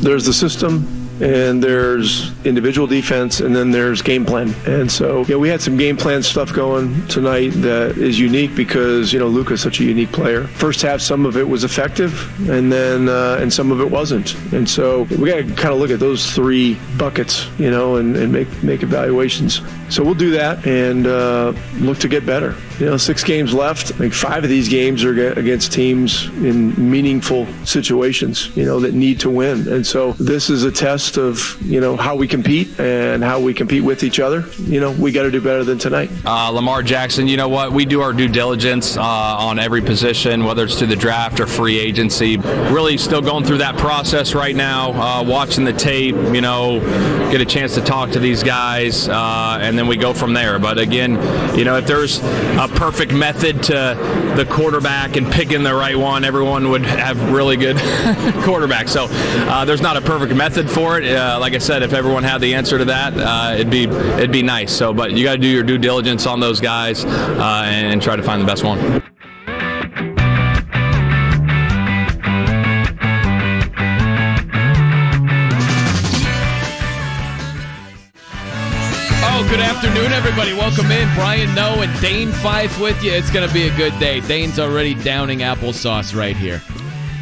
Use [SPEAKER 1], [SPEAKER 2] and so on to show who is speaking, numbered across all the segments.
[SPEAKER 1] There's the system, and there's individual defense, and then there's game plan. And so, we had some game plan stuff going tonight that is unique because, Luka's such a unique player. First half, some of it was effective, and then and some of it wasn't. And so we got to kind of look at those three buckets, and make evaluations. So we'll do that and look to get better. 6 games left. I think 5 of these games are against teams in meaningful situations, that need to win. And so this is a test of, how we compete and how we compete with each other. We got to do better than tonight.
[SPEAKER 2] Lamar Jackson, you know what? We do our due diligence on every position, whether it's through the draft or free agency. Really still going through that process right now, watching the tape, get a chance to talk to these guys, and then we go from there. But again, if there's a perfect method to the quarterback and picking the right one, everyone would have really good quarterbacks. So there's not a perfect method for it. Like I said, if everyone had the answer to that, it'd be nice. So, but you got to do your due diligence on those guys and try to find the best one.
[SPEAKER 3] Good afternoon, everybody. Welcome in. Brian No and Dane Fife with you. It's going to be a good day. Dane's already downing applesauce right here.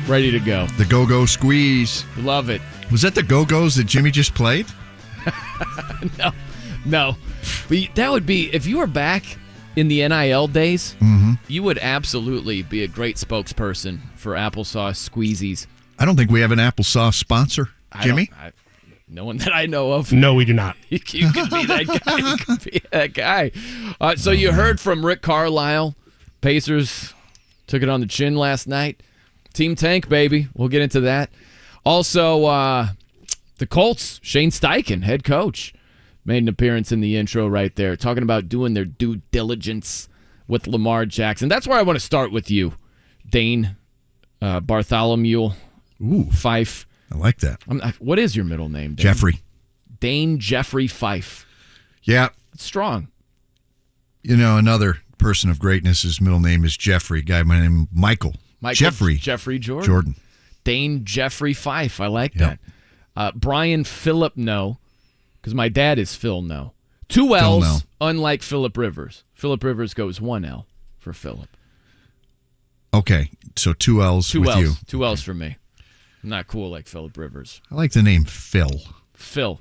[SPEAKER 3] Ready to go.
[SPEAKER 4] The Go-Go Squeeze.
[SPEAKER 3] Love it.
[SPEAKER 4] Was that the Go-Go's that Jimmy just played?
[SPEAKER 3] No. But that would be, if you were back in the NIL days, you would absolutely be a great spokesperson for applesauce squeezies.
[SPEAKER 4] I don't think we have an applesauce sponsor. Jimmy?
[SPEAKER 3] No one that I know of.
[SPEAKER 5] No, we do not.
[SPEAKER 3] You could be that guy. You could be that guy. So you heard from Rick Carlisle. Pacers took it on the chin last night. Team Tank, baby. We'll get into that. Also, the Colts, Shane Steichen, head coach, made an appearance in the intro right there, talking about doing their due diligence with Lamar Jackson. That's where I want to start with you, Dane Bartholomew Fife.
[SPEAKER 4] I like that.
[SPEAKER 3] What is your middle name, Dane?
[SPEAKER 4] Jeffrey.
[SPEAKER 3] Dane Jeffrey Fife.
[SPEAKER 4] Yeah.
[SPEAKER 3] It's strong.
[SPEAKER 4] Another person of greatness, his middle name is Jeffrey. Guy by the name Michael Jeffrey Jordan.
[SPEAKER 3] Dane Jeffrey Fife. I like that. Brian Phillip No, because my dad is Phil No. 2 L's, no. Unlike Phillip Rivers. Phillip Rivers goes 1 L for Phillip.
[SPEAKER 4] Okay, so 2 L's
[SPEAKER 3] two
[SPEAKER 4] with
[SPEAKER 3] L's.
[SPEAKER 4] you.
[SPEAKER 3] 2 L's for me. I'm not cool like Phillip Rivers.
[SPEAKER 4] I like the name Phil.
[SPEAKER 3] Phil.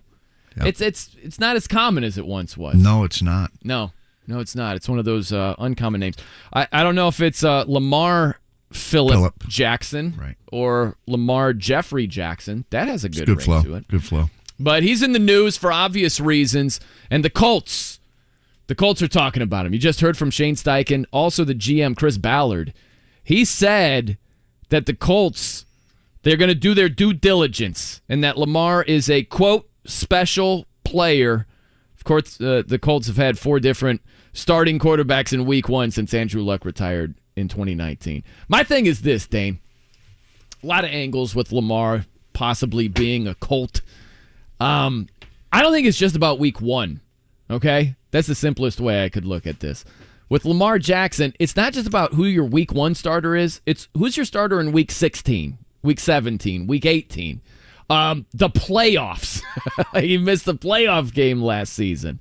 [SPEAKER 4] Yep.
[SPEAKER 3] It's not as common as it once was.
[SPEAKER 4] No, it's not.
[SPEAKER 3] No, it's not. It's one of those uncommon names. I don't know if it's Lamar Phillip Jackson or Lamar Jeffrey Jackson. That has a good ring
[SPEAKER 4] flow.
[SPEAKER 3] to it.
[SPEAKER 4] Good flow.
[SPEAKER 3] But he's in the news for obvious reasons. And the Colts are talking about him. You just heard from Shane Steichen. Also the GM, Chris Ballard. He said that the Colts, they're going to do their due diligence and that Lamar is a, quote, special player. Of course, the Colts have had 4 different starting quarterbacks in week 1 since Andrew Luck retired in 2019. My thing is this, Dane. A lot of angles with Lamar possibly being a Colt. I don't think it's just about week 1, okay? That's the simplest way I could look at this. With Lamar Jackson, it's not just about who your week 1 starter is. It's who's your starter in week 16, week 17, week 18. The playoffs. He missed the playoff game last season.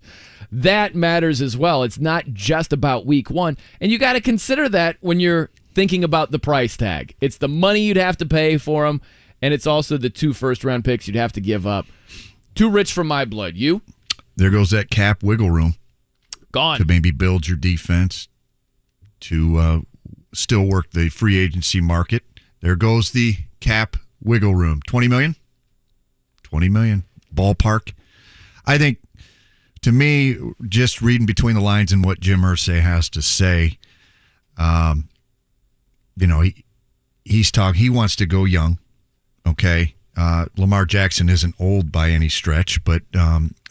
[SPEAKER 3] That matters as well. It's not just about week 1. And you got to consider that when you're thinking about the price tag. It's the money you'd have to pay for him, and it's also the 2 first-round picks you'd have to give up. Too rich for my blood. You?
[SPEAKER 4] There goes that cap wiggle room.
[SPEAKER 3] Gone.
[SPEAKER 4] To maybe build your defense, to still work the free agency market. There goes the cap wiggle room. $20 million? $20 million. Ballpark. I think, to me, just reading between the lines and what Jim Irsay has to say, he's talking. He wants to go young. Okay. Lamar Jackson isn't old by any stretch, but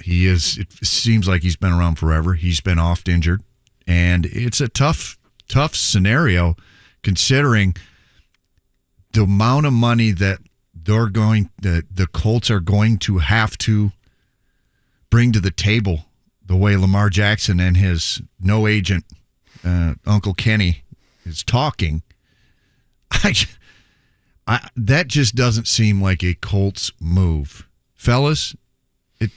[SPEAKER 4] he is. It seems like he's been around forever. He's been oft injured, and it's a tough scenario considering the amount of money that the Colts are going to have to bring to the table. The way Lamar Jackson and his no agent Uncle Kenny is talking, That just doesn't seem like a Colts move. Fellas,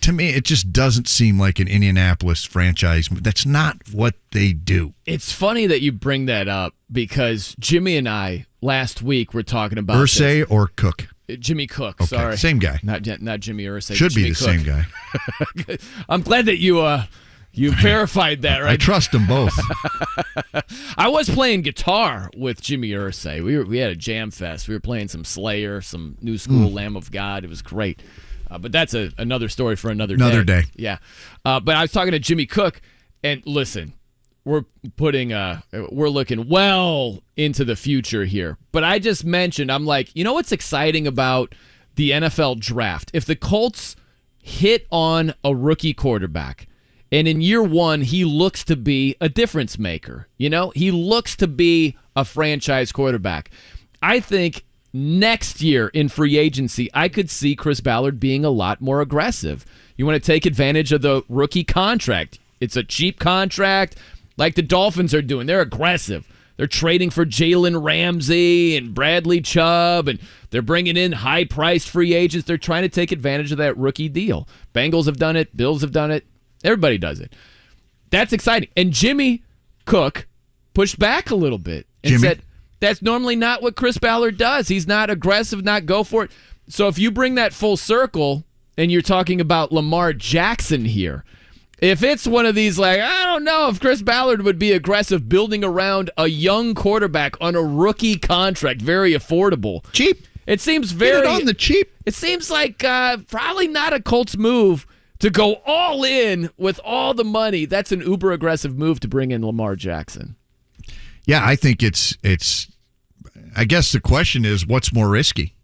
[SPEAKER 4] to me, it just doesn't seem like an Indianapolis franchise move. That's not what they do.
[SPEAKER 3] It's funny that you bring that up because Jimmy and I last week were talking about
[SPEAKER 4] Irsay or Cook?
[SPEAKER 3] Jimmy Cook,
[SPEAKER 4] Okay,
[SPEAKER 3] sorry.
[SPEAKER 4] same guy.
[SPEAKER 3] Not Jimmy Irsay.
[SPEAKER 4] Should
[SPEAKER 3] Jimmy
[SPEAKER 4] be the
[SPEAKER 3] Cook.
[SPEAKER 4] same guy.
[SPEAKER 3] I'm glad that you verified that, right?
[SPEAKER 4] I trust them both.
[SPEAKER 3] I was playing guitar with Jimmy Irsay. We had a jam fest. We were playing some Slayer, some New School, Lamb of God. It was great. But that's another story for another day.
[SPEAKER 4] Another day.
[SPEAKER 3] Yeah. But I was talking to Jimmy Cook, and listen, we're looking well into the future here. But I just mentioned, I'm like, you know what's exciting about the NFL draft? If the Colts hit on a rookie quarterback, and in year one, he looks to be a difference maker. You know, he looks to be a franchise quarterback. I think next year in free agency, I could see Chris Ballard being a lot more aggressive. You want to take advantage of the rookie contract. It's a cheap contract like the Dolphins are doing. They're aggressive. They're trading for Jalen Ramsey and Bradley Chubb, and they're bringing in high-priced free agents. They're trying to take advantage of that rookie deal. Bengals have done it. Bills have done it. Everybody does it. That's exciting. And Jimmy Cook pushed back a little bit and said, that's normally not what Chris Ballard does. He's not aggressive, not go for it. So if you bring that full circle and you're talking about Lamar Jackson here, if it's one of these like, I don't know if Chris Ballard would be aggressive building around a young quarterback on a rookie contract, very affordable.
[SPEAKER 4] Cheap.
[SPEAKER 3] It seems very...
[SPEAKER 4] Get it on the cheap.
[SPEAKER 3] It seems like probably not a Colts move to go all in with all the money. That's an uber aggressive move to bring in Lamar Jackson.
[SPEAKER 4] Yeah, I think it's. I guess the question is, what's more risky?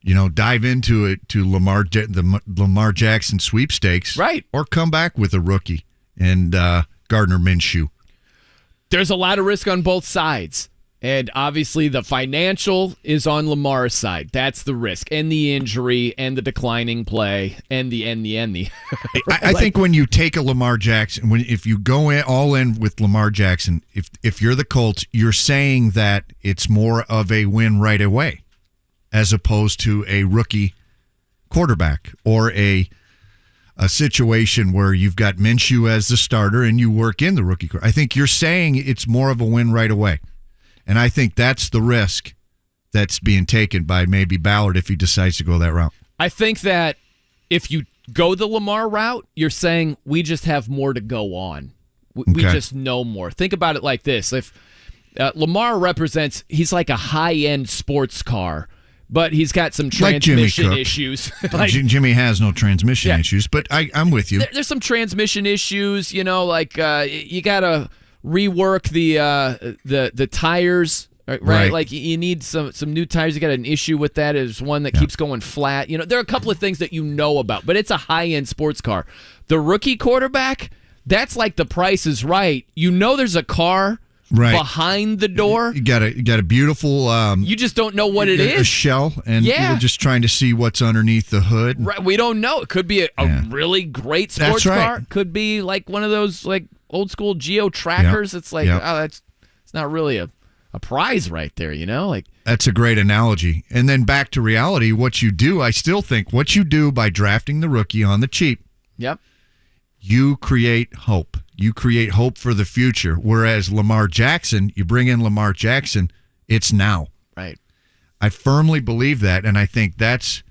[SPEAKER 4] You know, dive into it to the Lamar Jackson sweepstakes,
[SPEAKER 3] right?
[SPEAKER 4] Or come back with a rookie and Gardner Minshew.
[SPEAKER 3] There's a lot of risk on both sides. And obviously the financial is on Lamar's side. That's the risk. And the injury and the declining play and the.
[SPEAKER 4] I think when you take a Lamar Jackson, if you go all in with Lamar Jackson, if you're the Colts, you're saying that it's more of a win right away as opposed to a rookie quarterback or a situation where you've got Minshew as the starter and you work in the rookie. I think you're saying it's more of a win right away. And I think that's the risk that's being taken by maybe Ballard if he decides to go that route.
[SPEAKER 3] I think that if you go the Lamar route, you're saying we just have more to go on. We just know more. Think about it like this. If Lamar represents, he's like a high-end sports car, but he's got some transmission issues.
[SPEAKER 4] Jimmy has no transmission issues, but I'm with you.
[SPEAKER 3] There's some transmission issues, you know, like you got to rework the tires, right? Like you need some new tires. You got an issue with that. Is one that keeps going flat. You know, there are a couple of things that you know about, but it's a high-end sports car. The rookie quarterback, that's like The Price is Right. You know, there's a car behind the door.
[SPEAKER 4] You got a beautiful.
[SPEAKER 3] You just don't know what it is.
[SPEAKER 4] A shell, and you're just trying to see what's underneath the hood.
[SPEAKER 3] Right, we don't know. It could be a really great sports car. Could be like one of those like old school Geo trackers. It's like it's not really a prize right there, you know? Like
[SPEAKER 4] that's a great analogy. And then back to reality, what you do, I still think what you do by drafting the rookie on the cheap.
[SPEAKER 3] Yep.
[SPEAKER 4] You create hope. You create hope for the future. Whereas Lamar Jackson, you bring in Lamar Jackson, it's now.
[SPEAKER 3] Right.
[SPEAKER 4] I firmly believe that, and I think that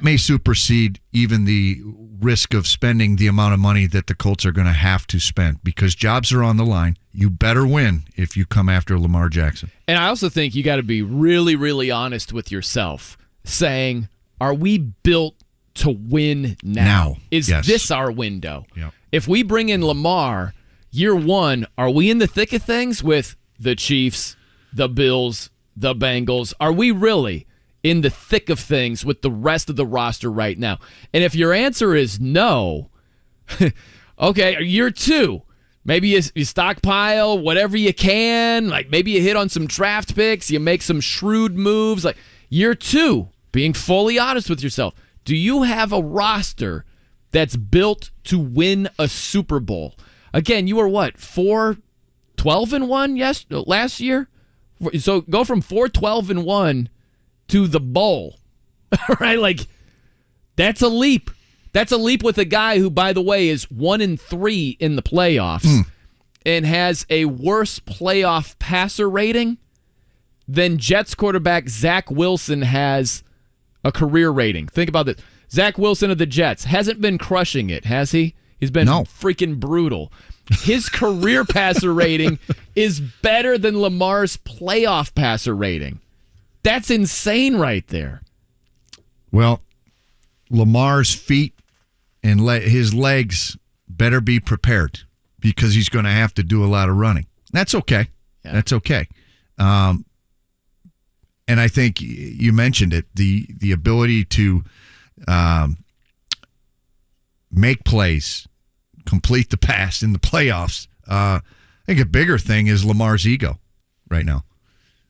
[SPEAKER 4] may supersede even the risk of spending the amount of money that the Colts are going to have to spend because jobs are on the line. You better win if you come after Lamar Jackson.
[SPEAKER 3] And I also think you got to be really, really honest with yourself, saying, are we built to win now? Is this our window?
[SPEAKER 4] Yep.
[SPEAKER 3] If we bring in Lamar, year one, are we in the thick of things with the Chiefs, the Bills, the Bengals? Are we really in the thick of things with the rest of the roster right now? And if your answer is no, okay, year two, maybe you stockpile whatever you can. Like maybe you hit on some draft picks, you make some shrewd moves. Like year two, being fully honest with yourself, do you have a roster that's built to win a Super Bowl? Again, you were what, 4-12-1 last year? So go from 4-12-1 to the bowl, right? Like, that's a leap. That's a leap with a guy who, by the way, is 1-3 in the playoffs and has a worse playoff passer rating than Jets quarterback Zach Wilson has a career rating. Think about this. Zach Wilson of the Jets hasn't been crushing it, has he? He's been freaking brutal. His career passer rating is better than Lamar's playoff passer rating. That's insane right there.
[SPEAKER 4] Well, Lamar's feet and his legs better be prepared because he's going to have to do a lot of running. That's okay. Yeah. That's okay. And I think you mentioned it, the ability to make plays, complete the pass in the playoffs. I think a bigger thing is Lamar's ego right now.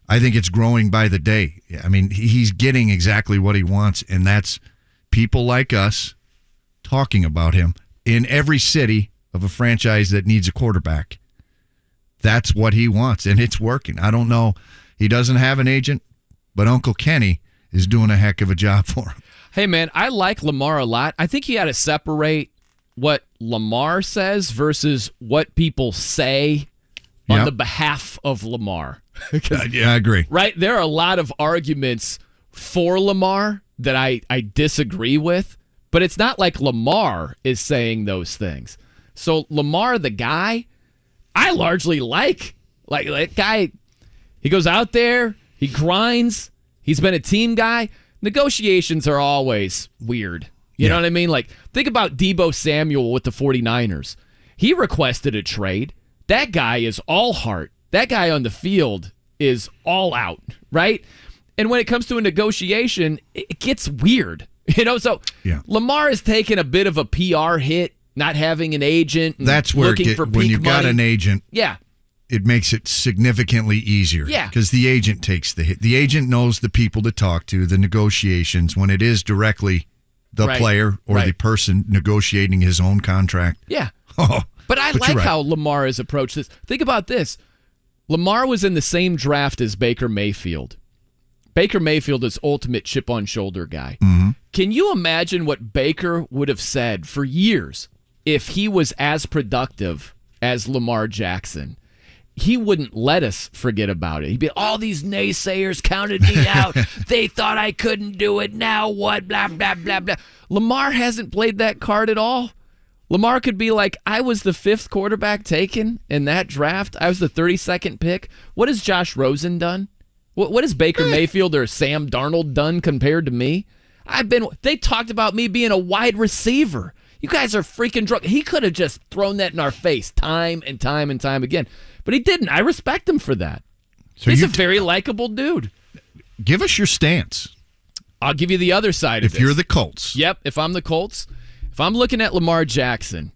[SPEAKER 4] I think it's growing by the day. I mean, he's getting exactly what he wants, and that's people like us talking about him in every city of a franchise that needs a quarterback. That's what he wants, and it's working. I don't know. He doesn't have an agent, but Uncle Kenny is doing a heck of a job for him.
[SPEAKER 3] Hey, man, I like Lamar a lot. I think you got to separate what Lamar says versus what people say on the behalf of Lamar.
[SPEAKER 4] Yeah, I agree.
[SPEAKER 3] Right? There are a lot of arguments for Lamar that I disagree with, but it's not like Lamar is saying those things. So Lamar, the guy, I largely like. Like that guy, he goes out there, he grinds, he's been a team guy. Negotiations are always weird. You know what I mean? Like, think about Deebo Samuel with the 49ers. He requested a trade. That guy is all heart. That guy on the field is all out, right? And when it comes to a negotiation, it gets weird. So Lamar has taken a bit of a PR hit, not having an agent. And
[SPEAKER 4] that's where when you've got an agent, it makes it significantly easier. Yeah. Because the agent takes the hit. The agent knows the people to talk to, the negotiations, when it is directly the player or the person negotiating his own contract.
[SPEAKER 3] Yeah. But I like how Lamar has approached this. Think about this. Lamar was in the same draft as Baker Mayfield. Baker Mayfield is ultimate chip-on-shoulder guy. Mm-hmm. Can you imagine what Baker would have said for years if he was as productive as Lamar Jackson? He wouldn't let us forget about it. He'd be, all these naysayers counted me out. They thought I couldn't do it. Now what? Blah, blah, blah, blah. Lamar hasn't played that card at all. Lamar could be like, I was the 5th quarterback taken in that draft. I was the 32nd pick. What has Josh Rosen done? What has Baker Mayfield or Sam Darnold done compared to me? They talked about me being a wide receiver. You guys are freaking drunk. He could have just thrown that in our face time and time and time again. But he didn't. I respect him for that. So he's a very likable dude.
[SPEAKER 4] Give us your stance.
[SPEAKER 3] I'll give you the other side of this.
[SPEAKER 4] If you're the Colts.
[SPEAKER 3] Yep, if I'm the Colts. If I'm looking at Lamar Jackson,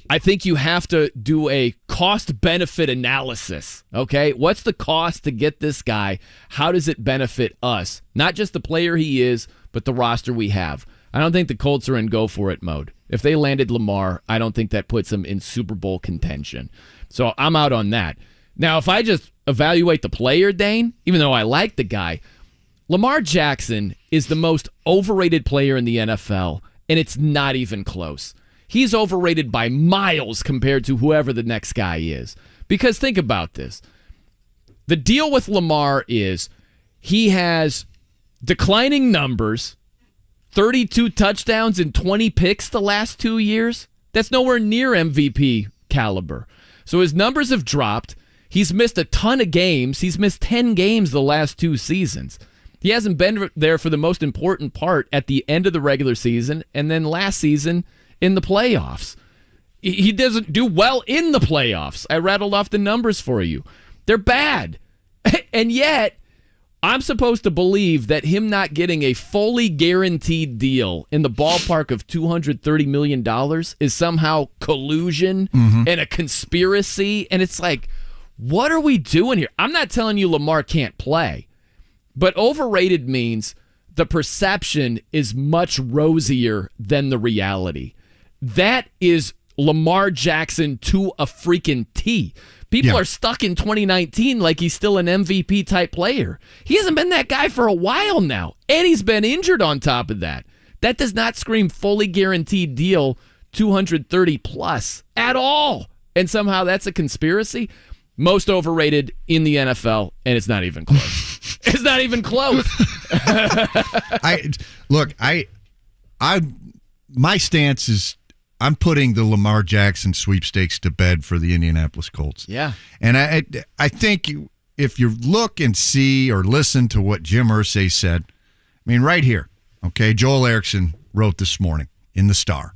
[SPEAKER 3] I think you have to do a cost-benefit analysis, okay? What's the cost to get this guy? How does it benefit us? Not just the player he is, but the roster we have. I don't think the Colts are in go-for-it mode. If they landed Lamar, I don't think that puts them in Super Bowl contention. So I'm out on that. Now, if I just evaluate the player, Dane, even though I like the guy, Lamar Jackson is the most overrated player in the NFL, and it's not even close. He's overrated by miles compared to whoever the next guy is. Because think about this. The deal with Lamar is he has declining numbers, 32 touchdowns and 20 picks the last 2 years. That's nowhere near MVP caliber. So his numbers have dropped. He's missed a ton of games. He's missed 10 games the last 2 seasons. He hasn't been there for the most important part at the end of the regular season and then last season in the playoffs. He doesn't do well in the playoffs. I rattled off the numbers for you. They're bad. And yet, I'm supposed to believe that him not getting a fully guaranteed deal in the ballpark of $230 million is somehow collusion and a conspiracy. And it's like, what are we doing here? I'm not telling you Lamar can't play, but overrated means the perception is much rosier than the reality. That is Lamar Jackson to a freaking T. People
[SPEAKER 4] Yeah.
[SPEAKER 3] are stuck in 2019 like he's still an MVP type player. He hasn't been that guy for a while now, and he's been injured on top of that. That does not scream fully guaranteed deal 230 plus at all. And somehow that's a conspiracy. Most overrated in the NFL, and it's not even close. It's not even close.
[SPEAKER 4] My stance is I'm putting the Lamar Jackson sweepstakes to bed for the Indianapolis Colts.
[SPEAKER 3] Yeah.
[SPEAKER 4] And I think if you look and see or listen to what Jim Irsay said, I mean, right here, okay, Joel Erickson wrote this morning in the Star.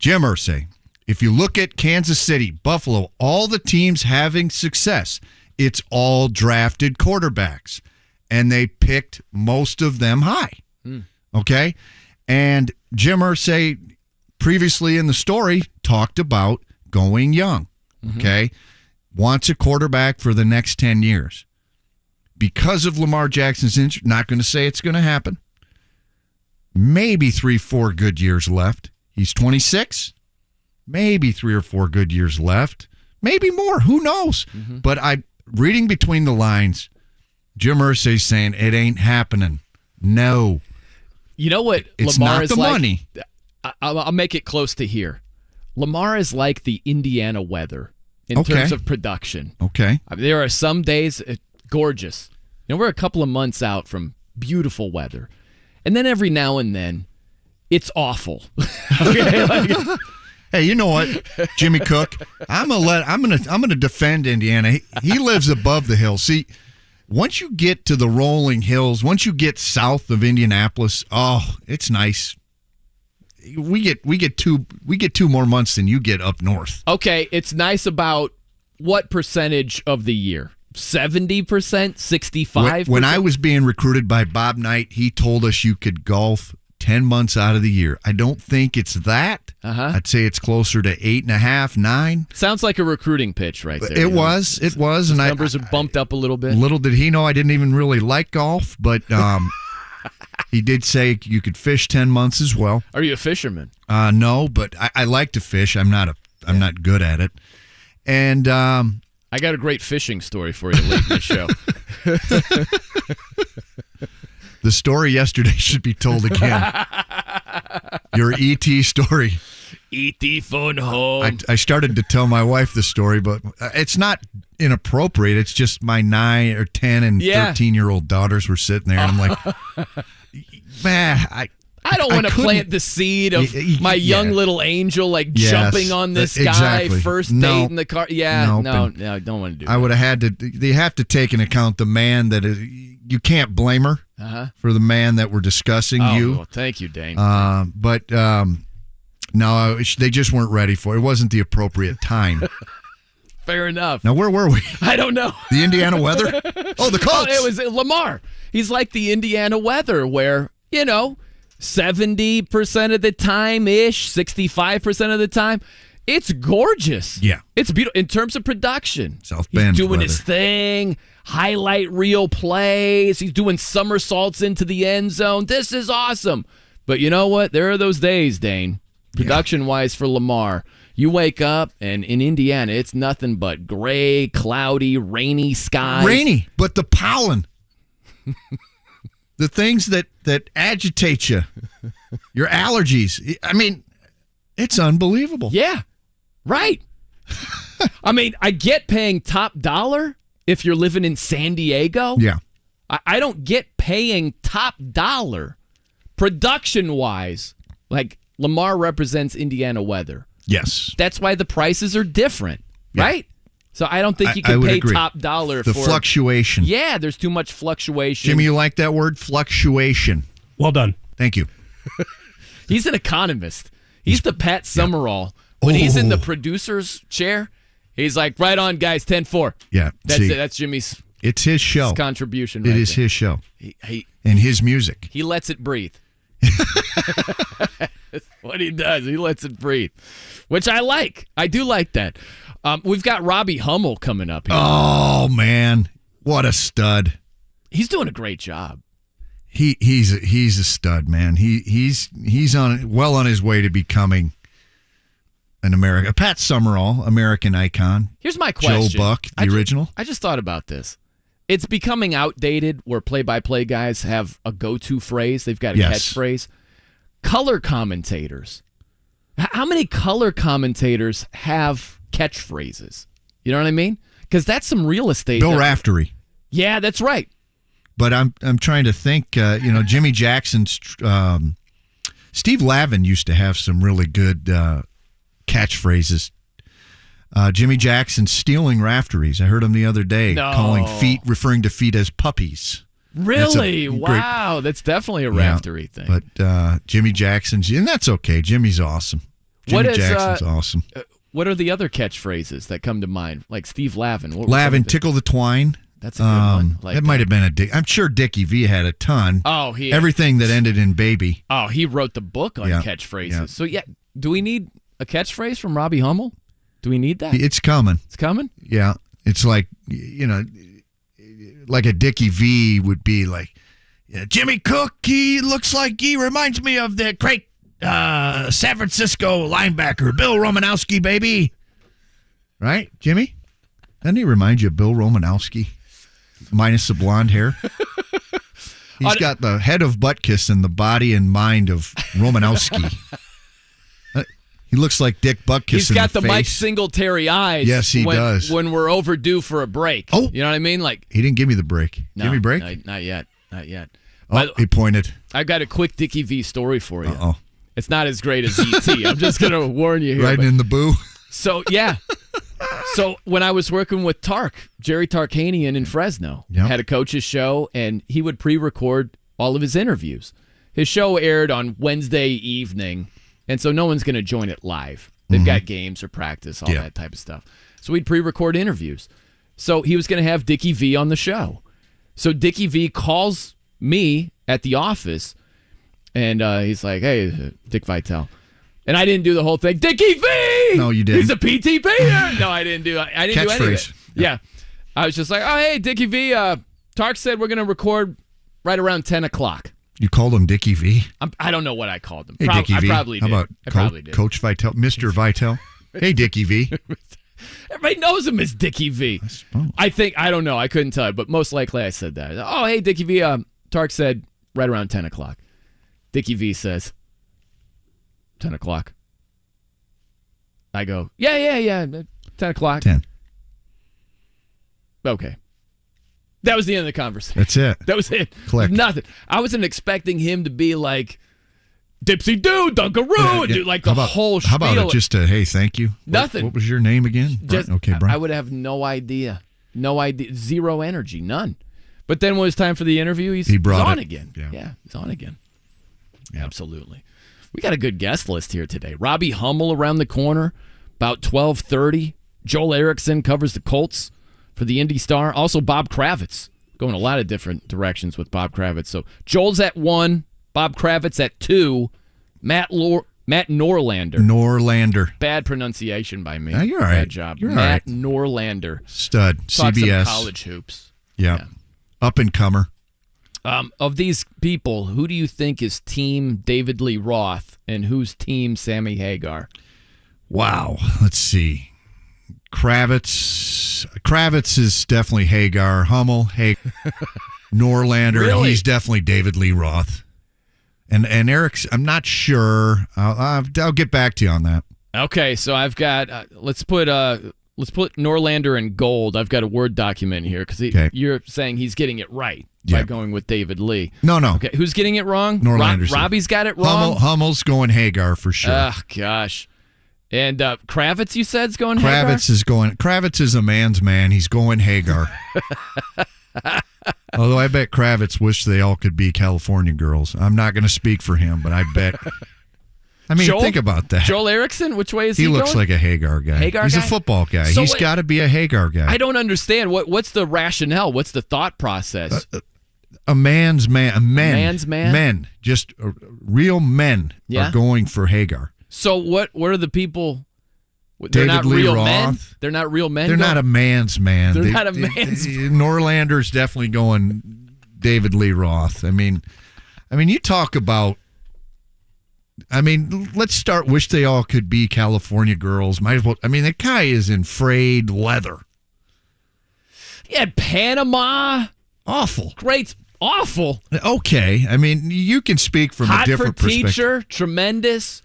[SPEAKER 4] Jim Irsay, if you look at Kansas City, Buffalo, all the teams having success, it's all drafted quarterbacks. And they picked most of them high. Okay? And Jim Irsay, previously in the story, talked about going young. Okay? Wants a quarterback for the next 10 years. Because of Lamar Jackson's injury, not going to say it's going to happen. Maybe 3-4 good years left. He's 26. Maybe 3 or 4 good years left. Maybe more. Who knows? But reading between the lines, Jim Irsay saying it ain't happening. No.
[SPEAKER 3] You know what
[SPEAKER 4] It's
[SPEAKER 3] Lamar
[SPEAKER 4] not
[SPEAKER 3] is
[SPEAKER 4] the
[SPEAKER 3] like?
[SPEAKER 4] money.
[SPEAKER 3] I'll make it close to here. Lamar is like the Indiana weather in
[SPEAKER 4] Okay.
[SPEAKER 3] terms of production.
[SPEAKER 4] Okay.
[SPEAKER 3] I mean, there are some days gorgeous. You know, we're a couple of months out from beautiful weather, and then every now and then, it's awful. Okay, like,
[SPEAKER 4] Hey, you know what, Jimmy Cook? I'm gonna defend Indiana. He lives above the hill. See, once you get to the rolling hills, once you get south of Indianapolis, oh, it's nice. We get 2 more months than you get up north.
[SPEAKER 3] okay, it's nice about what percentage of the year? 70%, 65%.
[SPEAKER 4] When I was being recruited by Bob Knight, he told us you could golf 10 months out of the year. I don't think it's that. I'd say it's closer to 8.5, 9.
[SPEAKER 3] Sounds like a recruiting pitch right there.
[SPEAKER 4] It was, and
[SPEAKER 3] numbers are bumped up a little bit.
[SPEAKER 4] Little did he know I didn't even really like golf, but he did say you could fish 10 months as well.
[SPEAKER 3] Are you a fisherman?
[SPEAKER 4] No, but I like to fish. I'm not good at it. And
[SPEAKER 3] I got a great fishing story for you late in the show.
[SPEAKER 4] the story yesterday should be told again. Your ET story.
[SPEAKER 3] E.T. phone home.
[SPEAKER 4] I started to tell my wife the story, but it's not inappropriate. It's just my 9 or 10 and 13-year-old daughters were sitting there, and I'm like, man,
[SPEAKER 3] I don't want to plant the seed of my young little angel jumping on this guy first date in the car. Yeah, no, I don't want to do that.
[SPEAKER 4] I would have had to. They have to take into account the man that is. You can't blame her for the man that we're discussing.
[SPEAKER 3] Well, thank you, Dane.
[SPEAKER 4] But no, they just weren't ready for it. It wasn't the appropriate time.
[SPEAKER 3] Fair enough.
[SPEAKER 4] Now, where were we?
[SPEAKER 3] I don't know.
[SPEAKER 4] The Indiana weather? Oh, the Colts.
[SPEAKER 3] It was Lamar. He's like the Indiana weather where, 70% of the time-ish, 65% of the time, it's gorgeous.
[SPEAKER 4] Yeah.
[SPEAKER 3] It's beautiful in terms of production.
[SPEAKER 4] South Bend
[SPEAKER 3] He's doing
[SPEAKER 4] weather.
[SPEAKER 3] his thing, highlight reel plays. He's doing somersaults into the end zone. This is awesome. But you know what? There are those days, Dane, production-wise for Lamar. You wake up, and in Indiana, it's nothing but gray, cloudy, rainy skies.
[SPEAKER 4] Rainy, but the pollen. The things that agitate you, your allergies. I mean, it's unbelievable.
[SPEAKER 3] Yeah, right. I mean, I get paying top dollar if you're living in San Diego.
[SPEAKER 4] Yeah.
[SPEAKER 3] I don't get paying top dollar production-wise. Like, Lamar represents Indiana weather.
[SPEAKER 4] Yes.
[SPEAKER 3] That's why the prices are different, right? So I don't think you
[SPEAKER 4] I
[SPEAKER 3] can
[SPEAKER 4] would
[SPEAKER 3] pay
[SPEAKER 4] agree.
[SPEAKER 3] top dollar
[SPEAKER 4] The
[SPEAKER 3] for
[SPEAKER 4] fluctuation.
[SPEAKER 3] Yeah, there's too much fluctuation.
[SPEAKER 4] Jimmy, you like that word? Fluctuation.
[SPEAKER 5] Well done.
[SPEAKER 4] Thank you.
[SPEAKER 3] He's an economist. He's the Pat Summerall. When he's in the producer's chair, he's like, right on, guys, 10-4.
[SPEAKER 4] Yeah.
[SPEAKER 3] That's it. That's Jimmy's
[SPEAKER 4] It's his show.
[SPEAKER 3] contribution
[SPEAKER 4] It
[SPEAKER 3] right
[SPEAKER 4] is
[SPEAKER 3] there.
[SPEAKER 4] his show.
[SPEAKER 3] He
[SPEAKER 4] And his music.
[SPEAKER 3] lets it breathe. That's what he does. He lets it breathe, which I like. I do like that. We've got Robbie Hummel coming up here.
[SPEAKER 4] Oh, man. What a stud.
[SPEAKER 3] He's doing a great job.
[SPEAKER 4] He's a stud, man. He's on his way to becoming an American. Pat Summerall, American icon.
[SPEAKER 3] Here's my question.
[SPEAKER 4] Joe Buck, the original.
[SPEAKER 3] I just thought about this. It's becoming outdated where play-by-play guys have a go-to phrase. They've got a catchphrase. Color commentators. How many color commentators have catchphrases? You know what I mean? Because that's some real estate.
[SPEAKER 4] Bill Raftery.
[SPEAKER 3] Yeah, that's right.
[SPEAKER 4] But I'm trying to think. Jimmy Jackson's. Steve Lavin used to have some really good catchphrases. Jimmy Jackson stealing rafteries. I heard him the other day referring to feet as puppies.
[SPEAKER 3] Really? Wow, that's definitely a raftery thing.
[SPEAKER 4] But Jimmy Jackson's, and that's okay. Jimmy's awesome. Jackson's awesome.
[SPEAKER 3] What are the other catchphrases that come to mind? Like Steve Lavin.
[SPEAKER 4] Lavin, tickle the twine.
[SPEAKER 3] That's a good one.
[SPEAKER 4] That might have been a Dick. I'm sure Dickie V had a ton.
[SPEAKER 3] Oh,
[SPEAKER 4] everything that ended in baby.
[SPEAKER 3] Oh, he wrote the book on catchphrases. Yeah. So do we need a catchphrase from Robbie Hummel? Do we need that?
[SPEAKER 4] It's coming.
[SPEAKER 3] It's coming?
[SPEAKER 4] Yeah. It's like, like a Dickie V would be like, Jimmy Cook, he looks like he reminds me of the great San Francisco linebacker, Bill Romanowski, baby. Right, Jimmy? Doesn't he remind you of Bill Romanowski? Minus the blonde hair. He's got the head of Butkus and the body and mind of Romanowski. He looks like Dick Butkus.
[SPEAKER 3] He's got the Mike Singletary eyes.
[SPEAKER 4] Yes, he does.
[SPEAKER 3] When we're overdue for a break.
[SPEAKER 4] Oh,
[SPEAKER 3] you know what I mean? Like
[SPEAKER 4] he didn't give me the break.
[SPEAKER 3] No,
[SPEAKER 4] give me a break?
[SPEAKER 3] Not yet. Not yet.
[SPEAKER 4] Oh, he pointed.
[SPEAKER 3] I got a quick Dickie V story for you.
[SPEAKER 4] Uh-oh.
[SPEAKER 3] It's not as great as E.T. I'm just going to warn you here.
[SPEAKER 4] Riding in the boo.
[SPEAKER 3] So, yeah. So when I was working with Jerry Tarkanian in Fresno, had a coach's show, and he would pre-record all of his interviews. His show aired on Wednesday evening, and so no one's going to join it live. They've got games or practice, all that type of stuff. So we'd pre-record interviews. So he was going to have Dickie V on the show. So Dickie V calls me at the office, and he's like, hey, Dick Vitale. And I didn't do the whole thing. Dickie V!
[SPEAKER 4] No, you didn't.
[SPEAKER 3] He's a PTP. No, I didn't do any of it. Yeah. I was just like, oh, hey, Dickie V, Tark said we're going to record right around 10 o'clock.
[SPEAKER 4] You called him Dickie V?
[SPEAKER 3] I don't know what I called him.
[SPEAKER 4] Hey, Dickie V.
[SPEAKER 3] I probably did.
[SPEAKER 4] How about Coach Vitale? Mr. Vitale? Hey, Dickie V.
[SPEAKER 3] Everybody knows him as Dickie V. I think, I don't know. I couldn't tell you, but most likely I said that. Oh, hey, Dickie V, Tark said right around 10 o'clock. Dickie V says, 10 o'clock. I go, yeah, 10 o'clock.
[SPEAKER 4] 10.
[SPEAKER 3] Okay. That was the end of the conversation.
[SPEAKER 4] That's it.
[SPEAKER 3] That was it.
[SPEAKER 4] Click.
[SPEAKER 3] Nothing. I wasn't expecting him to be like, Dipsy Doo, Dunkaroo, and do like the whole spiel.
[SPEAKER 4] How about just a, hey, thank you?
[SPEAKER 3] Nothing.
[SPEAKER 4] What was your name again?
[SPEAKER 3] Just,
[SPEAKER 4] okay, Brian.
[SPEAKER 3] I would have no idea. No idea. Zero energy. None. But then when it was time for the interview, he's on again. Yeah, he's on again. Yeah. Absolutely. We got a good guest list here today. Robbie Hummel around the corner, about 12:30. Joel Erickson covers the Colts for the IndyStar. Also, Bob Kravitz, going a lot of different directions with Bob Kravitz. So Joel's at 1, Bob Kravitz at 2, Matt Norlander.
[SPEAKER 4] Norlander.
[SPEAKER 3] Bad pronunciation by me.
[SPEAKER 4] No, you're all right.
[SPEAKER 3] Bad job.
[SPEAKER 4] You're
[SPEAKER 3] Matt
[SPEAKER 4] all right.
[SPEAKER 3] Norlander.
[SPEAKER 4] Stud.
[SPEAKER 3] Talks
[SPEAKER 4] CBS.
[SPEAKER 3] some college hoops.
[SPEAKER 4] Yeah. Up and comer.
[SPEAKER 3] Of these people, who do you think is team David Lee Roth and who's team Sammy Hagar?
[SPEAKER 4] Wow. Let's see. Kravitz is definitely Hagar. Hummel, Norlander.
[SPEAKER 3] Really?
[SPEAKER 4] He's definitely David Lee Roth. And Erickson, I'm not sure. I'll get back to you on that.
[SPEAKER 3] Okay, so I've got let's put Norlander in gold. I've got a Word document here because you're saying he's getting it right by going with David Lee.
[SPEAKER 4] No.
[SPEAKER 3] Okay, who's getting it wrong?
[SPEAKER 4] Norlander.
[SPEAKER 3] Robbie's got it wrong.
[SPEAKER 4] Hummel's going Hagar for sure.
[SPEAKER 3] Oh gosh. And Kravitz, you said, is going Hagar?
[SPEAKER 4] Kravitz is a man's man. He's going Hagar. Although I bet Kravitz wished they all could be California girls. I'm not going to speak for him, but I bet. I mean, think about that.
[SPEAKER 3] Joel Erickson, which way is he going?
[SPEAKER 4] He looks like a Hagar guy. He's a football guy. So he's got to be a Hagar guy.
[SPEAKER 3] I don't understand. What's the rationale? What's the thought process?
[SPEAKER 4] A man's man. A
[SPEAKER 3] man's man?
[SPEAKER 4] Men. Just real men are going for Hagar.
[SPEAKER 3] So what are the people? They're
[SPEAKER 4] David
[SPEAKER 3] not
[SPEAKER 4] Lee
[SPEAKER 3] real
[SPEAKER 4] Roth.
[SPEAKER 3] Men? They're not real men?
[SPEAKER 4] They're not a man's man.
[SPEAKER 3] They're not a man's man.
[SPEAKER 4] Norlander's definitely going David Lee Roth. I mean, you talk about I mean, let's start. Wish They All Could Be California Girls. Might as well. I mean, that guy is in frayed leather.
[SPEAKER 3] Yeah, Panama.
[SPEAKER 4] Awful.
[SPEAKER 3] Great. Awful.
[SPEAKER 4] Okay. I mean, you can speak from a different perspective.
[SPEAKER 3] Hot for Teacher. Tremendous.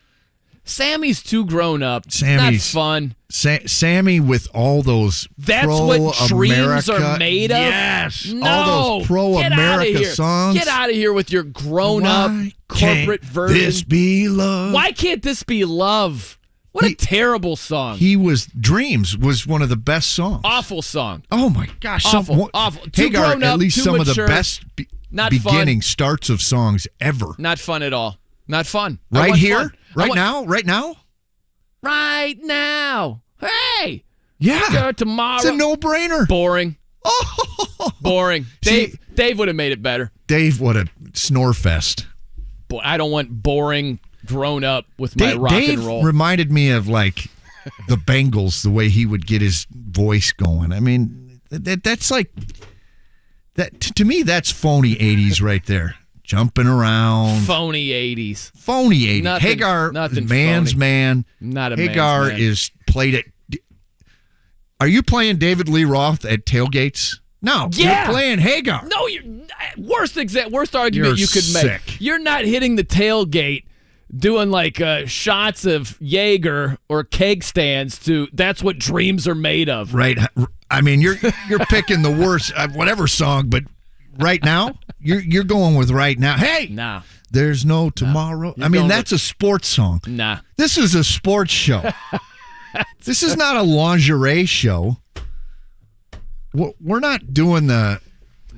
[SPEAKER 3] Sammy's too grown up.
[SPEAKER 4] Sammy's
[SPEAKER 3] not fun.
[SPEAKER 4] Sammy with all those
[SPEAKER 3] That's what dreams are made of?
[SPEAKER 4] Yes.
[SPEAKER 3] No.
[SPEAKER 4] All those pro-America songs.
[SPEAKER 3] Get out of here with your grown-up corporate version.
[SPEAKER 4] This be love.
[SPEAKER 3] Why can't this be love? What a terrible song.
[SPEAKER 4] Dreams was one of the best songs.
[SPEAKER 3] Awful song.
[SPEAKER 4] Oh, my gosh.
[SPEAKER 3] Awful. Too
[SPEAKER 4] Hagar,
[SPEAKER 3] grown up,
[SPEAKER 4] at least
[SPEAKER 3] too
[SPEAKER 4] some
[SPEAKER 3] mature.
[SPEAKER 4] of the best beginning starts of songs ever.
[SPEAKER 3] Not fun at all. Not fun.
[SPEAKER 4] Right here?
[SPEAKER 3] Fun.
[SPEAKER 4] Right now? Right now?
[SPEAKER 3] Right now. Hey.
[SPEAKER 4] Yeah.
[SPEAKER 3] Tomorrow.
[SPEAKER 4] It's a no-brainer.
[SPEAKER 3] Boring.
[SPEAKER 4] Oh.
[SPEAKER 3] Boring. Dave would have made it better.
[SPEAKER 4] Dave, what a snore fest.
[SPEAKER 3] Boy, I don't want boring grown up with my rock and roll.
[SPEAKER 4] Dave reminded me of like the Bengals, the way he would get his voice going. I mean, that's like that to me. That's phony 80s right there, jumping around.
[SPEAKER 3] Phony 80s.
[SPEAKER 4] Phony 80s.
[SPEAKER 3] Nothing,
[SPEAKER 4] Hagar,
[SPEAKER 3] nothing
[SPEAKER 4] man's
[SPEAKER 3] phony.
[SPEAKER 4] man.
[SPEAKER 3] Not a
[SPEAKER 4] Hagar
[SPEAKER 3] man's man.
[SPEAKER 4] is played at. Are you playing David Lee Roth at tailgates? No,
[SPEAKER 3] yeah.
[SPEAKER 4] You're playing Hagar.
[SPEAKER 3] No, you're worst argument you could
[SPEAKER 4] sick.
[SPEAKER 3] make. You're not hitting the tailgate doing like shots of Jaeger or keg stands to that's what dreams are made of.
[SPEAKER 4] Right. I mean, you're picking the worst whatever song, but right now you're going with right now. Hey,
[SPEAKER 3] nah.
[SPEAKER 4] There's no tomorrow. I mean, that's a sports song.
[SPEAKER 3] Nah.
[SPEAKER 4] This is a sports show. This is not a lingerie show. We're not doing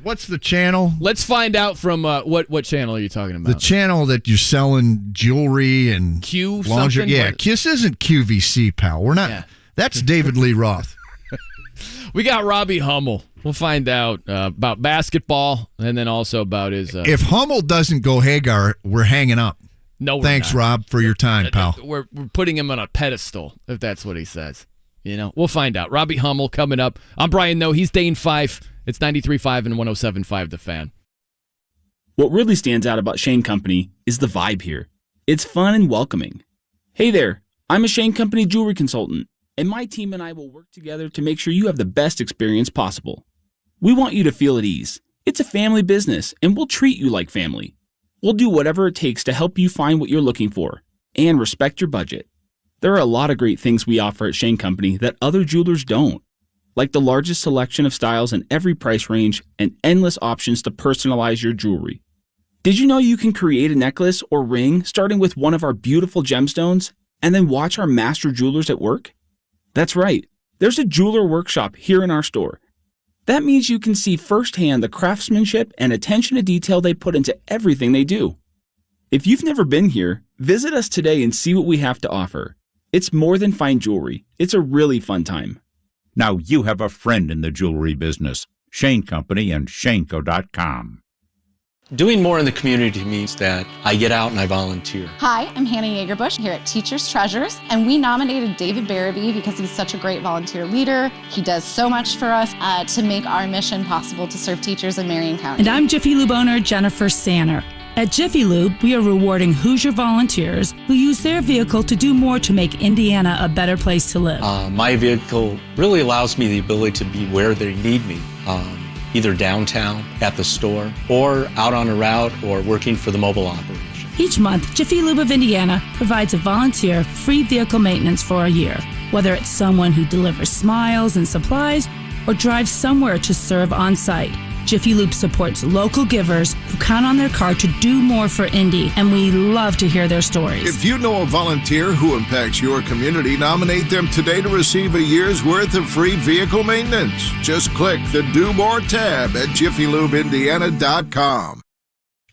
[SPEAKER 4] what's the channel?
[SPEAKER 3] Let's find out from what channel are you talking about?
[SPEAKER 4] The channel that you're selling jewelry and
[SPEAKER 3] Q
[SPEAKER 4] lingerie.
[SPEAKER 3] something?
[SPEAKER 4] Yeah, Kiss isn't QVC, pal. We're not. Yeah. That's David Lee Roth.
[SPEAKER 3] We got Robbie Hummel. We'll find out about basketball and then also about his.
[SPEAKER 4] If Hummel doesn't go Hagar, we're hanging up.
[SPEAKER 3] No,
[SPEAKER 4] thanks,
[SPEAKER 3] not.
[SPEAKER 4] Rob, for your time, pal.
[SPEAKER 3] We're putting him on a pedestal, if that's what he says. You know, we'll find out. Robbie Hummel coming up. I'm Brian. No, he's Dane Fife. It's 93.5 and 107.5 The Fan.
[SPEAKER 5] What really stands out about Shane Company is the vibe here. It's fun and welcoming. Hey there, I'm a Shane Company jewelry consultant, and my team and I will work together to make sure you have the best experience possible. We want you to feel at ease. It's a family business, and we'll treat you like family. We'll do whatever it takes to help you find what you're looking for and respect your budget. There are a lot of great things we offer at Shane Company that other jewelers don't, like the largest selection of styles in every price range and endless options to personalize your jewelry. Did you know you can create a necklace or ring starting with one of our beautiful gemstones and then watch our master jewelers at work? That's right. There's a jeweler workshop here in our store. That means you can see firsthand the craftsmanship and attention to detail they put into everything they do. If you've never been here, visit us today and see what we have to offer. It's more than fine jewelry. It's a really fun time.
[SPEAKER 6] Now you have a friend in the jewelry business. Shane Company and Shaneco.com.
[SPEAKER 7] Doing more in the community means that I get out and I volunteer.
[SPEAKER 8] Hi, I'm Hannah Yeagerbush here at Teachers Treasures, and we nominated David Barabee because he's such a great volunteer leader. He does so much for us to make our mission possible to serve teachers in Marion County.
[SPEAKER 9] And I'm Jiffy Lube owner Jennifer Sanner. At Jiffy Lube, we are rewarding Hoosier volunteers who use their vehicle to do more to make Indiana a better place to live.
[SPEAKER 7] My vehicle really allows me the ability to be where they need me, either downtown, at the store, or out on a route, or working for the mobile operation.
[SPEAKER 9] Each month, Jiffy Lube of Indiana provides a volunteer free vehicle maintenance for a year, whether it's someone who delivers smiles and supplies or drives somewhere to serve on site. Jiffy Lube supports local givers who count on their car to do more for Indy, and we love to hear their stories.
[SPEAKER 10] If you know a volunteer who impacts your community, nominate them today to receive a year's worth of free vehicle maintenance. Just click the Do More tab at JiffyLubeIndiana.com.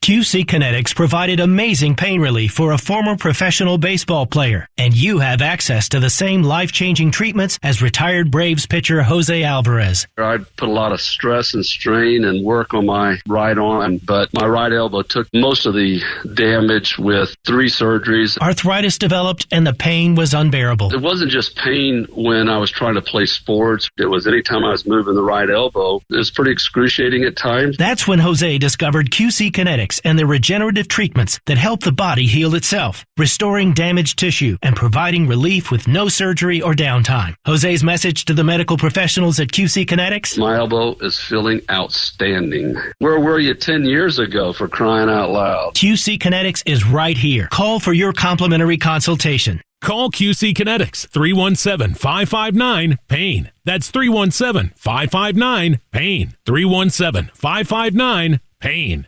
[SPEAKER 11] QC Kinetics provided amazing pain relief for a former professional baseball player, and you have access to the same life-changing treatments as retired Braves pitcher Jose Alvarez.
[SPEAKER 12] I put a lot of stress and strain and work on my right arm, but my right elbow took most of the damage with 3 surgeries.
[SPEAKER 11] Arthritis developed and the pain was unbearable.
[SPEAKER 12] It wasn't just pain when I was trying to play sports. It was anytime I was moving the right elbow. It was pretty excruciating at times.
[SPEAKER 11] That's when Jose discovered QC Kinetics, Kinetics and their regenerative treatments that help the body heal itself, restoring damaged tissue and providing relief with no surgery or downtime. Jose's message to the medical professionals at QC Kinetics?
[SPEAKER 12] My elbow is feeling outstanding. Where were you 10 years ago, for crying out loud?
[SPEAKER 11] QC Kinetics is right here. Call for your complimentary consultation.
[SPEAKER 13] Call QC Kinetics, 317-559-PAIN. That's 317-559-PAIN. 317-559-PAIN.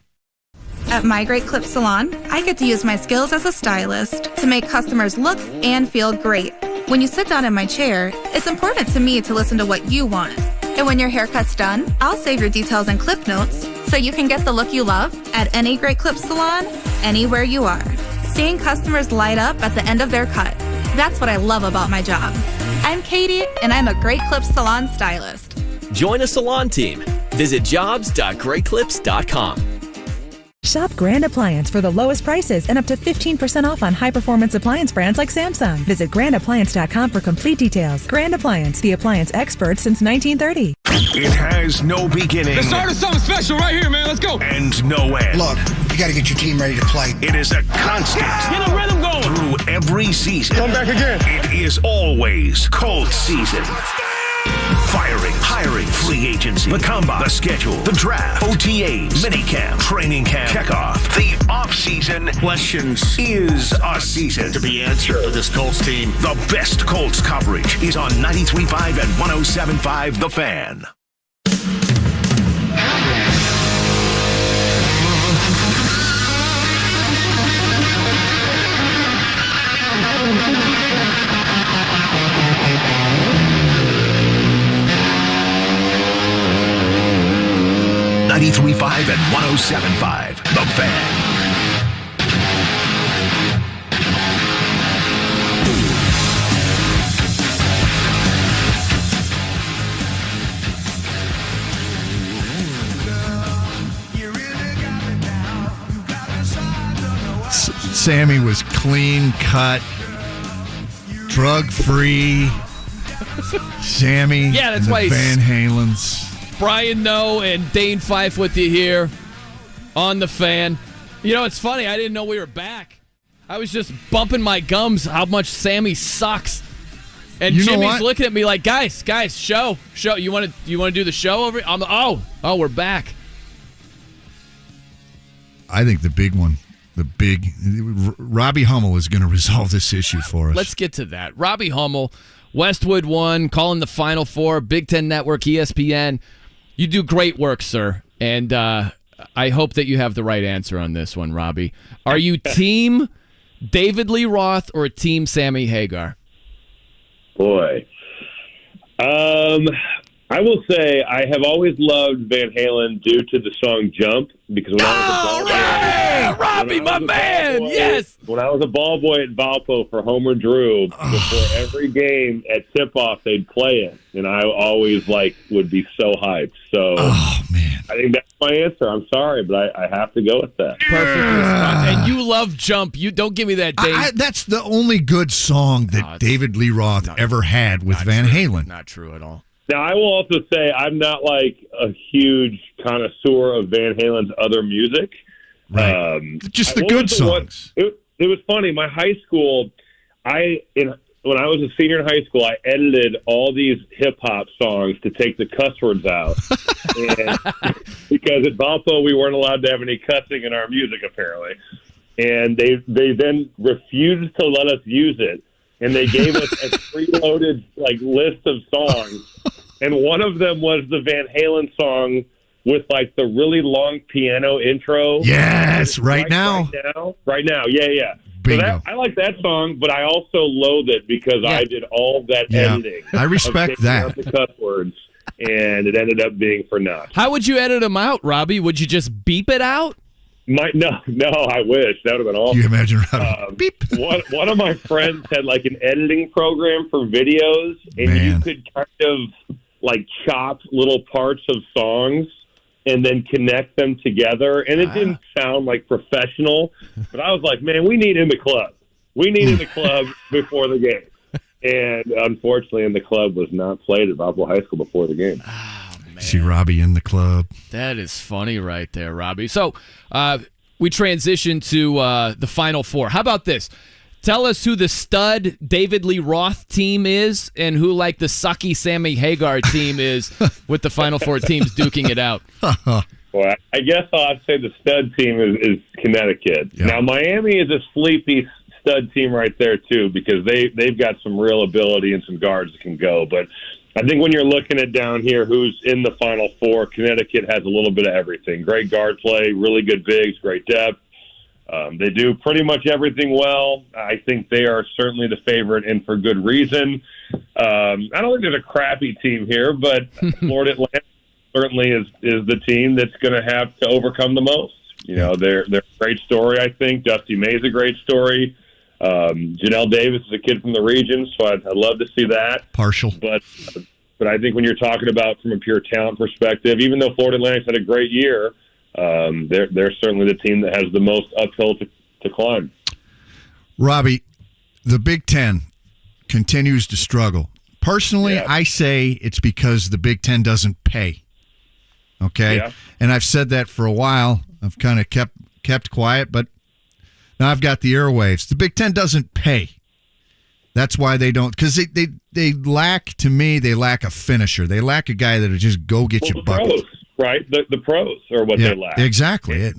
[SPEAKER 14] At My Great Clip Salon, I get to use my skills as a stylist to make customers look and feel great. When you sit down in my chair, it's important to me to listen to what you want. And when your haircut's done, I'll save your details and clip notes so you can get the look you love at any Great Clip Salon, anywhere you are. Seeing customers light up at the end of their cut. That's what I love about my job. I'm Katie, and I'm a Great Clips Salon stylist.
[SPEAKER 15] Join a salon team. Visit jobs.greatclips.com.
[SPEAKER 16] Shop Grand Appliance for the lowest prices and up to 15% off on high-performance appliance brands like Samsung. Visit grandappliance.com for complete details. Grand Appliance, the appliance experts since 1930.
[SPEAKER 17] It has no beginning.
[SPEAKER 18] Let's start something special right here, man. Let's go.
[SPEAKER 17] And no end.
[SPEAKER 19] Look, you got to get your team ready to play.
[SPEAKER 17] It is a constant.
[SPEAKER 18] Get a rhythm going.
[SPEAKER 17] Through every season.
[SPEAKER 18] Come back again.
[SPEAKER 17] It is always Colts season. Firing, hiring, free agency, the combine, the schedule, the draft, OTAs, minicamp, training camp, kickoff, the offseason. Questions is a season to be answered for this Colts team. The best Colts coverage is on 93.5 and 107.5 The Fan. .93.5 and 107.5 The Fan.
[SPEAKER 4] Sammy was clean cut, drug free. Sammy,
[SPEAKER 3] Yeah, that's
[SPEAKER 4] and the
[SPEAKER 3] why he's-
[SPEAKER 4] Van Halen's.
[SPEAKER 3] Brian No and Dane Fife with you here on the Fan. You know, it's funny. I didn't know we were back. I was just bumping my gums how much Sammy sucks. And
[SPEAKER 4] You know
[SPEAKER 3] Jimmy's
[SPEAKER 4] what?
[SPEAKER 3] looking at me like, guys, show. You want to do the show over? We're back.
[SPEAKER 4] I think the big one, Robbie Hummel is going to resolve this issue for us.
[SPEAKER 3] Let's get to that. Robbie Hummel, Westwood One, calling the Final Four, Big Ten Network, ESPN. You do great work, sir, and I hope that you have the right answer on this one, Robbie. Are you team David Lee Roth or team Sammy Hagar?
[SPEAKER 20] Boy. I will say I have always loved Van Halen due to the song Jump, because when I was a ball boy,
[SPEAKER 3] Robbie, my man, yes.
[SPEAKER 20] When I was a ball boy at Valpo for Homer Drew, before every game at tip-off, they'd play it, and I always would be so hyped. So I think that's my answer. I'm sorry, but I have to go with that.
[SPEAKER 3] Perfect response. And you love Jump. You don't give me that, Dave.
[SPEAKER 4] That's the only good song that David Lee Roth ever had with Van Halen.
[SPEAKER 3] Not true at all.
[SPEAKER 20] Now, I will also say I'm not like a huge connoisseur of Van Halen's other music.
[SPEAKER 4] Right. Just the good songs.
[SPEAKER 20] It was funny. My high school, when I was a senior in high school, I edited all these hip-hop songs to take the cuss words out. And because at Valpo, we weren't allowed to have any cussing in our music, apparently. And they then refused to let us use it. And they gave us a preloaded list of songs. And one of them was the Van Halen song with the really long piano intro.
[SPEAKER 4] Yes, right now.
[SPEAKER 20] Right now, yeah.
[SPEAKER 4] Bingo.
[SPEAKER 20] So I like that song, but I also loathe it because I did all that editing.
[SPEAKER 4] I respect that.
[SPEAKER 20] The cuss words, and it ended up being for naught.
[SPEAKER 3] How would you edit them out, Robbie? Would you just beep it out?
[SPEAKER 20] No, I wish. That would have been awesome.
[SPEAKER 4] Can you imagine Robbie? Beep.
[SPEAKER 20] One of my friends had an editing program for videos, and you could kind of chop little parts of songs and then connect them together. And it didn't sound professional, but I was like, man, we need in the club. We need in the club before the game. And unfortunately, in the club was not played at Valpo High School before the game.
[SPEAKER 4] See Robbie in the club.
[SPEAKER 3] That is funny right there, Robbie. So we transition to the Final Four. How about this? Tell us who the stud David Lee Roth team is and who, like, the sucky Sammy Hagar team is with the Final Four teams duking it out.
[SPEAKER 20] Well, I guess I'll say the stud team is Connecticut.
[SPEAKER 4] Yeah.
[SPEAKER 20] Now, Miami is a sleepy stud team right there, too, because they've got some real ability and some guards that can go. But I think when you're looking at down here who's in the Final Four, Connecticut has a little bit of everything. Great guard play, really good bigs, great depth. They do pretty much everything well. I think they are certainly the favorite, and for good reason. I don't think there's a crappy team here, but Florida Atlantic certainly is the team that's going to have to overcome the most. You know, they're a great story, I think. Dusty May's a great story. Janelle Davis is a kid from the region, so I'd love to see that.
[SPEAKER 4] Partial.
[SPEAKER 20] But I think when you're talking about from a pure talent perspective, even though Florida Atlantic's had a great year, they're certainly the team that has the most uphill to climb.
[SPEAKER 4] Robbie, the Big Ten continues to struggle. Personally, I say it's because the Big Ten doesn't pay. Okay?
[SPEAKER 20] Yeah.
[SPEAKER 4] And I've said that for a while. I've kind of kept quiet, but now I've got the airwaves. The Big Ten doesn't pay. That's why they don't, because they lack, to me, they lack a finisher. They lack a guy that will just go get you buckets.
[SPEAKER 20] Pros, right? The pros are what they lack.
[SPEAKER 4] Exactly.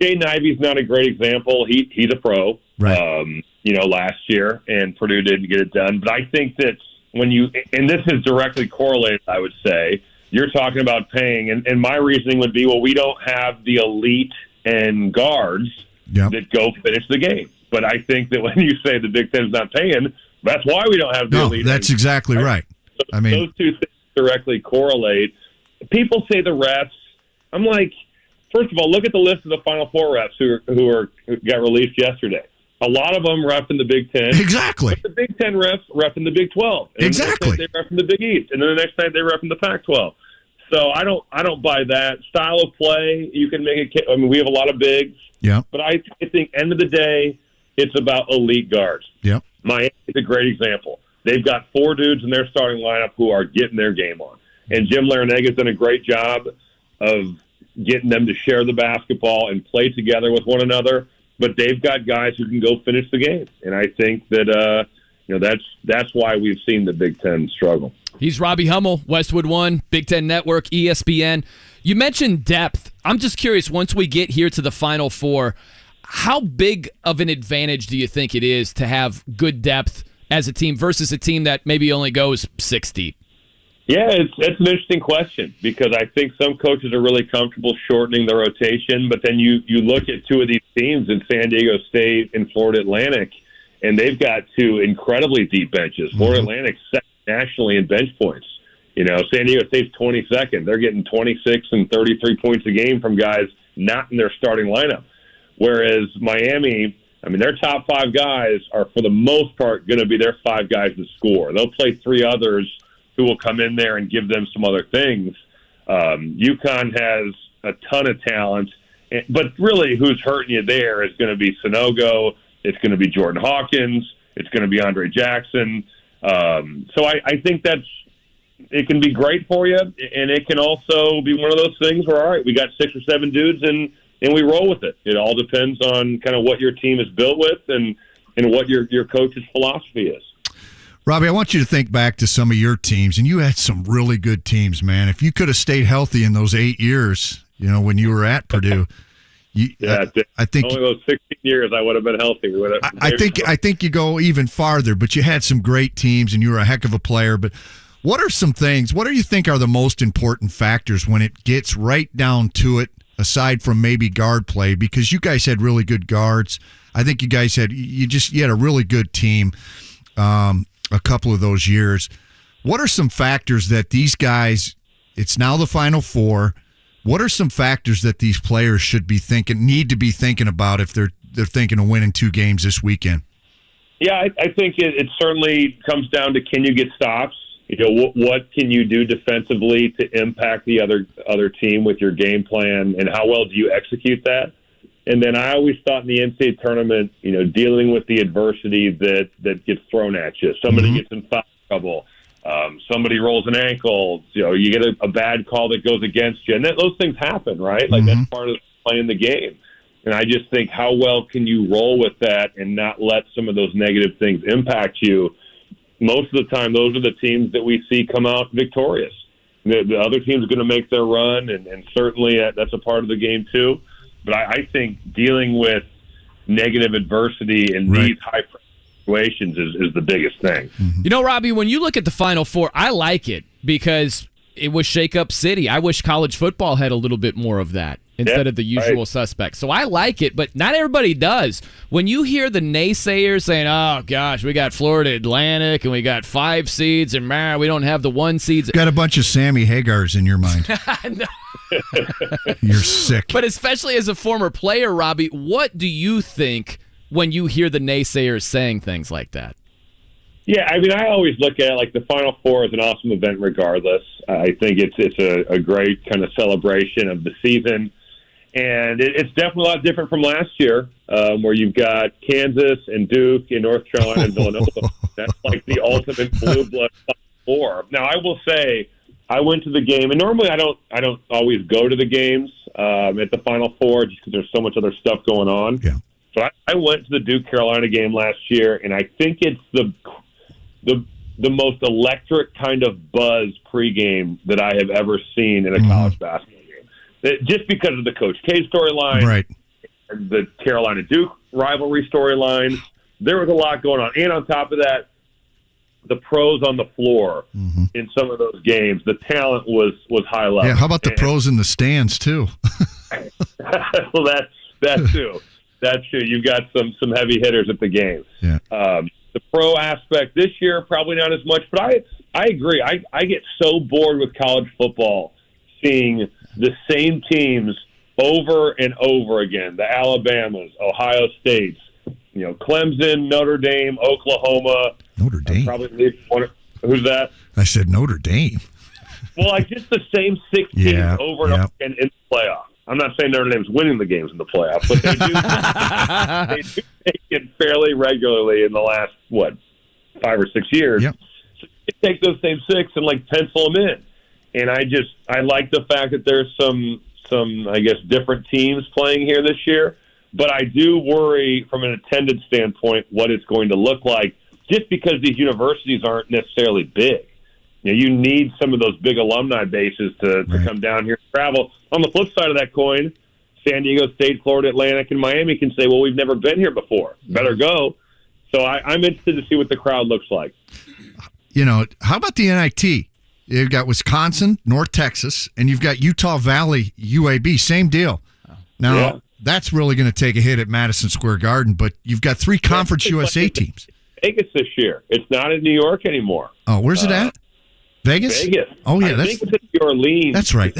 [SPEAKER 20] Jaden Ivey's not a great example. He's a pro,
[SPEAKER 4] right.
[SPEAKER 20] Last year, and Purdue didn't get it done. But I think that and this is directly correlated, I would say, you're talking about paying, and my reasoning would be, well, we don't have the elite and guards that go finish the game. But I think that when you say the Big Ten's not paying, that's why we don't have the elite.
[SPEAKER 4] That's exactly right.
[SPEAKER 20] So those two things directly correlate. People say the refs. I'm like, first of all, look at the list of the Final Four refs who got released yesterday. A lot of them ref in the Big Ten.
[SPEAKER 4] Exactly.
[SPEAKER 20] But the Big Ten refs ref in the Big 12. And
[SPEAKER 4] exactly.
[SPEAKER 20] They ref in the Big East, and then the next night they ref in the Pac-12. So I don't buy that style of play. You can make it. I mean, we have a lot of bigs.
[SPEAKER 4] Yeah.
[SPEAKER 20] But I think end of the day, it's about elite guards.
[SPEAKER 4] Yep.
[SPEAKER 20] Miami is a great example. They've got 4 dudes in their starting lineup who are getting their game on. And Jim Larinaga done a great job of getting them to share the basketball and play together with one another. But they've got guys who can go finish the game. And I think that that's why we've seen the Big Ten struggle.
[SPEAKER 3] He's Robbie Hummel, Westwood One, Big Ten Network, ESPN. You mentioned depth. I'm just curious, once we get here to the Final Four, how big of an advantage do you think it is to have good depth as a team versus a team that maybe only goes 6 deep?
[SPEAKER 20] Yeah, it's an interesting question because I think some coaches are really comfortable shortening the rotation, but then you look at 2 of these teams in San Diego State and Florida Atlantic, and they've got 2 incredibly deep benches. Florida Atlantic's second nationally in bench points. San Diego State's 22nd. They're getting 26 and 33 points a game from guys not in their starting lineup. Whereas Miami, I mean, their top 5 guys are, for the most part, going to be their 5 guys that score. They'll play 3 others who will come in there and give them some other things. UConn has a ton of talent, but really who's hurting you there is going to be Sanogo. It's going to be Jordan Hawkins. It's going to be Andre Jackson. So I think it can be great for you, and it can also be one of those things where, all right, we got 6 or 7 dudes, and we roll with it. It all depends on kind of what your team is built with and what your coach's philosophy is.
[SPEAKER 4] Robbie, I want you to think back to some of your teams, and you had some really good teams, man. If you could have stayed healthy in those 8 years, when you were at Purdue, I think
[SPEAKER 20] only those 16 years I would have been healthy.
[SPEAKER 4] I think you go even farther, but you had some great teams, and you were a heck of a player. But what are some things? What do you think are the most important factors when it gets right down to it? Aside from maybe guard play, because you guys had really good guards. I think you guys had a really good team a couple of those years. What are some factors that these guys, it's now the Final Four, what are some factors that these players need to be thinking about if they're thinking of winning 2 games this weekend?
[SPEAKER 20] Yeah, I think it certainly comes down to, can you get stops? What can you do defensively to impact the other team with your game plan, and how well do you execute that? And then I always thought in the NCAA tournament, dealing with the adversity that gets thrown at you. Somebody gets in foul trouble. Somebody rolls an ankle. You get a bad call that goes against you. And those things happen, right? Like that's part of playing the game. And I just think, how well can you roll with that and not let some of those negative things impact you? Most of the time, those are the teams that we see come out victorious. The other team's going to make their run, and certainly that's a part of the game too. But I think dealing with negative adversity in these high situations is the biggest thing.
[SPEAKER 3] You know, Robbie, when you look at the Final Four, I like it because it was shake-up city. I wish college football had a little bit more of that instead of the usual suspects. So I like it, but not everybody does. When you hear the naysayers saying, oh, gosh, we got Florida Atlantic and we got 5 seeds and man, we don't have the 1 seeds.
[SPEAKER 4] Got a bunch of Sammy Hagars in your mind.
[SPEAKER 3] No.
[SPEAKER 4] You're sick.
[SPEAKER 3] But especially as a former player, Robbie, what do you think when you hear the naysayers saying things like that?
[SPEAKER 20] Yeah, I mean, I always look at it like the Final Four is an awesome event regardless. I think it's a great kind of celebration of the season. And it's definitely a lot different from last year, where you've got Kansas and Duke and North Carolina and Villanova. That's like the ultimate blue blood Final Four. Now, I will say, I went to the game, and normally I don't always go to the games at the Final Four just because there's so much other stuff going on.
[SPEAKER 4] Yeah.
[SPEAKER 20] But I went to the Duke Carolina game last year, and I think it's the most electric kind of buzz pregame that I have ever seen in a college basketball game. Just because of the Coach K storyline,
[SPEAKER 4] right,
[SPEAKER 20] and the Carolina Duke rivalry storyline, there was a lot going on. And on top of that, the pros on the floor in some of those games, the talent was high level.
[SPEAKER 4] Yeah, how about the pros in the stands too?
[SPEAKER 20] Well, that too. That's true. You've got some heavy hitters at the game.
[SPEAKER 4] Yeah.
[SPEAKER 20] The pro aspect this year, probably not as much, but I agree. I get so bored with college football seeing the same teams over and over again. The Alabamas, Ohio States, Clemson, Notre Dame, Oklahoma.
[SPEAKER 4] Notre Dame.
[SPEAKER 20] Who's that?
[SPEAKER 4] I said Notre Dame.
[SPEAKER 20] Well, like just the same 6 teams over and over again in the playoff. I'm not saying Notre Dame's winning the games in the playoff, but they do take it fairly regularly in the last, 5 or 6 years.
[SPEAKER 4] Yep.
[SPEAKER 20] So they take those same 6 and pencil them in. And I like the fact that there's some I guess different teams playing here this year, but I do worry from an attendance standpoint what it's going to look like, just because these universities aren't necessarily big. You need some of those big alumni bases to come down here and travel. On the flip side of that coin, San Diego State, Florida Atlantic, and Miami can say, well, we've never been here before. Better go. So I'm interested to see what the crowd looks like.
[SPEAKER 4] How about the NIT? You've got Wisconsin, North Texas, and you've got Utah Valley, UAB. Same deal. Now, that's really going to take a hit at Madison Square Garden, but you've got 3 Conference USA teams.
[SPEAKER 20] Vegas this year. It's not in New York anymore.
[SPEAKER 4] Oh, where's it at? Vegas?
[SPEAKER 20] Oh,
[SPEAKER 4] yeah.
[SPEAKER 20] I think it's in New Orleans.
[SPEAKER 4] That's right.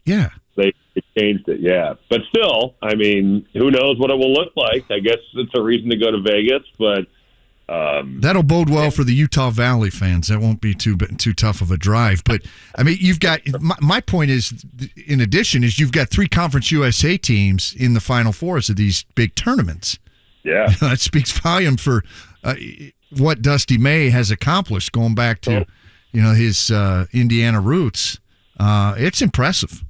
[SPEAKER 4] Yeah.
[SPEAKER 20] They changed it, yeah. But still, I mean, who knows what it will look like. I guess it's a reason to go to Vegas, but...
[SPEAKER 4] that'll bode well for the Utah Valley fans. That won't be too tough of a drive. But, I mean, you've got... My point is, in addition, is you've got 3 Conference USA teams in the Final Fours of these big tournaments.
[SPEAKER 20] Yeah.
[SPEAKER 4] That speaks volume for what Dusty May has accomplished going back to... his Indiana roots. It's impressive.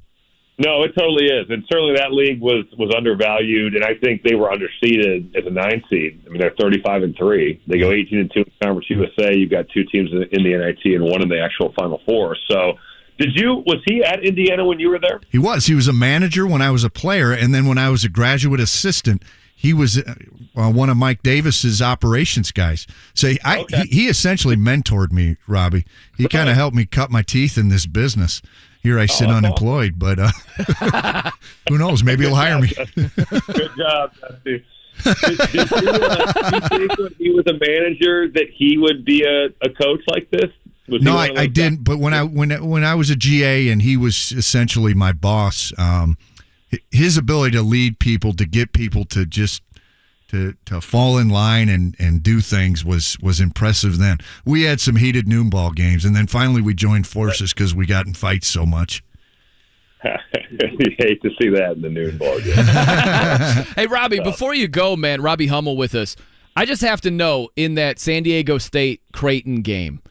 [SPEAKER 20] No, it totally is. And certainly that league was undervalued, and I think they were underseeded as a 9 seed. I mean, they're 35-3. They go 18-2 in Conference USA. You've got 2 teams in the NIT and 1 in the actual Final Four. So was he at Indiana when you were there?
[SPEAKER 4] He was. He was a manager when I was a player, and then when I was a graduate assistant, he was one of Mike Davis's operations guys. So he essentially mentored me, Robbie. He kind of helped me cut my teeth in this business. Here I sit unemployed, but who knows? Maybe he'll hire me.
[SPEAKER 20] Good job, Dusty. Did you think when he was a manager that he would be a coach like this?
[SPEAKER 4] No, I didn't. But when I was a GA and he was essentially my boss, his ability to lead people, to get people to just to fall in line and do things was impressive then. We had some heated noon ball games, and then finally we joined forces because we got in fights so much.
[SPEAKER 20] You hate to see that in the noon ball game.
[SPEAKER 3] Hey, Robbie, before you go, man, Robbie Hummel with us. I just have to know, in that San Diego State-Creighton game,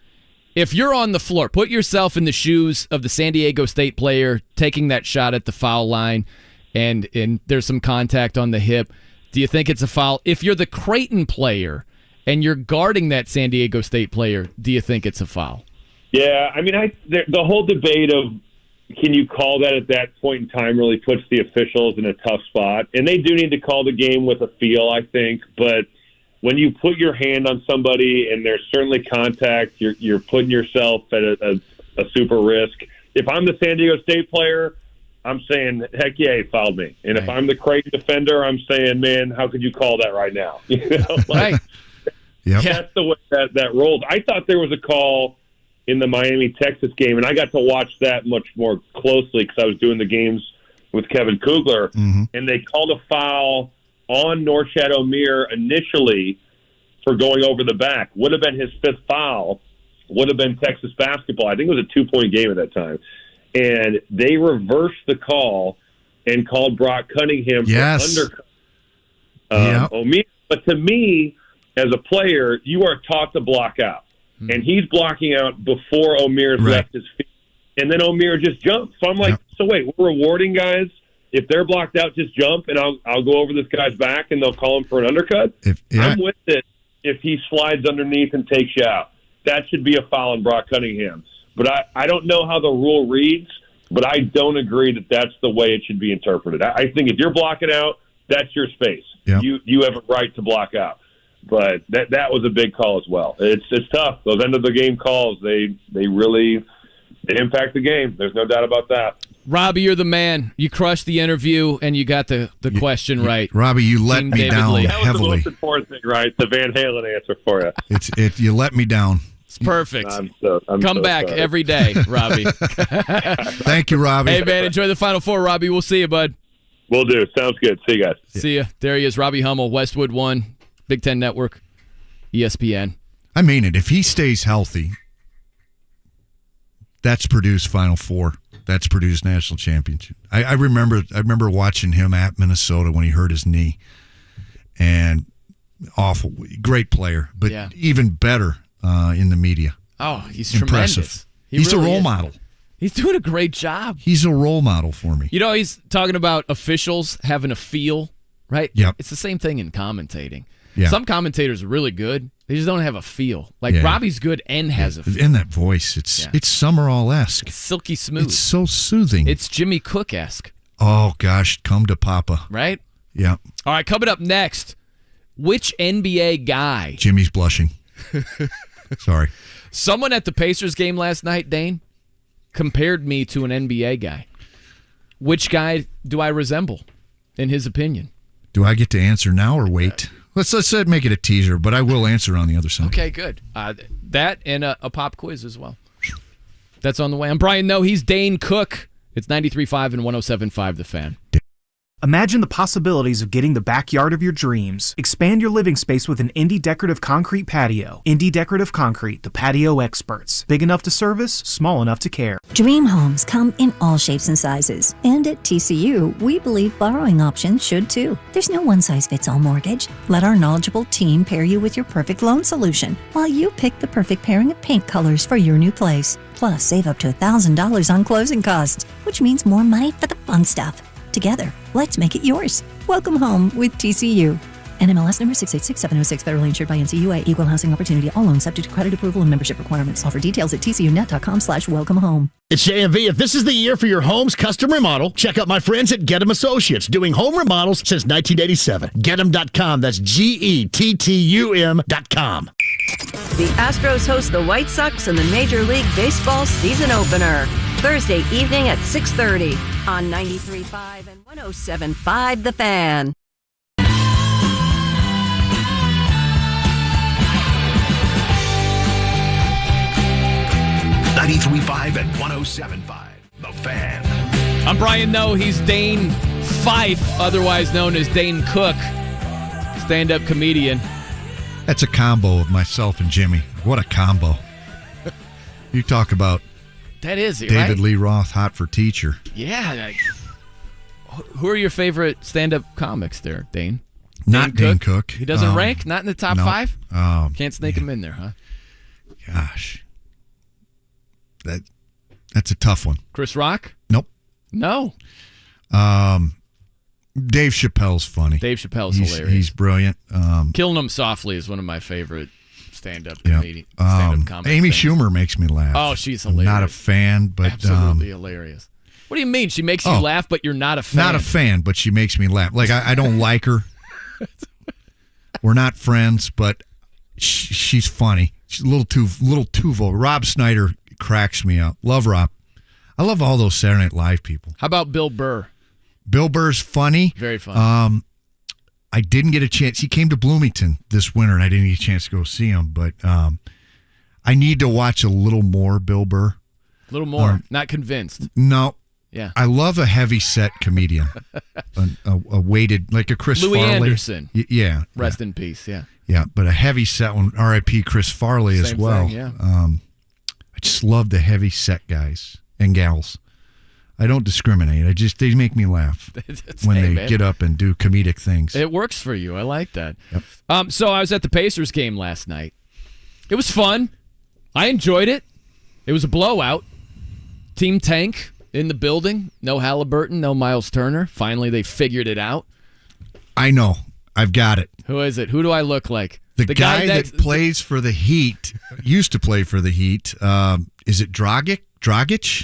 [SPEAKER 3] if you're on the floor, put yourself in the shoes of the San Diego State player taking that shot at the foul line. and there's some contact on the hip, do you think it's a foul? If you're the Creighton player and you're guarding that San Diego State player, do you think it's a foul?
[SPEAKER 20] Yeah, I mean, the whole debate of can you call that at that point in time really puts the officials in a tough spot. And they do need to call the game with a feel, I think. But when you put your hand on somebody and there's certainly contact, you're putting yourself at a super risk. If I'm the San Diego State player, I'm saying, heck yeah, he fouled me. And if I'm the Creighton defender, I'm saying, man, how could you call that right now? You know, like, that's the way that rolls. I thought there was a call in the Miami-Texas game, and I got to watch that much more closely because I was doing the games with Kevin Kugler, and they called a foul on Norchad Omier initially for going over the back. Would have been his fifth foul, would have been Texas basketball. I think it was a 2-point game at that time. And they reversed the call and called Brock Cunningham for undercut Omier. But to me, as a player, you are taught to block out. And he's blocking out before Omir's left his feet. And then Omier just jumps. So I'm like, so wait, we're rewarding guys. If they're blocked out, just jump, and I'll go over this guy's back, and they'll call him for an undercut. I'm with it if he slides underneath and takes you out. That should be a foul on Brock Cunningham. But I don't know how the rule reads, but I don't agree that that's the way it should be interpreted. I think if you're blocking out, that's your space. You have a right to block out. But that was a big call as well. It's tough. Those end of the game calls, they really impact the game. There's no doubt about that.
[SPEAKER 3] Robbie, you're the man. You crushed the interview, and you got the question right.
[SPEAKER 4] Robbie, you let me down heavily.
[SPEAKER 20] That was the most important thing, right? The Van Halen answer for you.
[SPEAKER 4] You let me down.
[SPEAKER 3] It's perfect.
[SPEAKER 20] I'm
[SPEAKER 3] Come back
[SPEAKER 20] sorry.
[SPEAKER 3] every day, Robbie.
[SPEAKER 4] Thank you, Robbie.
[SPEAKER 3] Hey, man, enjoy the Final Four, Robbie. We'll see you, bud.
[SPEAKER 20] Will do. Sounds good. See you guys.
[SPEAKER 3] See ya. There he is, Robbie Hummel, Westwood One, Big Ten Network, ESPN.
[SPEAKER 4] I mean it. If he stays healthy, that's Purdue's Final Four. That's Purdue's national championship. I remember watching him at Minnesota when he hurt his knee, and awful, great player, but even better in the media.
[SPEAKER 3] Oh, he's
[SPEAKER 4] impressive.
[SPEAKER 3] Tremendous.
[SPEAKER 4] He's really a role model.
[SPEAKER 3] He's doing a great job.
[SPEAKER 4] He's a role model for me.
[SPEAKER 3] You know, he's talking about officials having a feel, right?
[SPEAKER 4] Yep.
[SPEAKER 3] It's the same thing in commentating.
[SPEAKER 4] Yeah.
[SPEAKER 3] Some commentators are really good. They just don't have a feel. Like Robbie's good and has a feel.
[SPEAKER 4] And that voice, it's Summerall-esque.
[SPEAKER 3] It's silky smooth.
[SPEAKER 4] It's so soothing.
[SPEAKER 3] It's Jimmy Cook-esque.
[SPEAKER 4] Oh, gosh, come to Papa.
[SPEAKER 3] Right?
[SPEAKER 4] Yeah.
[SPEAKER 3] All right, coming up next, which NBA guy?
[SPEAKER 4] Jimmy's blushing. Sorry.
[SPEAKER 3] Someone at the Pacers game last night, Dane, compared me to an NBA guy. Which guy do I resemble, in his opinion?
[SPEAKER 4] Do I get to answer now or wait? Let's make it a teaser, but I will answer on the other side.
[SPEAKER 3] Okay, good. That and a pop quiz as well. That's on the way. I'm Brian. No, he's Dane Cook. It's 93.5 and 107.5 The Fan.
[SPEAKER 21] Imagine the possibilities of getting the backyard of your dreams. Expand your living space with an Indie Decorative Concrete patio. Indie Decorative Concrete, the patio experts. Big enough to service, small enough to care.
[SPEAKER 22] Dream homes come in all shapes and sizes. And at TCU, we believe borrowing options should too. There's no one-size-fits-all mortgage. Let our knowledgeable team pair you with your perfect loan solution while you pick the perfect pairing of paint colors for your new place. Plus, save up to $1,000 on closing costs, which means more money for the fun stuff. Together, let's make it yours. Welcome home with TCU. NMLS number 686706, federally insured by NCUA. Equal housing opportunity. All loans subject to credit approval and membership requirements. Offer details at tcunet.com/welcome home.
[SPEAKER 23] It's JMV. If this is the year for your home's custom remodel, check out my friends at Get 'em Associates, doing home remodels since 1987. Getem.com. That's GETTUM.com.
[SPEAKER 24] The Astros host the White Sox in the Major League Baseball season opener, Thursday evening at 6:30 on 93.5 and 107.5 The Fan.
[SPEAKER 17] .93.5 and 107.5 The Fan.
[SPEAKER 3] I'm Brian. No, he's Dane Fife, otherwise known as Dane Cook, stand-up comedian.
[SPEAKER 4] That's a combo of myself and Jimmy. What a combo. You talk about
[SPEAKER 3] that is it,
[SPEAKER 4] David
[SPEAKER 3] right?
[SPEAKER 4] Lee Roth, hot for teacher.
[SPEAKER 3] Yeah. Who are your favorite stand-up comics there, Dane?
[SPEAKER 4] Not Dane Cook.
[SPEAKER 3] He doesn't rank? Not in the top 5? Can't sneak him in there, huh?
[SPEAKER 4] Gosh. That's a tough one.
[SPEAKER 3] Chris Rock?
[SPEAKER 4] Nope.
[SPEAKER 3] No.
[SPEAKER 4] Dave Chappelle's funny.
[SPEAKER 3] Dave Chappelle's hilarious.
[SPEAKER 4] He's brilliant.
[SPEAKER 3] Killing Him Softly is one of my favorite stand-up
[SPEAKER 4] Yeah.
[SPEAKER 3] comedy. Stand-up comedy
[SPEAKER 4] Amy
[SPEAKER 3] things.
[SPEAKER 4] Schumer makes me laugh.
[SPEAKER 3] Oh, she's
[SPEAKER 4] I'm
[SPEAKER 3] hilarious.
[SPEAKER 4] not a fan, but
[SPEAKER 3] Absolutely hilarious. What do you mean? She makes you laugh, but you're not a fan?
[SPEAKER 4] Not a fan, but she makes me laugh. Like I don't like her. We're not friends, but she's funny. She's a little too vulgar. Rob Snyder cracks me up. Love Rob. I love all those Saturday Night Live people.
[SPEAKER 3] How about Bill Burr?
[SPEAKER 4] Bill Burr's funny.
[SPEAKER 3] Very funny.
[SPEAKER 4] I didn't get a chance. He came to Bloomington this winter, and I didn't get a chance to go see him. But I need to watch a little more Bill Burr.
[SPEAKER 3] A little more. Not convinced.
[SPEAKER 4] No.
[SPEAKER 3] Yeah.
[SPEAKER 4] I love a heavy set comedian. a weighted, like a Chris
[SPEAKER 3] Louis
[SPEAKER 4] Farley.
[SPEAKER 3] Anderson.
[SPEAKER 4] Yeah.
[SPEAKER 3] Rest in peace. Yeah.
[SPEAKER 4] Yeah, but a heavy set one. R.I.P. Chris Farley as
[SPEAKER 3] Same
[SPEAKER 4] well.
[SPEAKER 3] thing, yeah.
[SPEAKER 4] I just love the heavy set guys and gals. I don't discriminate. They make me laugh when they get up and do comedic things.
[SPEAKER 3] It works for you. I like that.
[SPEAKER 4] Yep.
[SPEAKER 3] So I was at the Pacers game last night. It was fun. I enjoyed it. It was a blowout. Team Tank in the building. No Halliburton, no Miles Turner. Finally, they figured it out.
[SPEAKER 4] I know. I've got it.
[SPEAKER 3] Who is it? Who do I look like?
[SPEAKER 4] The guy that plays for the Heat, used to play for the Heat. Is it Dragic?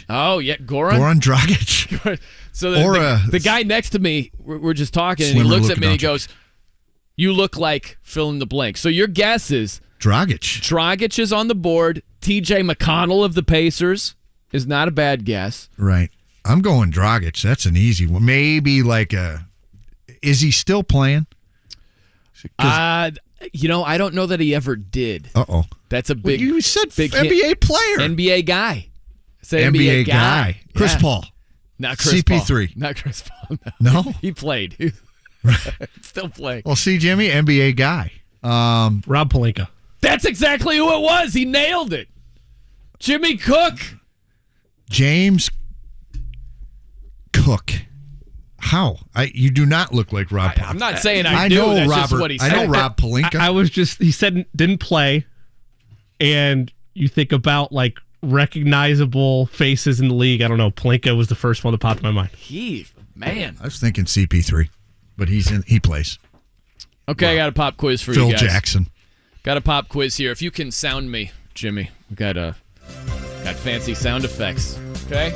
[SPEAKER 3] Oh, yeah, Goran
[SPEAKER 4] Dragic.
[SPEAKER 3] So the guy next to me, we're just talking, and he looks at me and he goes, "You look like fill in the blank." So your guess is
[SPEAKER 4] Dragic.
[SPEAKER 3] Dragic is on the board. T.J. McConnell of the Pacers is not a bad guess.
[SPEAKER 4] Right. I'm going Dragic. That's an easy one. Maybe is he still playing?
[SPEAKER 3] I don't know that he ever did.
[SPEAKER 4] Uh-oh.
[SPEAKER 3] That's a big...
[SPEAKER 4] you said
[SPEAKER 3] big
[SPEAKER 4] NBA player.
[SPEAKER 3] NBA guy. Say
[SPEAKER 4] NBA guy. Chris Paul.
[SPEAKER 3] Not Chris
[SPEAKER 4] CP3.
[SPEAKER 3] Paul. Not Chris Paul.
[SPEAKER 4] No?
[SPEAKER 3] He played. Still playing.
[SPEAKER 4] Well, see, Jimmy, NBA guy.
[SPEAKER 13] Rob Pelinka.
[SPEAKER 3] That's exactly who it was. He nailed it. Jimmy Cook.
[SPEAKER 4] James Cook. How? You do not look like Rob Pelinka.
[SPEAKER 3] I'm not saying I do.
[SPEAKER 4] Know
[SPEAKER 3] That's
[SPEAKER 4] Robert.
[SPEAKER 3] just what he said.
[SPEAKER 4] I know Rob Pelinka.
[SPEAKER 13] He said didn't play, and you think about recognizable faces in the league. I don't know. Pelinka was the first one that popped in my mind.
[SPEAKER 3] Man.
[SPEAKER 4] I was thinking CP3, but he plays.
[SPEAKER 3] Okay, wow. I got a pop quiz for
[SPEAKER 4] Phil
[SPEAKER 3] you guys.
[SPEAKER 4] Jackson.
[SPEAKER 3] Got a pop quiz here. If you can sound me, Jimmy, we got fancy sound effects. Okay?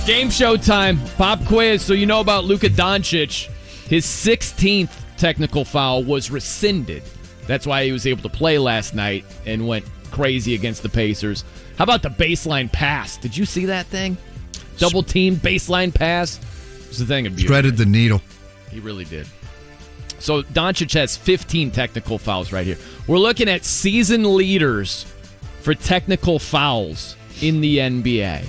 [SPEAKER 3] Game show time. Pop quiz. So you know about Luka Doncic. His 16th technical foul was rescinded. That's why he was able to play last night and went crazy against the Pacers. How about the baseline pass? Did you see that thing? Double team baseline pass. It was a thing of beauty.
[SPEAKER 4] Threaded the needle.
[SPEAKER 3] He really did. So Doncic has 15 technical fouls right here. We're looking at season leaders for technical fouls in the NBA.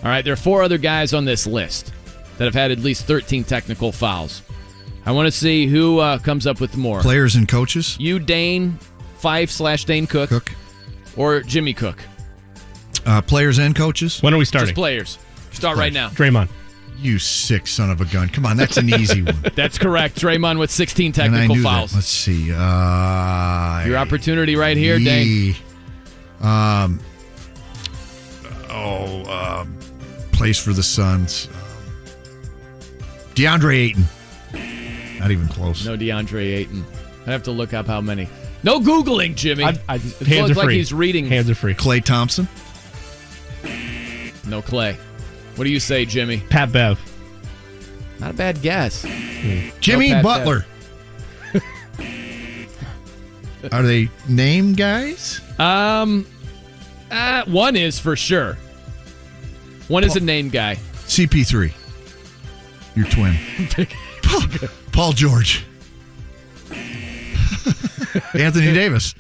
[SPEAKER 3] All right, there are 4 other guys on this list that have had at least 13 technical fouls. I want to see who comes up with more.
[SPEAKER 4] Players and coaches?
[SPEAKER 3] You, Dane, Fife/Dane Cook. Or Jimmy Cook.
[SPEAKER 4] Players and coaches?
[SPEAKER 13] When are we starting?
[SPEAKER 3] Just players. Start right now.
[SPEAKER 13] Draymond.
[SPEAKER 4] You sick son of a gun. Come on, that's an easy one.
[SPEAKER 3] That's correct. Draymond with 16 technical fouls.
[SPEAKER 4] That. Let's see.
[SPEAKER 3] Your opportunity right here, Dane.
[SPEAKER 4] Plays for the Suns. DeAndre Ayton. Not even close.
[SPEAKER 3] No DeAndre Ayton. I have to look up how many. No Googling, Jimmy.
[SPEAKER 13] Hands are
[SPEAKER 3] like
[SPEAKER 13] free.
[SPEAKER 3] He's reading.
[SPEAKER 13] Hands are free.
[SPEAKER 4] Klay Thompson.
[SPEAKER 3] No Klay. What do you say, Jimmy?
[SPEAKER 13] Pat Bev.
[SPEAKER 3] Not a bad guess.
[SPEAKER 4] Jimmy Butler. Are they name guys?
[SPEAKER 3] One is for sure. One is a name guy.
[SPEAKER 4] CP3. Your twin. Paul George. Anthony Davis.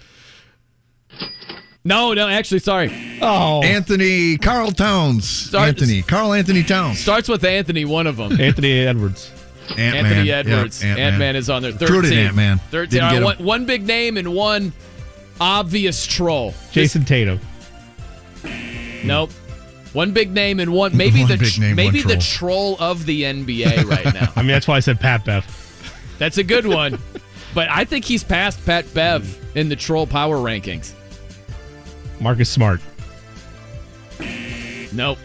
[SPEAKER 3] No, actually, sorry.
[SPEAKER 13] Oh.
[SPEAKER 4] Anthony Carl Towns. Carl Anthony Towns.
[SPEAKER 3] Starts with Anthony, one of them.
[SPEAKER 13] Anthony Edwards.
[SPEAKER 3] Anthony Edwards.
[SPEAKER 4] Yep,
[SPEAKER 3] Ant-Man is on there. 13.
[SPEAKER 4] Recruited Ant-Man.
[SPEAKER 3] 13. All right, one big name and one obvious troll.
[SPEAKER 13] Jason Tatum.
[SPEAKER 3] Nope. One big name and one the troll of the NBA right now.
[SPEAKER 13] I mean, that's why I said Pat Bev.
[SPEAKER 3] That's a good one. But I think he's past Pat Bev in the troll power rankings.
[SPEAKER 13] Marcus Smart.
[SPEAKER 3] Nope.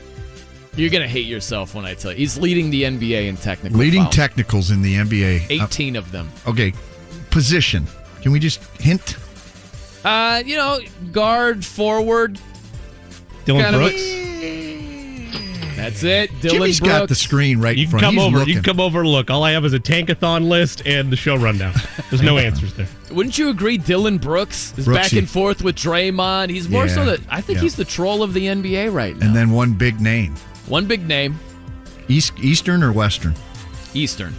[SPEAKER 3] You're going to hate yourself when I tell you. He's leading the NBA in technical
[SPEAKER 4] Leading
[SPEAKER 3] fouls.
[SPEAKER 4] technicals in the NBA.
[SPEAKER 3] 18 of them.
[SPEAKER 4] Okay. Position. Can we just hint?
[SPEAKER 3] Guard, forward.
[SPEAKER 13] Dylan Brooks.
[SPEAKER 3] That's it. Dylan
[SPEAKER 4] Jimmy's
[SPEAKER 3] Brooks.
[SPEAKER 4] got the screen right
[SPEAKER 13] You
[SPEAKER 4] in
[SPEAKER 13] can
[SPEAKER 4] front.
[SPEAKER 13] come
[SPEAKER 4] He's
[SPEAKER 13] over.
[SPEAKER 4] looking.
[SPEAKER 13] You can come over and look. All I have is a tankathon list and the show rundown. There's no answers there.
[SPEAKER 3] Wouldn't you agree Dylan Brooks is back and forth with Draymond? He's more so that I think he's the troll of the NBA right now.
[SPEAKER 4] And then one big name.
[SPEAKER 3] One big name.
[SPEAKER 4] Eastern or Western?
[SPEAKER 3] Eastern.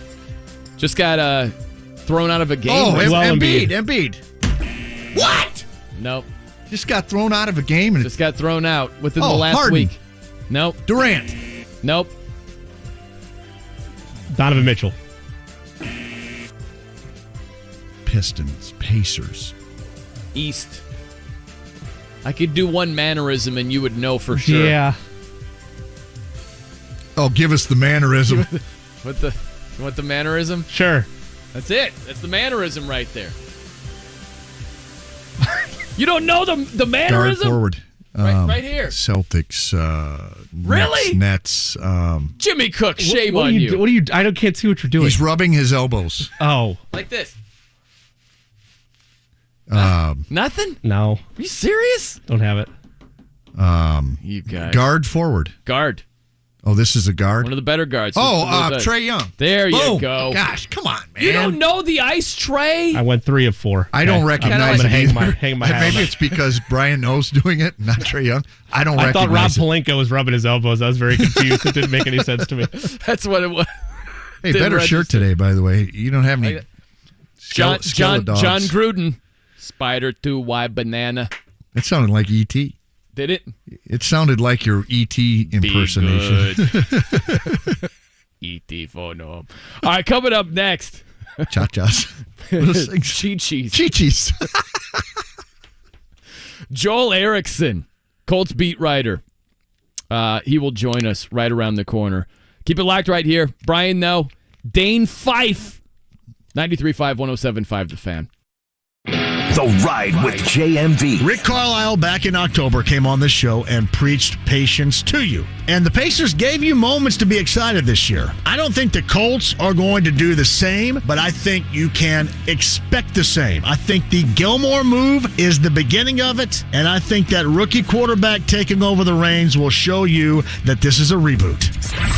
[SPEAKER 3] Just got thrown out of a game.
[SPEAKER 4] Oh,
[SPEAKER 3] recently.
[SPEAKER 4] Embiid. What?
[SPEAKER 3] Nope.
[SPEAKER 4] Just got thrown out of a game. And
[SPEAKER 3] Just got thrown out within the last
[SPEAKER 4] Harden.
[SPEAKER 3] week. Nope.
[SPEAKER 4] Durant.
[SPEAKER 3] Nope.
[SPEAKER 13] Donovan Mitchell.
[SPEAKER 4] Pistons. Pacers.
[SPEAKER 3] East. I could do one mannerism and you would know for sure.
[SPEAKER 13] Yeah.
[SPEAKER 4] Oh, give us the mannerism.
[SPEAKER 3] You want the mannerism?
[SPEAKER 13] Sure.
[SPEAKER 3] That's it. That's the mannerism right there. You don't know the mannerism?
[SPEAKER 4] Guard forward.
[SPEAKER 3] Right here.
[SPEAKER 4] Celtics.
[SPEAKER 3] Really?
[SPEAKER 4] Nets.
[SPEAKER 3] Jimmy Cook, shame
[SPEAKER 13] what
[SPEAKER 3] on
[SPEAKER 13] are
[SPEAKER 3] you.
[SPEAKER 13] What are you? I can't see what you're doing.
[SPEAKER 4] He's rubbing his elbows.
[SPEAKER 13] Oh.
[SPEAKER 3] Like this.
[SPEAKER 13] Nothing? No.
[SPEAKER 3] Are you serious?
[SPEAKER 13] Don't have it.
[SPEAKER 3] You guys.
[SPEAKER 4] Guard forward.
[SPEAKER 3] Guard.
[SPEAKER 4] Oh, this is a guard?
[SPEAKER 3] One of the better guards.
[SPEAKER 4] Trae Young.
[SPEAKER 3] There you
[SPEAKER 4] Boom.
[SPEAKER 3] go.
[SPEAKER 4] Gosh, come on, man.
[SPEAKER 3] You don't know the ice tray?
[SPEAKER 13] I went 3 of 4.
[SPEAKER 4] I don't recognize
[SPEAKER 13] I'm
[SPEAKER 4] it
[SPEAKER 13] gonna
[SPEAKER 4] either.
[SPEAKER 13] hang my hat on
[SPEAKER 4] Maybe
[SPEAKER 13] it.
[SPEAKER 4] it's because Brian knows doing it, not Trae Young. I don't
[SPEAKER 13] I
[SPEAKER 4] recognize
[SPEAKER 13] thought Rob
[SPEAKER 4] it.
[SPEAKER 13] Pelinka was rubbing his elbows. I was very confused. It didn't make any sense to me.
[SPEAKER 3] That's what it was.
[SPEAKER 4] Hey,
[SPEAKER 3] Didn't
[SPEAKER 4] better shirt
[SPEAKER 3] register.
[SPEAKER 4] today, by the way. You don't have any
[SPEAKER 3] John
[SPEAKER 4] dogs.
[SPEAKER 3] Gruden. Spider 2Y banana.
[SPEAKER 4] It sounded like E.T.
[SPEAKER 3] Did it?
[SPEAKER 4] It sounded like your E.T. impersonation.
[SPEAKER 3] E.T. phone home. All right, coming up next.
[SPEAKER 4] Cha-chas.
[SPEAKER 3] Chi-chis.
[SPEAKER 4] Chi-chis.
[SPEAKER 3] Joel Erickson, Colts beat writer. He will join us right around the corner. Keep it locked right here. Brian, no. Dane Fife. 93.5, 107.5 The Fan.
[SPEAKER 17] The Ride with JMV.
[SPEAKER 23] Rick Carlisle back in October came on this show and preached patience to you. And the Pacers gave you moments to be excited this year. I don't think the Colts are going to do the same, but I think you can expect the same. I think the Gilmore move is the beginning of it, and I think that rookie quarterback taking over the reins will show you that this is a reboot.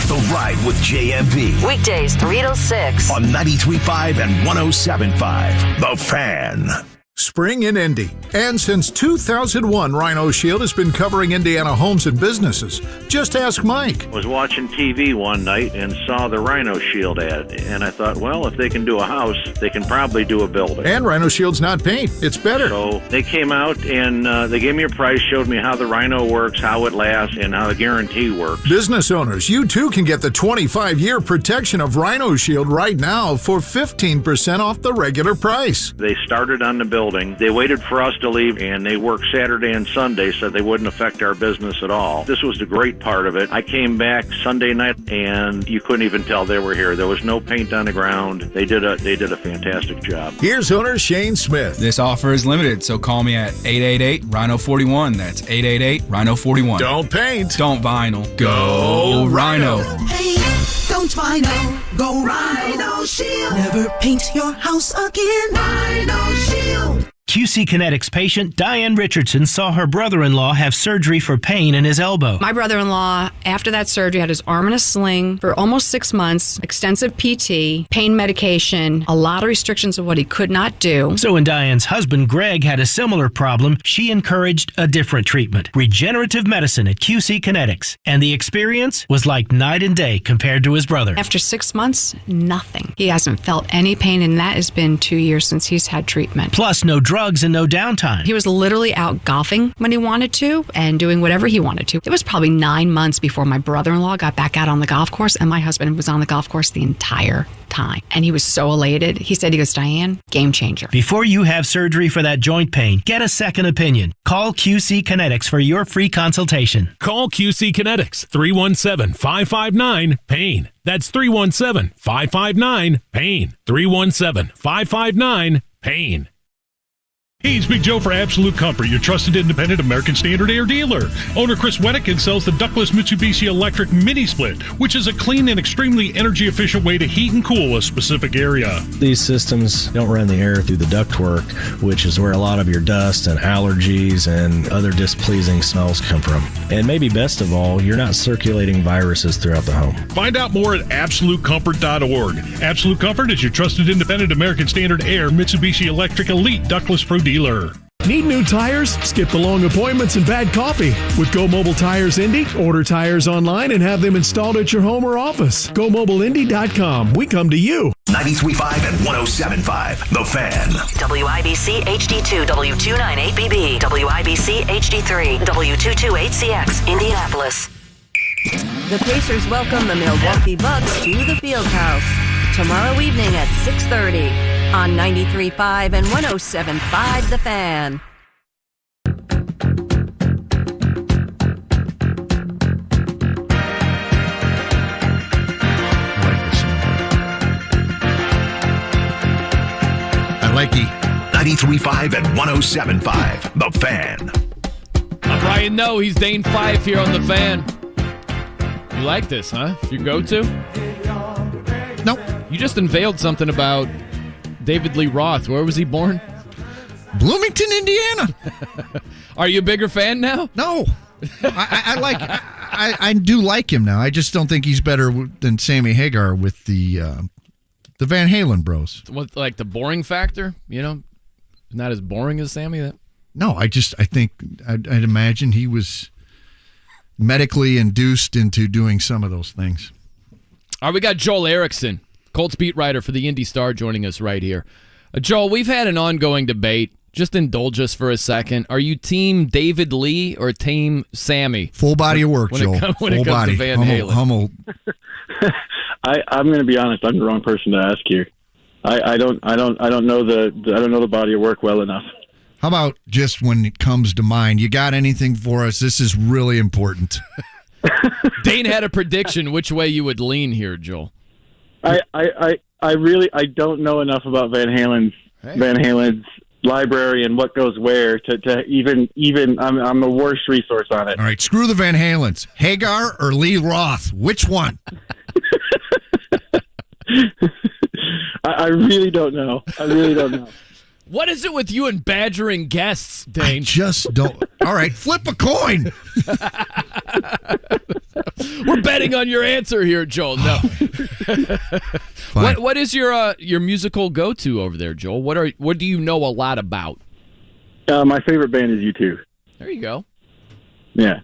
[SPEAKER 17] The Ride with JMV.
[SPEAKER 24] Weekdays 3 till 6.
[SPEAKER 17] On 93.5 and 107.5. The Fan.
[SPEAKER 10] Spring in Indy. And since 2001, Rhino Shield has been covering Indiana homes and businesses. Just ask Mike.
[SPEAKER 1] Was watching TV one night and saw the Rhino Shield ad, and I thought, well, if they can do a house, they can probably do a building.
[SPEAKER 10] And Rhino Shield's not paint. It's better.
[SPEAKER 1] So they came out and they gave me a price, showed me how the Rhino works, how it lasts, and how the guarantee works.
[SPEAKER 10] Business owners, you too can get the 25-year protection of Rhino Shield right now for 15% off the regular price.
[SPEAKER 1] They started on the building. They waited for us to leave, and they worked Saturday and Sunday so they wouldn't affect our business at all. This was the great part of it. I came back Sunday night, and you couldn't even tell they were here. There was no paint on the ground. They did a fantastic job.
[SPEAKER 10] Here's owner Shane Smith.
[SPEAKER 2] This offer is limited, so call me at 888-RHINO-41. That's 888-RHINO-41.
[SPEAKER 10] Don't paint.
[SPEAKER 2] Don't vinyl. Go Rhino.
[SPEAKER 5] Hey, don't vinyl. Go Rhino Shield. Never paint your house again. Rhino Shield.
[SPEAKER 11] QC Kinetics patient Diane Richardson saw her brother-in-law have surgery for pain in his elbow.
[SPEAKER 6] My brother-in-law, after that surgery, had his arm in a sling for almost 6 months, extensive PT, pain medication, a lot of restrictions of what he could not do.
[SPEAKER 11] So when Diane's husband, Greg, had a similar problem, she encouraged a different treatment, regenerative medicine at QC Kinetics. And the experience was like night and day compared to his brother.
[SPEAKER 6] After 6 months, nothing. He hasn't felt any pain, and that has been 2 years since he's had treatment.
[SPEAKER 11] Plus, no drugs and no downtime.
[SPEAKER 6] He was literally out golfing when he wanted to and doing whatever he wanted to. It was probably 9 months before my brother-in-law got back out on the golf course, and my husband was on the golf course the entire time. And he was so elated. He said, Diane, game changer.
[SPEAKER 11] Before you have surgery for that joint pain, get a second opinion. Call QC Kinetics for your free consultation.
[SPEAKER 25] Call QC Kinetics, 317-559-PAIN. That's 317-559-PAIN. 317-559-PAIN.
[SPEAKER 7] Hey, it's Big Joe for Absolute Comfort, your trusted independent American Standard Air dealer. Owner Chris Wettikin sells the ductless Mitsubishi Electric Mini Split, which is a clean and extremely energy-efficient way to heat and cool a specific area.
[SPEAKER 8] These systems don't run the air through the ductwork, which is where a lot of your dust and allergies and other displeasing smells come from. And maybe best of all, you're not circulating viruses throughout the home.
[SPEAKER 7] Find out more at AbsoluteComfort.org. Absolute Comfort is your trusted independent American Standard Air Mitsubishi Electric Elite Ductless Pro dealer.
[SPEAKER 25] Need new tires? Skip the long appointments and bad coffee. With Go Mobile Tires Indy, order tires online and have them installed at your home or office. GoMobileIndy.com. We come to you.
[SPEAKER 17] 93.5 and 107.5. The Fan.
[SPEAKER 9] WIBC HD2 W298BB. WIBC HD3 W228CX. Indianapolis.
[SPEAKER 24] The Pacers welcome the Milwaukee Bucks to the Fieldhouse tomorrow evening at 6:30 on 93.5 and 107.5 The Fan.
[SPEAKER 4] I like the
[SPEAKER 17] 93.5 and 107.5 The Fan.
[SPEAKER 3] I'm Brian. No, he's Dane Fife here on The Fan. You like this, huh? Your go-to?
[SPEAKER 4] Nope.
[SPEAKER 3] You just unveiled something about David Lee Roth. Where was he born?
[SPEAKER 4] Bloomington, Indiana.
[SPEAKER 3] Are you a bigger fan now?
[SPEAKER 4] No. I do like him now. I just don't think he's better than Sammy Hagar with the Van Halen bros.
[SPEAKER 3] What, like the boring factor? You know, not as boring as Sammy.
[SPEAKER 4] No, I think I'd imagine he was medically induced into doing some of those things.
[SPEAKER 3] All right, we got Joel Erickson, Colts beat writer for the IndyStar, joining us right here. Joel, we've had an ongoing debate. Just indulge us for a second. Are you team David Lee or team Sammy?
[SPEAKER 4] Full body of work, Joel.
[SPEAKER 3] When it comes to Van Halen.
[SPEAKER 4] Hummel.
[SPEAKER 12] I'm going to be honest. I'm the wrong person to ask here. I don't know the body of work well enough.
[SPEAKER 4] How about just when it comes to mind? You got anything for us? This is really important.
[SPEAKER 3] Dane had a prediction which way you would lean here, Joel.
[SPEAKER 12] I don't know enough about Van Halen's library and what goes where to even I'm the worst resource on it.
[SPEAKER 4] All right, screw the Van Halens. Hagar or Lee Roth? Which one?
[SPEAKER 12] I really don't know.
[SPEAKER 3] What is it with you and badgering guests, Dane?
[SPEAKER 4] I just don't. All right, flip a coin.
[SPEAKER 3] We're betting on your answer here, Joel. No. What is your musical go-to over there, Joel? What do you know a lot about?
[SPEAKER 12] My favorite band is U2.
[SPEAKER 3] There you go.
[SPEAKER 12] Yeah,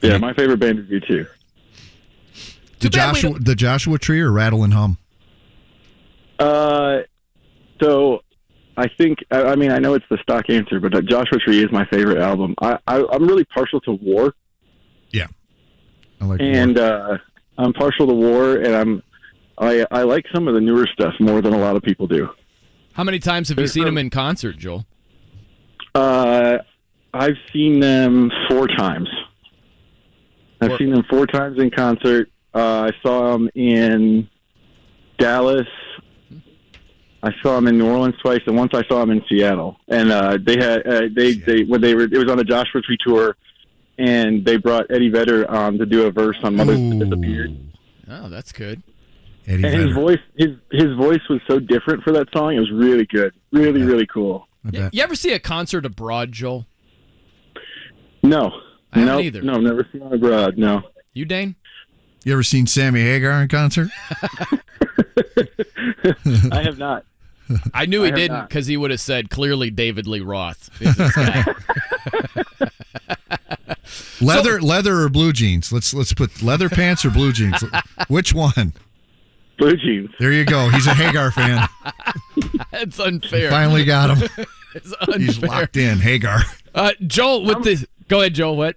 [SPEAKER 12] my favorite band is U2.
[SPEAKER 4] The Joshua Tree or Rattle and Hum?
[SPEAKER 12] So I think, I know it's the stock answer, but Joshua Tree is my favorite album. I'm really partial to War.
[SPEAKER 4] Yeah. I like
[SPEAKER 12] and
[SPEAKER 4] War.
[SPEAKER 12] I'm partial to War, and I like some of the newer stuff more than a lot of people do.
[SPEAKER 3] How many times have you seen them in concert, Joel?
[SPEAKER 12] I've seen them 4 times. I've seen them 4 times in concert. I saw them in Dallas. I saw them in New Orleans twice, and once I saw them in Seattle. And it was on a Joshua Tree tour, and they brought Eddie Vedder on to do a verse on Mother's Disappeared.
[SPEAKER 3] Oh, that's good.
[SPEAKER 12] And his voice was so different for that song. It was really good, really cool.
[SPEAKER 3] You ever see a concert abroad, Joel?
[SPEAKER 12] No,
[SPEAKER 3] I haven't either.
[SPEAKER 12] No, never seen one abroad. No.
[SPEAKER 3] You, Dane?
[SPEAKER 4] You ever seen Sammy Hagar in concert?
[SPEAKER 12] I have not.
[SPEAKER 3] I knew he didn't because he would have said clearly David Lee Roth.
[SPEAKER 4] Leather or blue jeans? Let's put leather pants or blue jeans. Which one?
[SPEAKER 12] Blue jeans.
[SPEAKER 4] There you go. He's a Hagar fan.
[SPEAKER 3] That's unfair.
[SPEAKER 4] We finally got him.
[SPEAKER 3] It's unfair.
[SPEAKER 4] He's locked in. Hagar.
[SPEAKER 3] Joel, go ahead, Joel. What?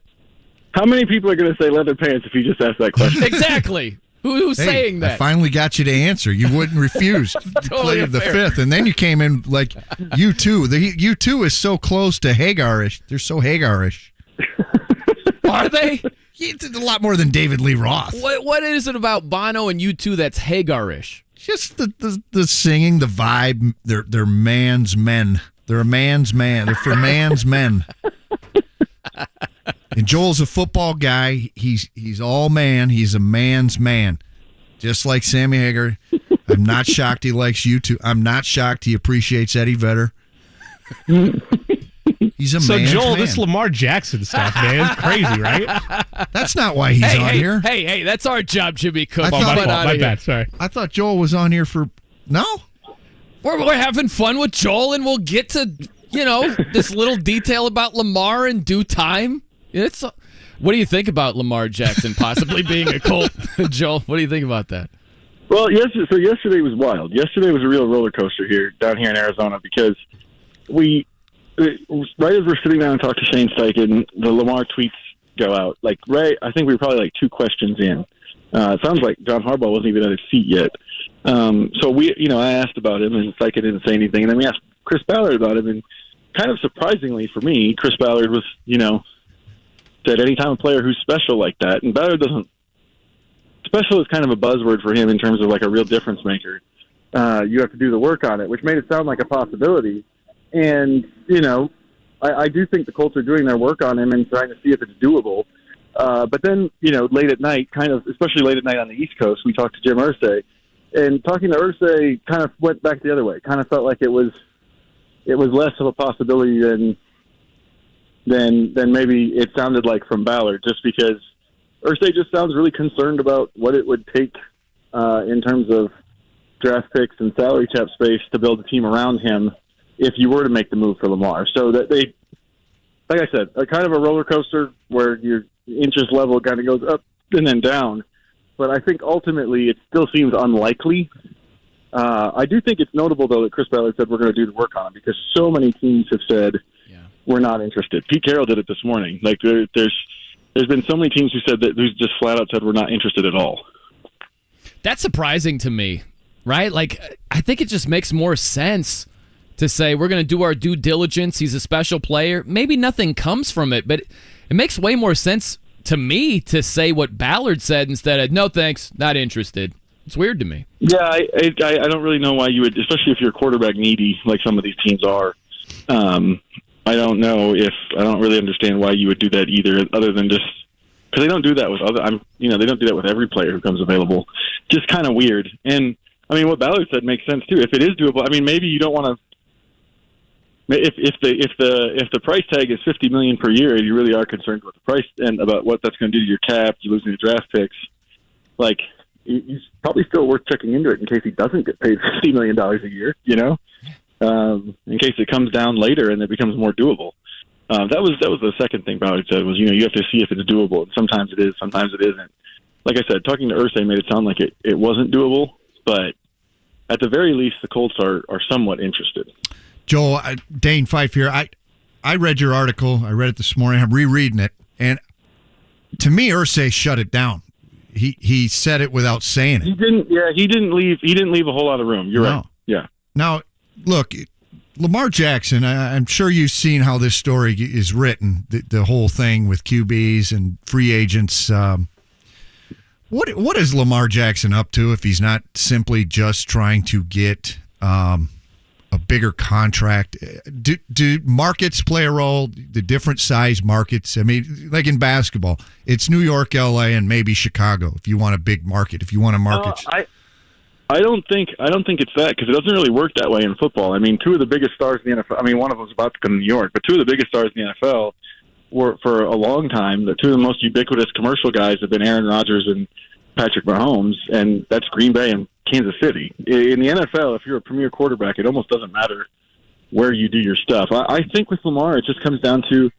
[SPEAKER 12] How many people are going to say leather pants if you just ask that question?
[SPEAKER 3] Exactly. Who's saying that?
[SPEAKER 4] I finally got you to answer. You wouldn't refuse.
[SPEAKER 3] Totally
[SPEAKER 4] the fifth, and then you came in like U2. The U2 is so close to Hagarish. They're so Hagarish.
[SPEAKER 3] Are they?
[SPEAKER 4] It's a lot more than David Lee Roth.
[SPEAKER 3] What is it about Bono and U2 that's Hagarish?
[SPEAKER 4] Just the singing, the vibe. They're man's men. They're a man's man. They're for man's men. And Joel's a football guy. He's all man. He's a man's man. Just like Sammy Hagar. I'm not shocked he likes you too. I'm not shocked he appreciates Eddie Vedder. He's a
[SPEAKER 13] so
[SPEAKER 4] man's
[SPEAKER 13] Joel,
[SPEAKER 4] man.
[SPEAKER 13] This Lamar Jackson stuff, man, it's crazy, right?
[SPEAKER 4] That's not why he's on here.
[SPEAKER 3] Hey, that's our job, Jimmy Cook.
[SPEAKER 13] My bad, sorry.
[SPEAKER 4] I thought Joel was on here for... No?
[SPEAKER 3] We're having fun with Joel, and we'll get to, this little detail about Lamar in due time. What do you think about Lamar Jackson possibly being a Colt? Joel, what do you think about that?
[SPEAKER 12] Well, yesterday was wild. Yesterday was a real roller coaster down here in Arizona because right as we're sitting down and talking to Shane Steichen, the Lamar tweets go out. I think we were probably 2 questions in. It sounds like John Harbaugh wasn't even at his seat yet. So I asked about him, and Steichen didn't say anything. And then we asked Chris Ballard about him, and kind of surprisingly for me, Chris Ballard was, said anytime a player who's special like that, and Ballard doesn't. Special is kind of a buzzword for him in terms of a real difference maker. You have to do the work on it, which made it sound like a possibility. And, I do think the Colts are doing their work on him and trying to see if it's doable. But then, late at night, especially late at night on the East Coast, we talked to Jim Irsay. And talking to Irsay kind of went back the other way. Kind of felt like it was less of a possibility than maybe it sounded like from Ballard, just because Irsay just sounds really concerned about what it would take in terms of draft picks and salary cap space to build a team around him if you were to make the move for Lamar. So that they, like I said, kind of a roller coaster where your interest level kind of goes up and then down. But I think ultimately it still seems unlikely. I do think it's notable, though, that Chris Ballard said we're going to do the work on him because so many teams have said we're not interested. Pete Carroll did it this morning. There's been so many teams who's just flat out said we're not interested at all.
[SPEAKER 3] That's surprising to me, right? I think it just makes more sense to say we're going to do our due diligence. He's a special player. Maybe nothing comes from it, but it makes way more sense to me to say what Ballard said instead of no thanks, not interested. It's weird to me.
[SPEAKER 12] Yeah, I don't really know why you would, especially if you're quarterback needy like some of these teams are. I don't really understand why you would do that either, other than just because they don't do that with they don't do that with every player who comes available. Just kind of weird. And I mean, what Ballard said makes sense too. If it is doable, I mean, maybe you don't want to. If the price tag is $50 million per year, and you really are concerned with the price and about what that's going to do to your cap, you losing the draft picks, he's probably still worth checking into it in case he doesn't get paid $50 million a year. In case it comes down later and it becomes more doable. That was the second thing Ballard said was, you have to see if it's doable. And sometimes it is, sometimes it isn't. Like I said, talking to Irsay made it sound like it wasn't doable, but at the very least, the Colts are somewhat interested.
[SPEAKER 4] Joel, Dane Fife here. I read your article. I read it this morning. I'm rereading it. And to me, Irsay shut it down. He said it without saying it.
[SPEAKER 12] He didn't leave a whole lot of room. You're right. Yeah.
[SPEAKER 4] Now, look, Lamar Jackson, I'm sure you've seen how this story is written, the whole thing with QBs and free agents. What is Lamar Jackson up to if he's not simply just trying to get a bigger contract? Do markets play a role, the different size markets? I mean, like in basketball, it's New York, LA, and maybe Chicago if you want a big market, if you want a market.
[SPEAKER 12] I don't think it's that, because it doesn't really work that way in football. I mean, two of the biggest stars in the NFL, I mean, one of them was about to come to New York, but two of the biggest stars in the NFL were, for a long time, the two of the most ubiquitous commercial guys have been Aaron Rodgers and Patrick Mahomes, and that's Green Bay and Kansas City. In the NFL, if you're a premier quarterback, it almost doesn't matter where you do your stuff. I think with Lamar, it just comes down to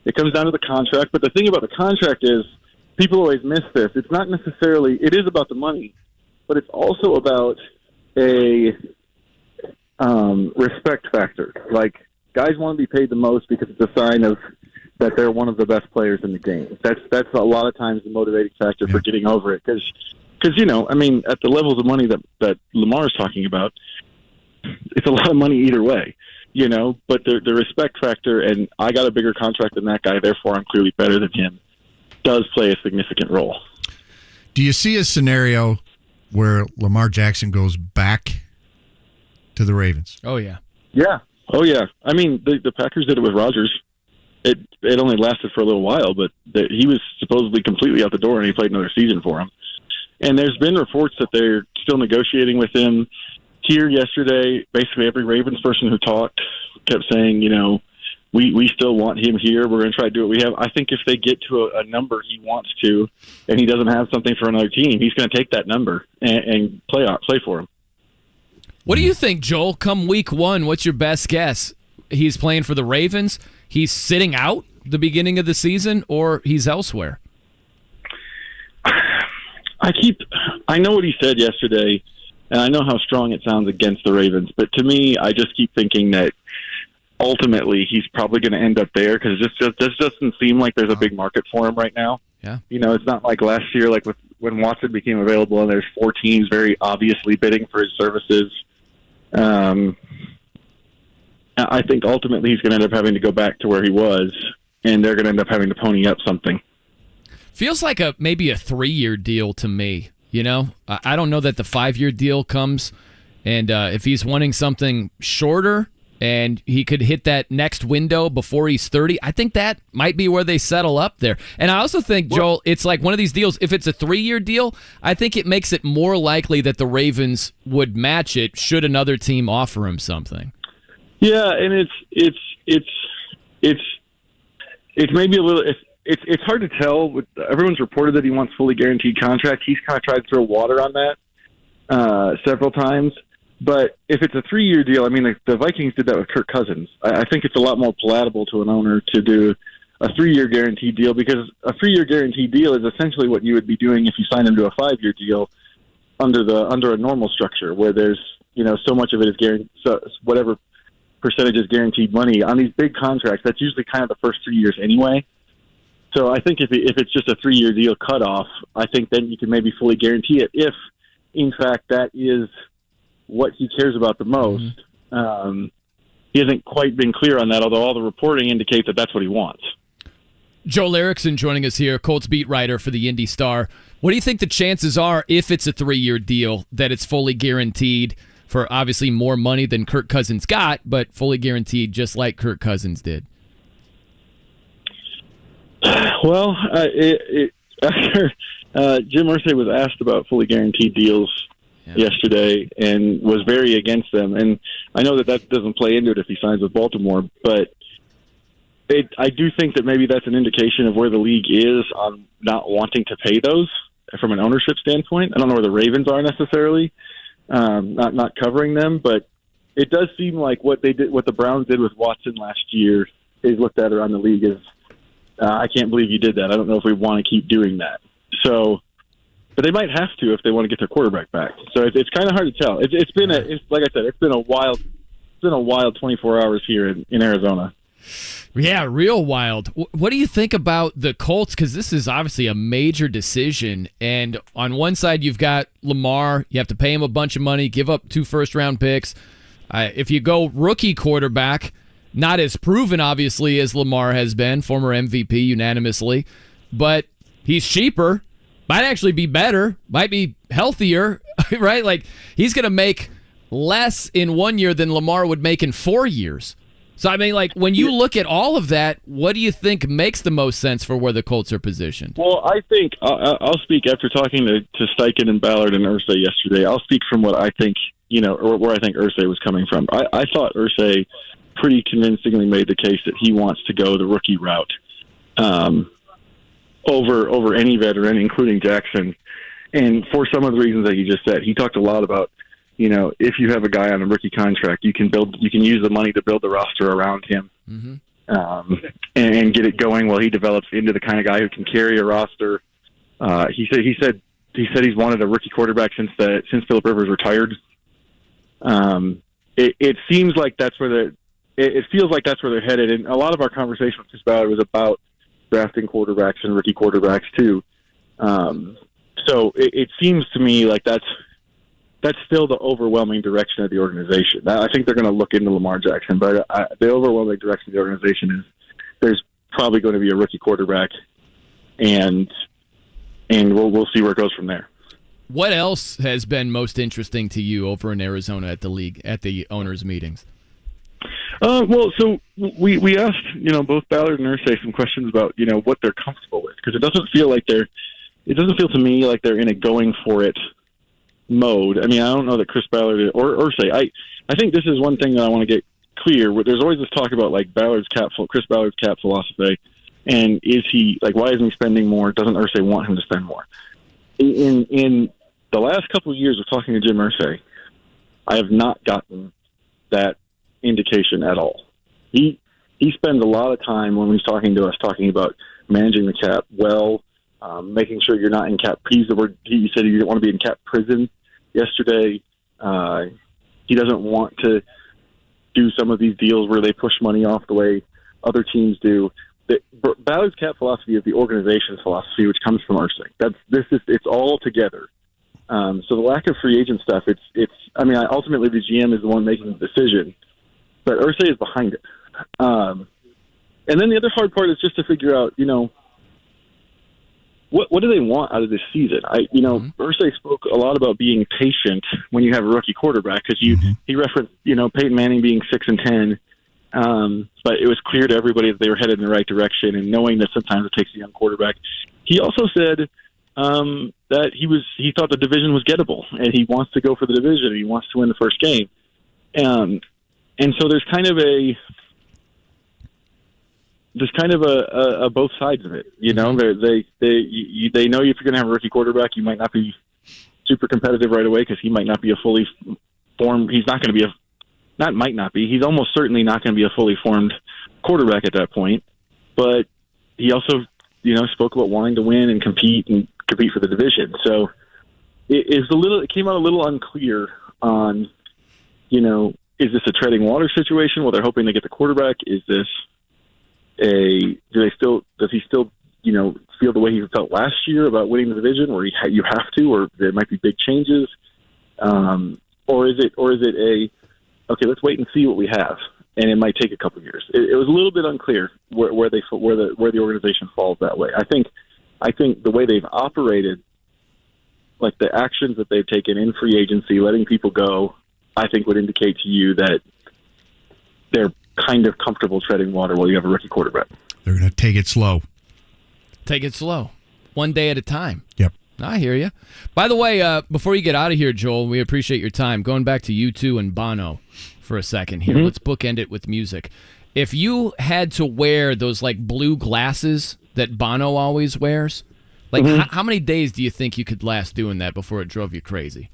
[SPEAKER 12] the contract. But the thing about the contract is, people always miss this. It's not necessarily, it is about the money, but it's also about a respect factor. Like, guys want to be paid the most because it's a sign of that they're one of the best players in the game. That's a lot of times the motivating factor for getting over it. Because I mean, at the levels of money that Lamar is talking about, it's a lot of money either way, but the respect factor, and I got a bigger contract than that guy, therefore I'm clearly better than him, does play a significant role.
[SPEAKER 4] Do you see a scenario where Lamar Jackson goes back to the Ravens?
[SPEAKER 3] Oh, yeah.
[SPEAKER 12] Yeah. Oh yeah. I mean, the Packers did it with Rodgers. It only lasted for a little while, but he was supposedly completely out the door, and he played another season for him. And there's been reports that they're still negotiating with him. Here yesterday, basically every Ravens person who talked kept saying, we still want him here. We're going to try to do what we have. I think if they get to a number he wants to, and he doesn't have something for another team, he's going to take that number and play for him.
[SPEAKER 3] What do you think, Joel? Come week 1, what's your best guess? He's playing for the Ravens, he's sitting out the beginning of the season, or he's elsewhere?
[SPEAKER 12] I know what he said yesterday, and I know how strong it sounds against the Ravens, but to me, I just keep thinking that ultimately he's probably going to end up there because this doesn't seem like there's a big market for him right now.
[SPEAKER 3] Yeah.
[SPEAKER 12] It's not like last year, like when Watson became available and there's 4 teams very obviously bidding for his services. I think ultimately he's going to end up having to go back to where he was, and they're going to end up having to pony up something.
[SPEAKER 3] Feels like maybe a 3-year deal to me. I don't know that the 5-year deal comes, and if he's wanting something shorter and he could hit that next window before he's 30, I think that might be where they settle up there. And I also think, Joel, it's like one of these deals, if it's a 3-year deal, I think it makes it more likely that the Ravens would match it should another team offer him something.
[SPEAKER 12] Yeah, and it's maybe a little. It's hard to tell. Everyone's reported that he wants fully guaranteed contract. He's kind of tried to throw water on that several times. But if it's a 3-year deal, I mean, the Vikings did that with Kirk Cousins. I think it's a lot more palatable to an owner to do a 3-year guaranteed deal because a 3-year guaranteed deal is essentially what you would be doing if you signed him to a 5-year deal under a normal structure where there's so much of it is guaranteed. So whatever percentage is guaranteed money on these big contracts. That's usually kind of the first 3 years anyway. So I think if it's just a 3-year deal cutoff, I think then you can maybe fully guarantee it if, in fact, that is what he cares about the most. He hasn't quite been clear on that, although all the reporting indicates that that's what he wants.
[SPEAKER 3] Joel Erickson joining us here, Colts beat writer for the IndyStar. What do you think the chances are, if it's a 3-year deal, that it's fully guaranteed for obviously more money than Kirk Cousins got, but fully guaranteed just like Kirk Cousins did?
[SPEAKER 12] Well, after Jim Irsay was asked about fully guaranteed deals yesterday and was very against them, and I know that doesn't play into it if he signs with Baltimore, but I do think that maybe that's an indication of where the league is on not wanting to pay those from an ownership standpoint. I don't know where the Ravens are necessarily, not covering them, but it does seem like what the Browns did with Watson last year is looked at around the league as I can't believe you did that. I don't know if we want to keep doing that. So, but they might have to if they want to get their quarterback back. So it's kind of hard to tell. It's like I said, it's been a wild 24 hours here in Arizona.
[SPEAKER 3] Yeah, real wild. What do you think about the Colts? Because this is obviously a major decision. And on one side, you've got Lamar. You have to pay him a bunch of money, give up 2 first-round picks. If you go rookie quarterback, not as proven, obviously, as Lamar has been, former MVP unanimously, but he's cheaper, might actually be better, might be healthier, right? Like, he's going to make less in 1 year than Lamar would make in 4 years. So, I mean, like, when you look at all of that, what do you think makes the most sense for where the Colts are positioned?
[SPEAKER 12] Well, I think I'll speak after talking to Steichen and Ballard and Irsay yesterday. I'll speak from what I think, or where I think Irsay was coming from. I thought Irsay pretty convincingly made the case that he wants to go the rookie route over any veteran, including Jackson. And for some of the reasons that you just said, he talked a lot about, if you have a guy on a rookie contract, you can use the money to build the roster around him, and get it going while he develops into the kind of guy who can carry a roster. He said he's wanted a rookie quarterback since Phillip Rivers retired. It seems like that's where it feels like that's where they're headed. And a lot of our conversation with Chris Ballard was about drafting quarterbacks and rookie quarterbacks too. So it seems to me like that's still the overwhelming direction of the organization. I think they're going to look into Lamar Jackson, but the overwhelming direction of the organization is there's probably going to be a rookie quarterback, and we'll see where it goes from there.
[SPEAKER 3] What else has been most interesting to you over in Arizona at the league, at the owners' meetings?
[SPEAKER 12] Well, so we asked, both Ballard and Irsay some questions about, what they're comfortable with, because it doesn't feel to me like they're in a going for it mode. I mean, I don't know that Chris Ballard or Irsay. I think this is one thing that I want to get clear. There's always this talk about like Chris Ballard's cap philosophy, and is he like, why isn't he spending more? Doesn't Irsay want him to spend more? In the last couple of years of talking to Jim Irsay, I have not gotten that indication at all. He spends a lot of time when he's talking to us talking about managing the cap well, making sure you're not in cap. He said he didn't want to be in cap prison yesterday. He doesn't want to do some of these deals where they push money off the way other teams do. Ballard's cap philosophy is the organization's philosophy, which comes from Irsay. It's all together. So the lack of free agent stuff, ultimately the GM is the one making the decision, but Irsay is behind it. And then the other hard part is just to figure out, what do they want out of this season? Irsay spoke a lot about being patient when you have a rookie quarterback, because he referenced, Peyton Manning being 6-10. But it was clear to everybody that they were headed in the right direction, and knowing that sometimes it takes a young quarterback. He also said that he thought the division was gettable, and he wants to go for the division, and he wants to win the first game. And so there's kind of a both sides of it. They know if you're going to have a rookie quarterback, you might not be super competitive right away because he might not be a fully formed. He's not going to be not might not be. He's almost certainly not going to be a fully formed quarterback at that point. But he also, spoke about wanting to win and compete for the division. So it came out a little unclear on, is this a treading water situation where they're hoping to get the quarterback? Is this does he still, feel the way he felt last year about winning the division, where you have to, or there might be big changes? Or is it okay, let's wait and see what we have, and it might take a couple of years. It was a little bit unclear where the organization falls that way. I think the way they've operated, like the actions that they've taken in free agency, letting people go, I think would indicate to you that they're kind of comfortable treading water while you have a rookie quarterback.
[SPEAKER 4] They're going to take it slow.
[SPEAKER 3] Take it slow. One day at a time.
[SPEAKER 4] Yep.
[SPEAKER 3] I hear you. By the way, before you get out of here, Joel, we appreciate your time. Going back to U2 and Bono for a second here. Let's bookend it with music. If you had to wear those like blue glasses that Bono always wears, like how many days do you think you could last doing that before it drove you crazy?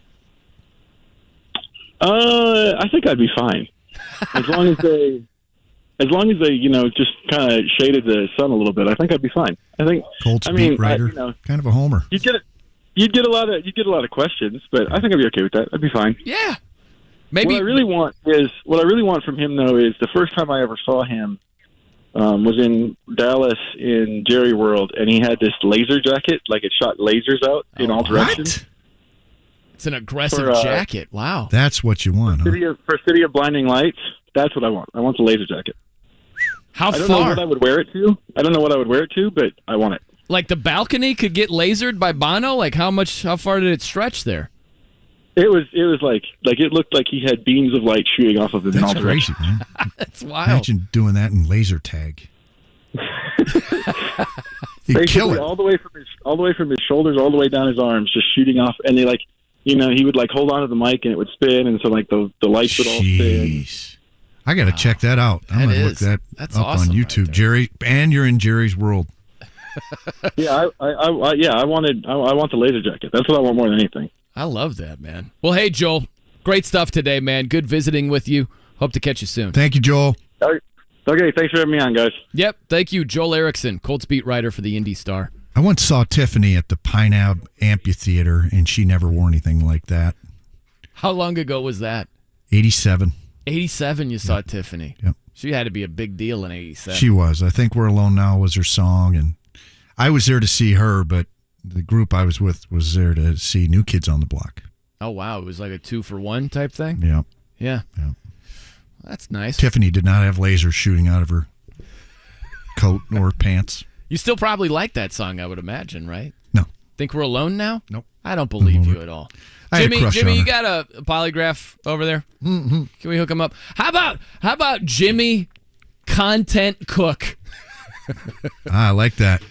[SPEAKER 12] I think I'd be fine. As long as they, just kind of shaded the sun a little bit, I think I'd be fine. I think
[SPEAKER 4] Colts beat writer, kind of a homer.
[SPEAKER 12] You'd get a lot of questions, but I think I'd be okay with that. I'd be fine.
[SPEAKER 3] Yeah. Maybe
[SPEAKER 12] what I really want from him though is the first time I ever saw him was in Dallas in Jerry World, and he had this laser jacket, like it shot lasers out in all directions.
[SPEAKER 3] It's an aggressive jacket. Wow.
[SPEAKER 4] That's what you want,
[SPEAKER 12] For City of Blinding Lights, that's what I want. I want the laser jacket.
[SPEAKER 3] How far?
[SPEAKER 12] I don't know what I would wear it to. But I want it.
[SPEAKER 3] Like the balcony could get lasered by Bono? Like how far did it stretch there?
[SPEAKER 12] It was like it looked like he had beams of light shooting off of him in all directions.
[SPEAKER 4] Man.
[SPEAKER 3] That's wild.
[SPEAKER 4] Imagine doing that in laser tag. You'd kill it.
[SPEAKER 12] all the way from his shoulders all the way down his arms, just shooting off, and they he would hold on to the mic and it would spin, and so the lights would all spin.
[SPEAKER 4] I got to check that out. I'm going to look that up on YouTube, right, Jerry. And you're in Jerry's world.
[SPEAKER 12] Yeah, I want the laser jacket. That's what I want more than anything.
[SPEAKER 3] I love that, man. Well, hey, Joel, great stuff today, man. Good visiting with you. Hope to catch you soon.
[SPEAKER 4] Thank you, Joel.
[SPEAKER 12] Okay, thanks for having me on, guys.
[SPEAKER 3] Yep, thank you, Joel Erickson, Colts beat writer for the IndyStar.
[SPEAKER 4] I once saw Tiffany at the Pine Ab Amphitheater, and she never wore anything like that.
[SPEAKER 3] How long ago was that?
[SPEAKER 4] 87.
[SPEAKER 3] 87 you saw Tiffany.
[SPEAKER 4] Yep.
[SPEAKER 3] She had to be a big deal in 87.
[SPEAKER 4] She was. I think We're Alone Now was her song, and I was there to see her, but the group I was with was there to see New Kids on the Block.
[SPEAKER 3] Oh, wow. It was like a 2-for-1 type thing?
[SPEAKER 4] Yeah.
[SPEAKER 3] Yeah. That's nice.
[SPEAKER 4] Tiffany did not have lasers shooting out of her coat or pants.
[SPEAKER 3] You still probably like that song, I would imagine, right?
[SPEAKER 4] No.
[SPEAKER 3] Think we're alone now?
[SPEAKER 4] Nope.
[SPEAKER 3] I don't believe you at all.
[SPEAKER 4] I had a crush
[SPEAKER 3] Jimmy,
[SPEAKER 4] on
[SPEAKER 3] you
[SPEAKER 4] her.
[SPEAKER 3] got a polygraph over there?
[SPEAKER 4] Mm-hmm.
[SPEAKER 3] Can we hook him up? How about Jimmy Content Cook?
[SPEAKER 4] I like that.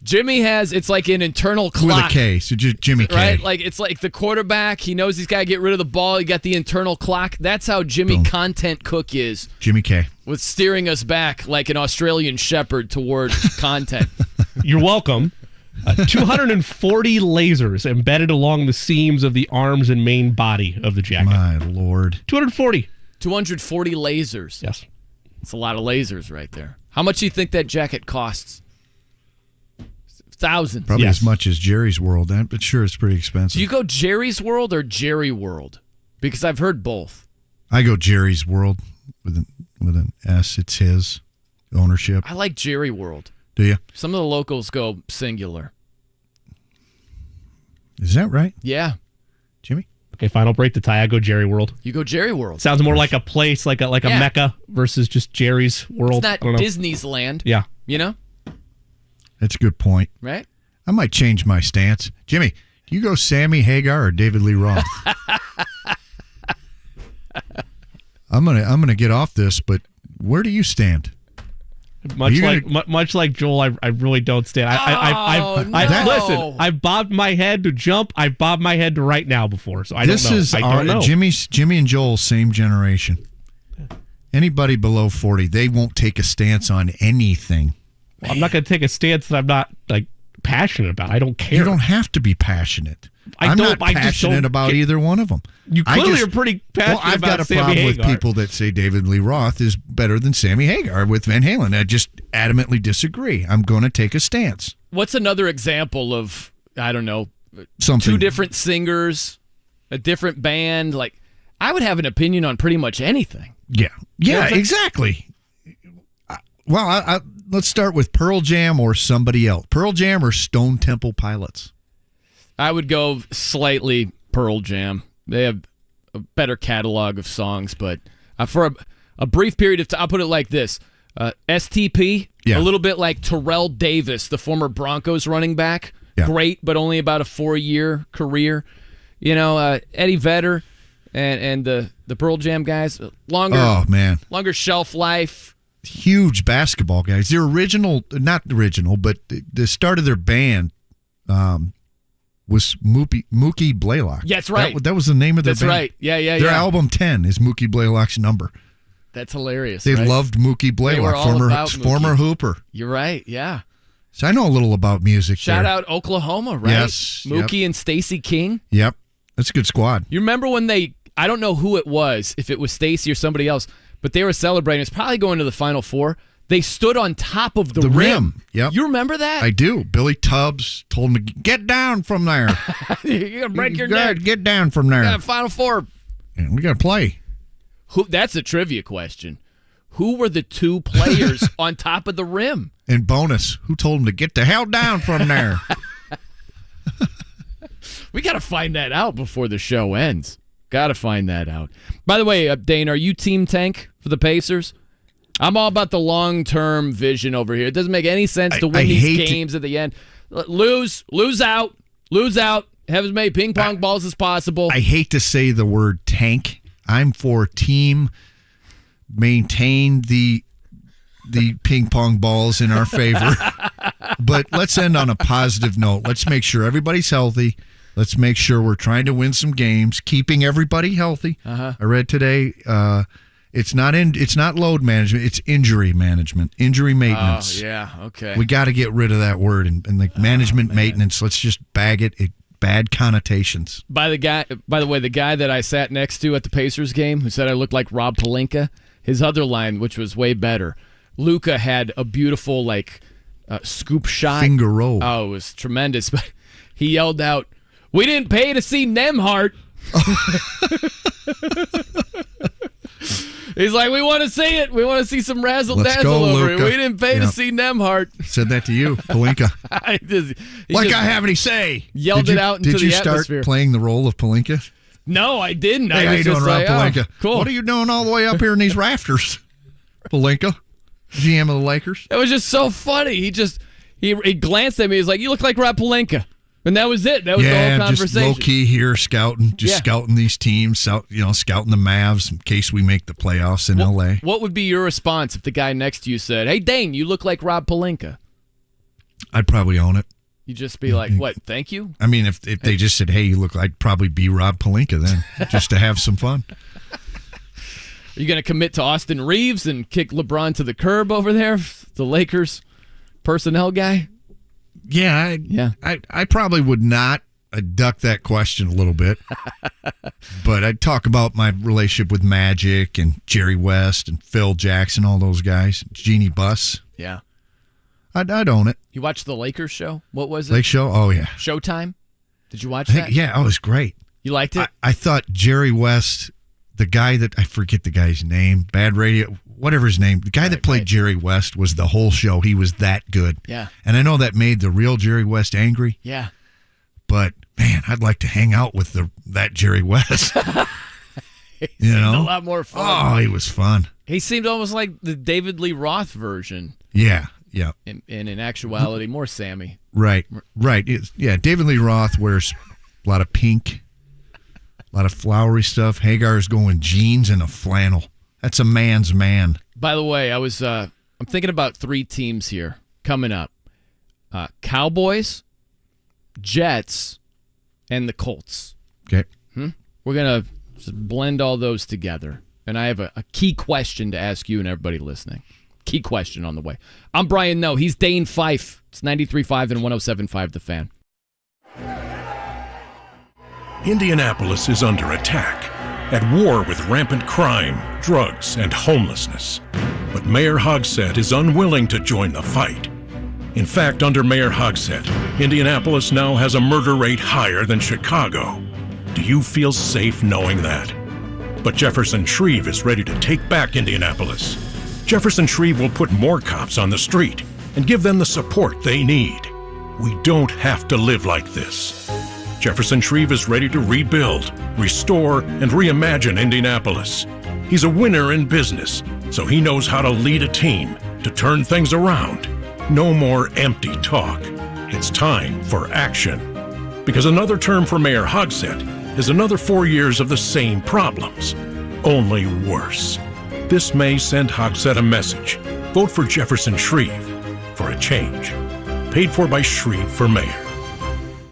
[SPEAKER 3] Jimmy has, it's like an internal clock.
[SPEAKER 4] With a K, so just Jimmy K.
[SPEAKER 3] Right? Like it's like the quarterback, he knows he's got to get rid of the ball. He got the internal clock. That's how Jimmy Content Cook is.
[SPEAKER 4] Jimmy K.
[SPEAKER 3] With steering us back like an Australian shepherd toward content.
[SPEAKER 13] You're welcome. 240 lasers embedded along the seams of the arms and main body of the jacket.
[SPEAKER 4] My Lord.
[SPEAKER 13] 240.
[SPEAKER 3] 240 lasers.
[SPEAKER 13] Yes.
[SPEAKER 3] It's a lot of lasers right there. How much do you think that jacket costs? Thousands.
[SPEAKER 4] Probably as much as Jerry's World, but sure, it's pretty expensive.
[SPEAKER 3] Do you go Jerry's World or Jerry World? Because I've heard both.
[SPEAKER 4] I go Jerry's World with an S. It's his ownership.
[SPEAKER 3] I like Jerry World.
[SPEAKER 4] Do you?
[SPEAKER 3] Some of the locals go singular.
[SPEAKER 4] Is that right?
[SPEAKER 3] Yeah.
[SPEAKER 4] Jimmy?
[SPEAKER 13] Okay, final break the tie. I go Jerry World.
[SPEAKER 3] You go Jerry World.
[SPEAKER 13] Sounds more like a place, like a Mecca versus just Jerry's World.
[SPEAKER 3] It's not
[SPEAKER 13] I don't know.
[SPEAKER 3] Disney's land.
[SPEAKER 13] Yeah.
[SPEAKER 3] You know?
[SPEAKER 4] That's a good point.
[SPEAKER 3] Right?
[SPEAKER 4] I might change my stance. Jimmy, do you go Sammy Hagar or David Lee Roth? I'm gonna get off this, but where do you stand?
[SPEAKER 13] Much like Joel, I really don't stand. Listen, I've bobbed my head to jump. I've bobbed my head to right now before, so I don't know. I don't know.
[SPEAKER 4] Jimmy and Joel, same generation. Anybody below 40, they won't take a stance on anything.
[SPEAKER 13] Well, I'm not going to take a stance that I'm not passionate about. I don't care.
[SPEAKER 4] You don't have to be passionate. I'm not passionate about either one of them.
[SPEAKER 13] You clearly are pretty passionate about
[SPEAKER 4] I've got a
[SPEAKER 13] Sammy
[SPEAKER 4] problem with
[SPEAKER 13] Hagar.
[SPEAKER 4] people that say David Lee Roth is better than Sammy Hagar with Van Halen. I just adamantly disagree. I'm going to take a stance.
[SPEAKER 3] What's another example of, I don't know,
[SPEAKER 4] something?
[SPEAKER 3] Two different singers, a different band? Like, I would have an opinion on pretty much anything.
[SPEAKER 4] Yeah, exactly. Well, let's start with Pearl Jam or somebody else. Pearl Jam or Stone Temple Pilots?
[SPEAKER 3] I would go slightly Pearl Jam. They have a better catalog of songs, but for a brief period of time, I'll put it like this. STP, a little bit like Terrell Davis, the former Broncos running back. Yeah. Great, but only about a 4-year career. You know, Eddie Vedder and the Pearl Jam guys, longer shelf life.
[SPEAKER 4] Huge basketball guys. Their not original, but the start of their band was Mookie Blaylock.
[SPEAKER 3] Yeah, that's right.
[SPEAKER 4] That was the name of their band.
[SPEAKER 3] That's right. Yeah.
[SPEAKER 4] Their album 10 is Mookie Blaylock's number.
[SPEAKER 3] That's hilarious.
[SPEAKER 4] They loved Mookie Blaylock, former Hooper.
[SPEAKER 3] You're right, yeah.
[SPEAKER 4] So I know a little about music.
[SPEAKER 3] Shout out Oklahoma, right?
[SPEAKER 4] Yes.
[SPEAKER 3] Mookie and Stacey King.
[SPEAKER 4] Yep. That's a good squad.
[SPEAKER 3] You remember when I don't know who it was, if it was Stacey or somebody else, but they were celebrating. It's probably going to the Final Four. They stood on top of the rim.
[SPEAKER 4] Yep.
[SPEAKER 3] You remember that?
[SPEAKER 4] I do. Billy Tubbs told him to get down from there.
[SPEAKER 3] You're going to break your neck.
[SPEAKER 4] Get down from there.
[SPEAKER 3] We got a Final Four.
[SPEAKER 4] Yeah, we got to play.
[SPEAKER 3] That's a trivia question. Who were the two players on top of the rim?
[SPEAKER 4] And bonus, who told him to get the hell down from there?
[SPEAKER 3] We got to find that out before the show ends. Got to find that out. By the way, Dane, are you Team Tank for the Pacers? I'm all about the long-term vision over here. It doesn't make any sense to win these games at the end. Lose out, have as many ping-pong balls as possible.
[SPEAKER 4] I hate to say the word tank. I'm for team maintain the ping-pong balls in our favor. But let's end on a positive note. Let's make sure everybody's healthy. Let's make sure we're trying to win some games, keeping everybody healthy. I read today it's not load management, it's injury management, injury maintenance.
[SPEAKER 3] Oh, yeah, okay.
[SPEAKER 4] We got to get rid of that word and like management maintenance. Let's just bag it. Bad connotations.
[SPEAKER 3] By the way, the guy that I sat next to at the Pacers game who said I looked like Rob Pelinka, his other line, which was way better, Luka had a beautiful scoop shot.
[SPEAKER 4] Finger roll.
[SPEAKER 3] Oh, it was tremendous. But he yelled out, "We didn't pay to see Nemhart." He's like, "We want to see it. We want to see some razzle dazzle over it. We didn't pay to see Nemhart."
[SPEAKER 4] Said that to you, Pelinka. I have any say.
[SPEAKER 3] Yelled it out into the atmosphere.
[SPEAKER 4] Did you start playing the role of Pelinka?
[SPEAKER 3] No, I didn't.
[SPEAKER 4] Hey, how you doing, Rob Pelinka?
[SPEAKER 3] Cool.
[SPEAKER 4] What are you doing all the way up here in these rafters, Pelinka, GM of the Lakers?
[SPEAKER 3] It was just so funny. He glanced at me. He's like, "You look like Rob Pelinka." And that was it. That was the whole conversation.
[SPEAKER 4] Just low key here, scouting these teams, scouting the Mavs in case we make the playoffs in LA.
[SPEAKER 3] What would be your response if the guy next to you said, "Hey, Dane, you look like Rob Pelinka"?
[SPEAKER 4] I'd probably own it.
[SPEAKER 3] You'd just be like, "What? Thank you."
[SPEAKER 4] I mean, if they just said, "Hey, you look," I'd probably be Rob Pelinka then, just to have some fun.
[SPEAKER 3] Are you going to commit to Austin Reeves and kick LeBron to the curb over there, the Lakers personnel guy?
[SPEAKER 4] Yeah, I probably would not. I'd duck that question a little bit. But I'd talk about my relationship with Magic and Jerry West and Phil Jackson, all those guys. Jeannie Buss.
[SPEAKER 3] Yeah.
[SPEAKER 4] I'd own it.
[SPEAKER 3] You watched the Lakers show? What was it?
[SPEAKER 4] Lake Show? Oh, yeah.
[SPEAKER 3] Showtime? Did you watch that?
[SPEAKER 4] Yeah, it was great.
[SPEAKER 3] You liked it?
[SPEAKER 4] I thought Jerry West, the guy that, I forget the guy's name, Bad Radio, whatever his name, the guy that played Jerry West was the whole show. He was that good.
[SPEAKER 3] Yeah.
[SPEAKER 4] And I know that made the real Jerry West angry.
[SPEAKER 3] Yeah.
[SPEAKER 4] But, man, I'd like to hang out with that Jerry West.
[SPEAKER 3] He seemed a lot more fun.
[SPEAKER 4] Oh, he was fun.
[SPEAKER 3] He seemed almost like the David Lee Roth version.
[SPEAKER 4] Yeah, yeah.
[SPEAKER 3] And in actuality, more Sammy.
[SPEAKER 4] Right. Yeah, David Lee Roth wears a lot of pink, a lot of flowery stuff. Hagar's going jeans and a flannel. That's a man's man.
[SPEAKER 3] By the way, I'm thinking about 3 teams here coming up. Cowboys, Jets, and the Colts.
[SPEAKER 4] Okay.
[SPEAKER 3] We're going to blend all those together. And I have a key question to ask you and everybody listening. Key question on the way. I'm Brian No. He's Dane Fife. It's 93.5 and 107.5 The Fan.
[SPEAKER 7] Indianapolis is under attack, at war with rampant crime, drugs, and homelessness. But Mayor Hogsett is unwilling to join the fight. In fact, under Mayor Hogsett, Indianapolis now has a murder rate higher than Chicago. Do you feel safe knowing that? But Jefferson Shreve is ready to take back Indianapolis. Jefferson Shreve will put more cops on the street and give them the support they need. We don't have to live like this. Jefferson Shreve is ready to rebuild, restore, and reimagine Indianapolis. He's a winner in business, so he knows how to lead a team to turn things around. No more empty talk. It's time for action. Because another term for Mayor Hogsett is another 4 years of the same problems, only worse. This may send Hogsett a message. Vote for Jefferson Shreve for a change. Paid for by Shreve for Mayor.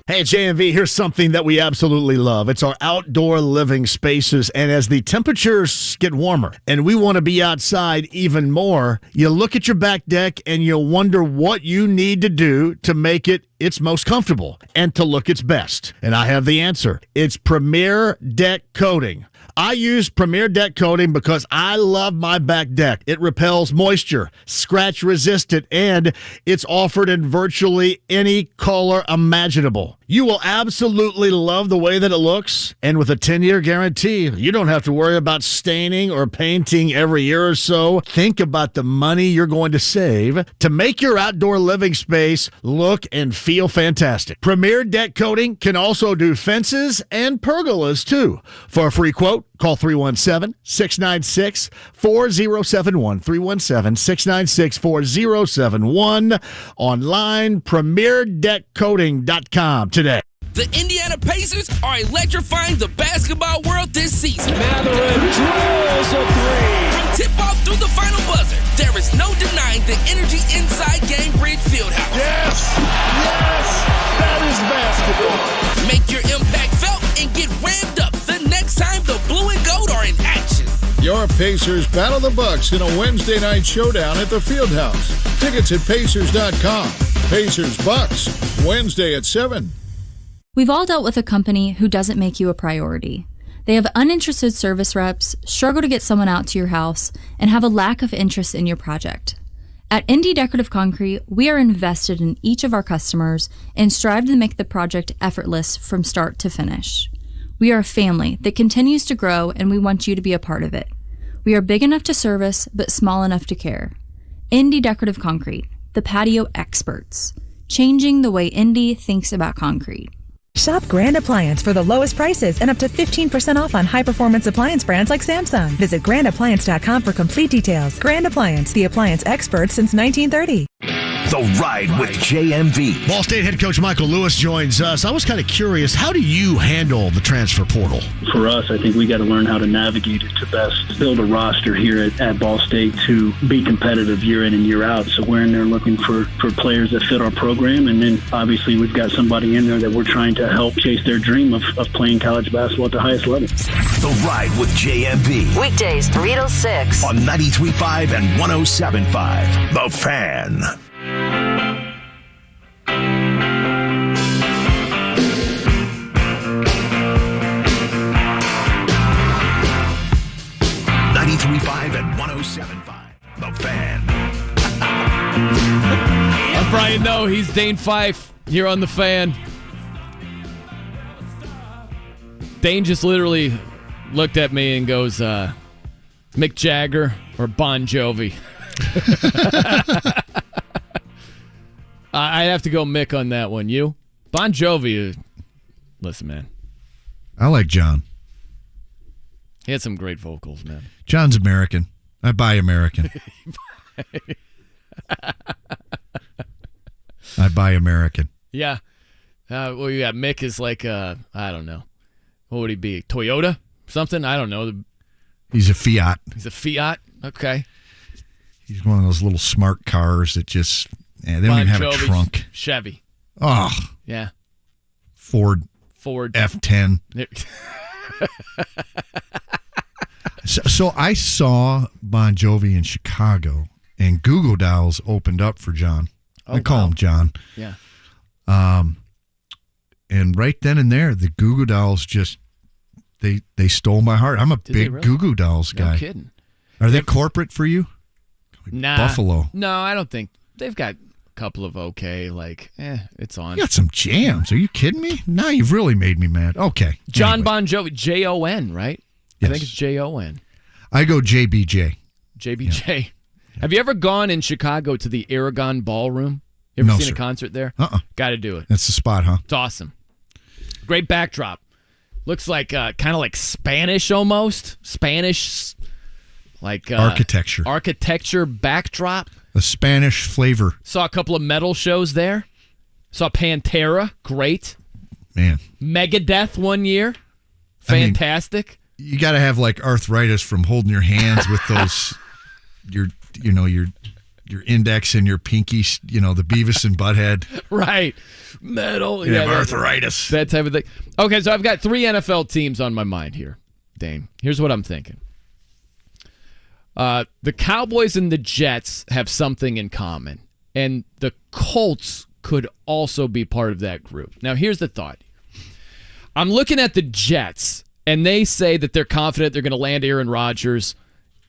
[SPEAKER 23] Hey, it's JMV. Here's something that we absolutely love. It's our outdoor living spaces. And as the temperatures get warmer and we want to be outside even more, you look at your back deck and you wonder what you need to do to make it its most comfortable and to look its best. And I have the answer. It's Premier Deck Coating. I use Premier Deck Coating because I love my back deck. It repels moisture, scratch resistant, and it's offered in virtually any color imaginable. You will absolutely love the way that it looks, and with a 10-year guarantee, you don't have to worry about staining or painting every year or so. Think about the money you're going to save to make your outdoor living space look and feel fantastic. Premier Deck Coating can also do fences and pergolas, too. For a free quote, call 317-696-4071. 317-696-4071. Online, premierdeckcoating.com today.
[SPEAKER 14] The Indiana Pacers are electrifying the basketball world this season.
[SPEAKER 15] Mathurin drills a three.
[SPEAKER 14] From tip-off through the final buzzer, there is no denying the energy inside Gainbridge Fieldhouse.
[SPEAKER 15] Yes, that is basketball.
[SPEAKER 14] Make your impact felt and get ramped up the next time the blue and gold are in action.
[SPEAKER 10] Your Pacers battle the Bucks in a Wednesday night showdown at the Fieldhouse. Tickets at Pacers.com. Pacers-Bucks, Wednesday at 7.
[SPEAKER 16] We've all dealt with a company who doesn't make you a priority. They have uninterested service reps, struggle to get someone out to your house, and have a lack of interest in your project. At Indy Decorative Concrete, we are invested in each of our customers and strive to make the project effortless from start to finish. We are a family that continues to grow, and we want you to be a part of it. We are big enough to service, but small enough to care. Indy Decorative Concrete, the patio experts, changing the way Indy thinks about concrete.
[SPEAKER 18] Shop Grand Appliance for the lowest prices and up to 15% off on high-performance appliance brands like Samsung. Visit grandappliance.com for complete details. Grand Appliance, the appliance experts since 1930.
[SPEAKER 17] The Ride with JMV.
[SPEAKER 23] Ball State head coach Michael Lewis joins us. I was kind of curious, how do you handle the transfer portal?
[SPEAKER 1] For us, I think we got to learn how to navigate it to best build a roster here at Ball State to be competitive year in and year out. So we're in there looking for players that fit our program, and then obviously we've got somebody in there that we're trying to help chase their dream of playing college basketball at the highest level.
[SPEAKER 17] The Ride with JMV.
[SPEAKER 24] Weekdays 3 till 6
[SPEAKER 17] on 93.5 and 107.5. The Fan. And 107.5. The Fan.
[SPEAKER 3] I'm Brian. No, he's Dane Fife here on The Fan. Dane just literally looked at me and goes, Mick Jagger or Bon Jovi? I'd have to go Mick on that one. You? Bon Jovi, listen, man.
[SPEAKER 4] I like John.
[SPEAKER 3] He had some great vocals, man.
[SPEAKER 4] John's American. I buy American. I buy American.
[SPEAKER 3] Yeah. Well, you got Mick is like, I don't know. What would he be? Toyota? Something? I don't know.
[SPEAKER 4] He's a Fiat.
[SPEAKER 3] He's a Fiat? Okay.
[SPEAKER 4] He's one of those little smart cars that just, they don't even have a trunk.
[SPEAKER 3] Chevy.
[SPEAKER 4] Oh.
[SPEAKER 3] Yeah.
[SPEAKER 4] Ford F10. So I saw Bon Jovi in Chicago, and Goo Goo Dolls opened up for John. I call him John.
[SPEAKER 3] Yeah.
[SPEAKER 4] And right then and there, the Goo Goo Dolls just they stole my heart. I'm a big really? Goo Goo Dolls guy.
[SPEAKER 3] No kidding.
[SPEAKER 4] Are they corporate for you?
[SPEAKER 3] Nah.
[SPEAKER 4] Buffalo.
[SPEAKER 3] No, I don't think they've got a couple of it's on.
[SPEAKER 4] You got some jams. Are you kidding me? Now you've really made me mad. Okay.
[SPEAKER 3] John
[SPEAKER 4] anyway.
[SPEAKER 3] Bon Jovi, Jon, right?
[SPEAKER 4] Yes.
[SPEAKER 3] I think it's Jon.
[SPEAKER 4] I go JBJ.
[SPEAKER 3] JBJ. Yeah. Have you ever gone in Chicago to the Aragon Ballroom? You ever seen a concert there? Got to do it.
[SPEAKER 4] That's the spot, huh?
[SPEAKER 3] It's awesome. Great backdrop. Looks like kind of like Spanish almost. Spanish, like architecture backdrop.
[SPEAKER 4] A Spanish flavor.
[SPEAKER 3] Saw a couple of metal shows there. Saw Pantera. Great.
[SPEAKER 4] Man.
[SPEAKER 3] Megadeth one year. Fantastic.
[SPEAKER 4] You got to have like arthritis from holding your hands with those, your index and your pinky, the Beavis and Butthead.
[SPEAKER 3] Right. Metal.
[SPEAKER 4] You have arthritis.
[SPEAKER 3] That type of thing. Okay, so I've got 3 NFL teams on my mind here, Dane. Here's what I'm thinking. The Cowboys and the Jets have something in common, and the Colts could also be part of that group. Now, here's the thought. I'm looking at the Jets, and they say that they're confident they're going to land Aaron Rodgers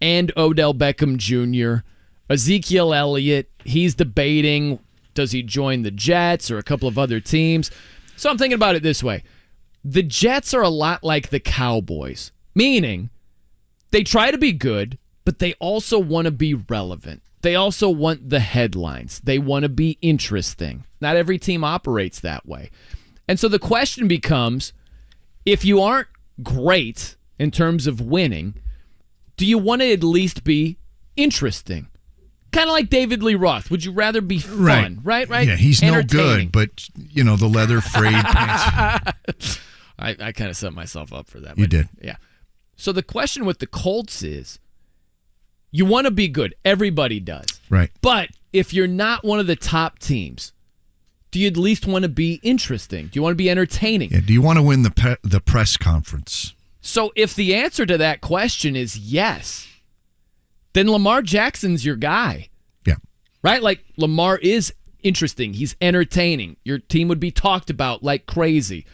[SPEAKER 3] and Odell Beckham Jr., Ezekiel Elliott. He's debating, does he join the Jets or a couple of other teams? So I'm thinking about it this way. The Jets are a lot like the Cowboys, meaning they try to be good, but they also want to be relevant. They also want the headlines. They want to be interesting. Not every team operates that way. And so the question becomes, if you aren't great in terms of winning, do you want to at least be interesting? Kind of like David Lee Roth. Would you rather be fun? Right?
[SPEAKER 4] Yeah, he's no good, but, the leather frayed pants.
[SPEAKER 3] I kind of set myself up for that.
[SPEAKER 4] You did.
[SPEAKER 3] Yeah. So the question with the Colts is, you want to be good. Everybody does.
[SPEAKER 4] Right.
[SPEAKER 3] But if you're not one of the top teams, do you at least want to be interesting? Do you want to be entertaining?
[SPEAKER 4] Yeah. Do you want to win the press conference?
[SPEAKER 3] So if the answer to that question is yes, then Lamar Jackson's your guy.
[SPEAKER 4] Yeah.
[SPEAKER 3] Right? Like, Lamar is interesting. He's entertaining. Your team would be talked about like crazy.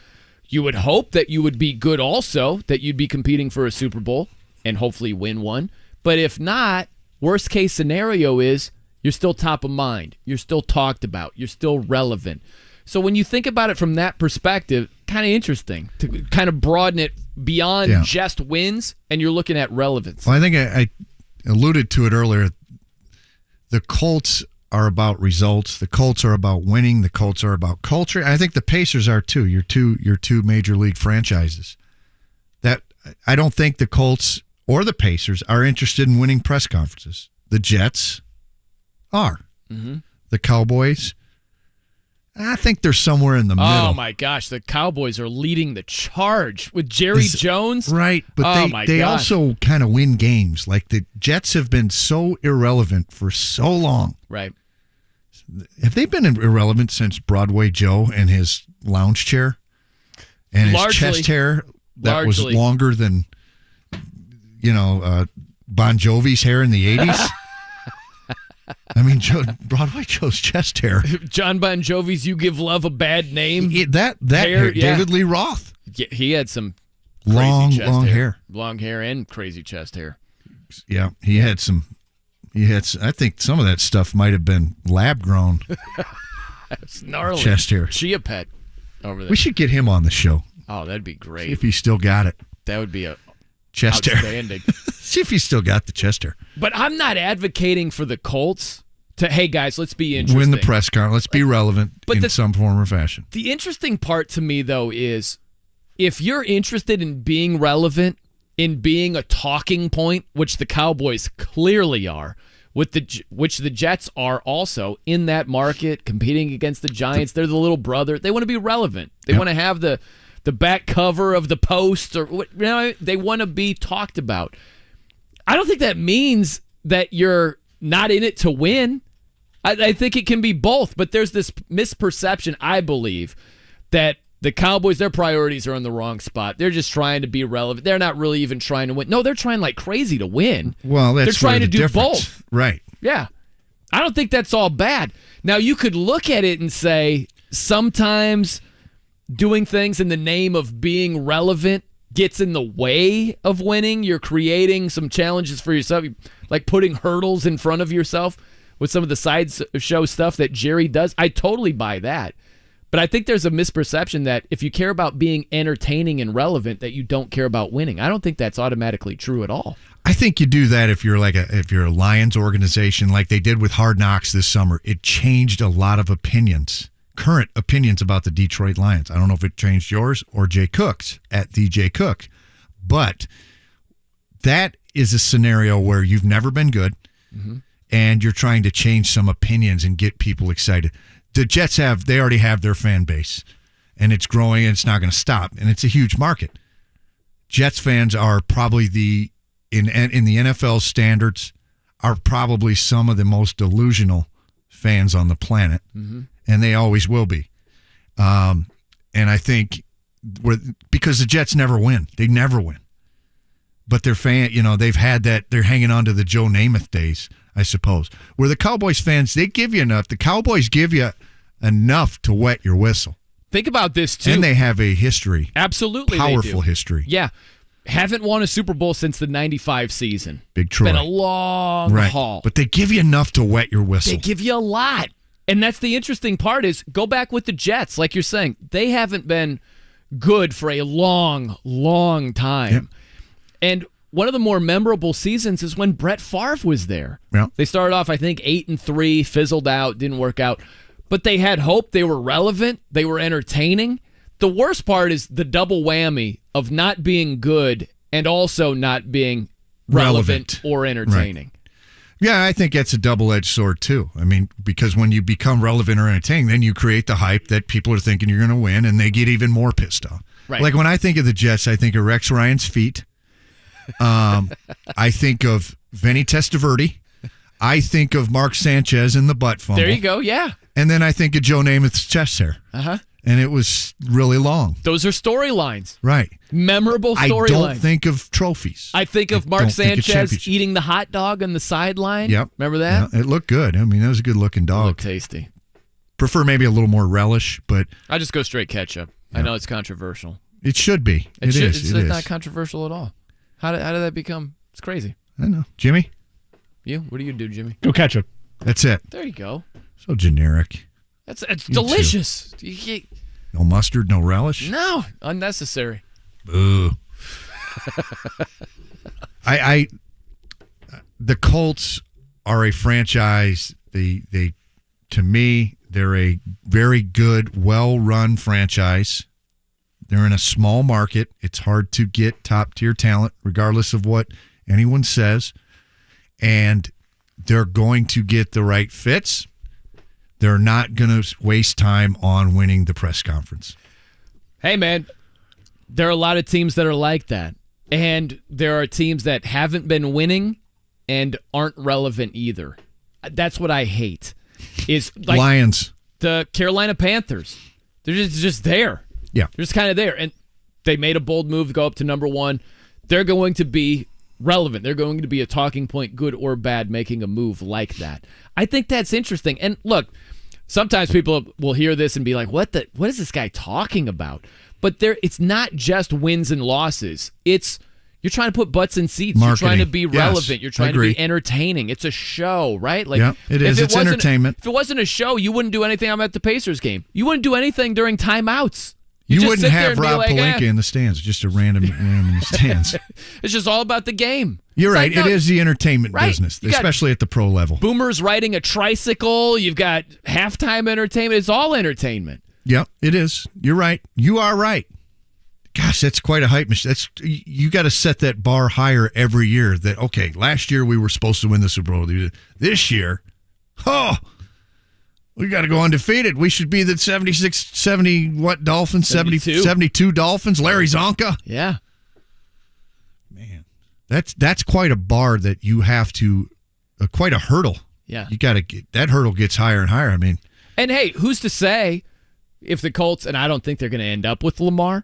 [SPEAKER 3] You would hope that you would be good also, that you'd be competing for a Super Bowl and hopefully win one. But if not, worst case scenario is you're still top of mind. You're still talked about. You're still relevant. So when you think about it from that perspective, kind of interesting to kind of broaden it beyond just wins, and you're looking at relevance.
[SPEAKER 4] Well, I think I alluded to it earlier. The Colts are about results. The Colts are about winning. The Colts are about culture. And I think the Pacers are too. Your two major league franchises. That I don't think the Colts or the Pacers are interested in winning press conferences. The Jets are.
[SPEAKER 3] Mm-hmm.
[SPEAKER 4] the Cowboys. I think they're somewhere in the middle.
[SPEAKER 3] Oh, my gosh. The Cowboys are leading the charge with Jerry Jones.
[SPEAKER 4] Right, but they also kind of win games. Like the Jets have been so irrelevant for so long.
[SPEAKER 3] Right.
[SPEAKER 4] Have they been irrelevant since Broadway Joe and his lounge chair and his chest hair that was longer than, Bon Jovi's hair in the 80s? I mean, Broadway Joe's chest hair.
[SPEAKER 3] John Bon Jovi's "You Give Love a Bad Name."
[SPEAKER 4] That hair, David Lee Roth.
[SPEAKER 3] Yeah, he had some
[SPEAKER 4] long
[SPEAKER 3] hair, long hair, and crazy chest hair.
[SPEAKER 4] Yeah, he had some. I think some of that stuff might have been lab grown.
[SPEAKER 3] That's gnarly.
[SPEAKER 4] Chest hair.
[SPEAKER 3] Chia Pet over there.
[SPEAKER 4] We should get him on the show.
[SPEAKER 3] Oh, that'd be great.
[SPEAKER 4] See if he still got it.
[SPEAKER 3] That would be a
[SPEAKER 4] chest
[SPEAKER 3] outstanding.
[SPEAKER 4] hair. See if he's still got the chest hair.
[SPEAKER 3] But I'm not advocating for the Colts to, hey, guys, let's be interesting.
[SPEAKER 4] Win the press conference. Let's be relevant in some form or fashion.
[SPEAKER 3] The interesting part to me, though, is if you're interested in being relevant, in being a talking point, which the Cowboys clearly are, which the Jets are also in that market, competing against the Giants. They're the little brother. They want to be relevant. They want to have the back cover of the Post, or they want to be talked about. I don't think that means that you're not in it to win. I think it can be both, but there's this misperception, I believe, that the Cowboys, their priorities are in the wrong spot. They're just trying to be relevant. They're not really even trying to win. No, they're trying like crazy to win.
[SPEAKER 4] Well, they're
[SPEAKER 3] trying to do both.
[SPEAKER 4] Right.
[SPEAKER 3] Yeah. I don't think that's all bad. Now, you could look at it and say sometimes doing things in the name of being relevant gets in the way of winning. You're creating some challenges for yourself, like putting hurdles in front of yourself with some of the side show stuff that Jerry does. I totally buy that. But I think there's a misperception that if you care about being entertaining and relevant, that you don't care about winning. I don't think that's automatically true at all.
[SPEAKER 4] I think you do that if you're a Lions organization like they did with Hard Knocks this summer. It changed a lot of opinions. Current opinions about the Detroit Lions. I don't know if it changed yours or JCook's at the JCook, but that is a scenario where you've never been good, and you're trying to change some opinions and get people excited. The Jets already have their fan base, and it's growing and it's not going to stop, and it's a huge market. Jets fans are probably in the NFL standards are probably some of the most delusional fans on the planet. And they always will be. And I think because the Jets never win. They never win. But their they've had that. They're hanging on to the Joe Namath days, I suppose. Where the Cowboys fans, they give you enough. The Cowboys give you enough to wet your whistle.
[SPEAKER 3] Think about this, too.
[SPEAKER 4] And they have a history.
[SPEAKER 3] Absolutely.
[SPEAKER 4] Powerful history.
[SPEAKER 3] Yeah. Haven't won a Super Bowl since the 95 season.
[SPEAKER 4] Big Troy.
[SPEAKER 3] Been a long haul.
[SPEAKER 4] But they give you enough to wet your whistle.
[SPEAKER 3] They give you a lot. And that's the interesting part is go back with the Jets. Like you're saying, they haven't been good for a long, long time.
[SPEAKER 4] Yep.
[SPEAKER 3] And one of the more memorable seasons is when Brett Favre was there.
[SPEAKER 4] Yep.
[SPEAKER 3] They started off, I think, 8-3, fizzled out, didn't work out. But they had hope. They were relevant. They were entertaining. The worst part is the double whammy of not being good and also not being relevant or entertaining.
[SPEAKER 4] Right. Yeah, I think that's a double-edged sword, too. I mean, because when you become relevant or entertaining, then you create the hype that people are thinking you're going to win, and they get even more pissed off.
[SPEAKER 3] Right.
[SPEAKER 4] Like when I think of the Jets, I think of Rex Ryan's feet. I think of Vinny Testaverde. I think of Mark Sanchez in the butt fumble.
[SPEAKER 3] There you go, yeah.
[SPEAKER 4] And then I think of Joe Namath's chest hair. And it was really long.
[SPEAKER 3] Those are storylines.
[SPEAKER 4] Right.
[SPEAKER 3] Memorable storylines.
[SPEAKER 4] I don't think of trophies.
[SPEAKER 3] I think of Mark Sanchez eating the hot dog on the sideline.
[SPEAKER 4] Yep.
[SPEAKER 3] Remember that?
[SPEAKER 4] Yeah, it looked good. I mean, that was a good-looking dog.
[SPEAKER 3] It looked tasty.
[SPEAKER 4] Prefer maybe a little more relish, but...
[SPEAKER 3] I just go straight ketchup. Yeah. I know it's controversial.
[SPEAKER 4] It should be. It is.
[SPEAKER 3] It's not controversial at all. How did that become... It's crazy.
[SPEAKER 4] I know. Jimmy?
[SPEAKER 3] You? What do you do, Jimmy?
[SPEAKER 13] Go ketchup.
[SPEAKER 4] That's it.
[SPEAKER 3] There you go.
[SPEAKER 4] So generic.
[SPEAKER 3] It's delicious.
[SPEAKER 4] No mustard, no relish?
[SPEAKER 3] No, unnecessary.
[SPEAKER 4] Boo. The Colts are a franchise. They to me, they're a very good, well-run franchise. They're in a small market. It's hard to get top-tier talent, regardless of what anyone says. And they're going to get the right fits. They're not going to waste time on winning the press conference.
[SPEAKER 3] Hey, man, there are a lot of teams that are like that. And there are teams that haven't been winning and aren't relevant either. That's what I hate. Is like
[SPEAKER 4] Lions.
[SPEAKER 3] The Carolina Panthers. They're just there.
[SPEAKER 4] Yeah.
[SPEAKER 3] They're just kind of there. And they made a bold move to go up to number 1. They're going to be relevant. They're going to be a talking point, good or bad, making a move like that. I think that's interesting. And look, sometimes people will hear this and be like, what is this guy talking about? But it's not just wins and losses. You're trying to put butts in seats.
[SPEAKER 4] Marketing.
[SPEAKER 3] You're trying to be relevant.
[SPEAKER 4] Yes,
[SPEAKER 3] You're trying to be entertaining. It's a show, right? Like,
[SPEAKER 4] yeah, it is. It's entertainment.
[SPEAKER 3] If it wasn't a show, you wouldn't do anything. I'm at the Pacers game. You wouldn't do anything during timeouts.
[SPEAKER 4] You wouldn't have Rob Pelinka in the stands, just a random in the stands.
[SPEAKER 3] It's just all about the game.
[SPEAKER 4] You're right. It is the entertainment business, especially at the pro level.
[SPEAKER 3] Boomers riding a tricycle. You've got halftime entertainment. It's all entertainment.
[SPEAKER 4] Yep, it is. You're right. You are right. Gosh, that's quite a hype machine. You got to set that bar higher every year. That okay, last year we were supposed to win the Super Bowl. This year, we got to go undefeated. We should be the 70 what Dolphins? 72 Dolphins. Larry Zonka.
[SPEAKER 3] Yeah.
[SPEAKER 4] Man, that's quite a bar that you have to, quite a hurdle.
[SPEAKER 3] Yeah.
[SPEAKER 4] You got to get that hurdle gets higher and higher. I mean,
[SPEAKER 3] and hey, who's to say if the Colts, and I don't think they're going to end up with Lamar,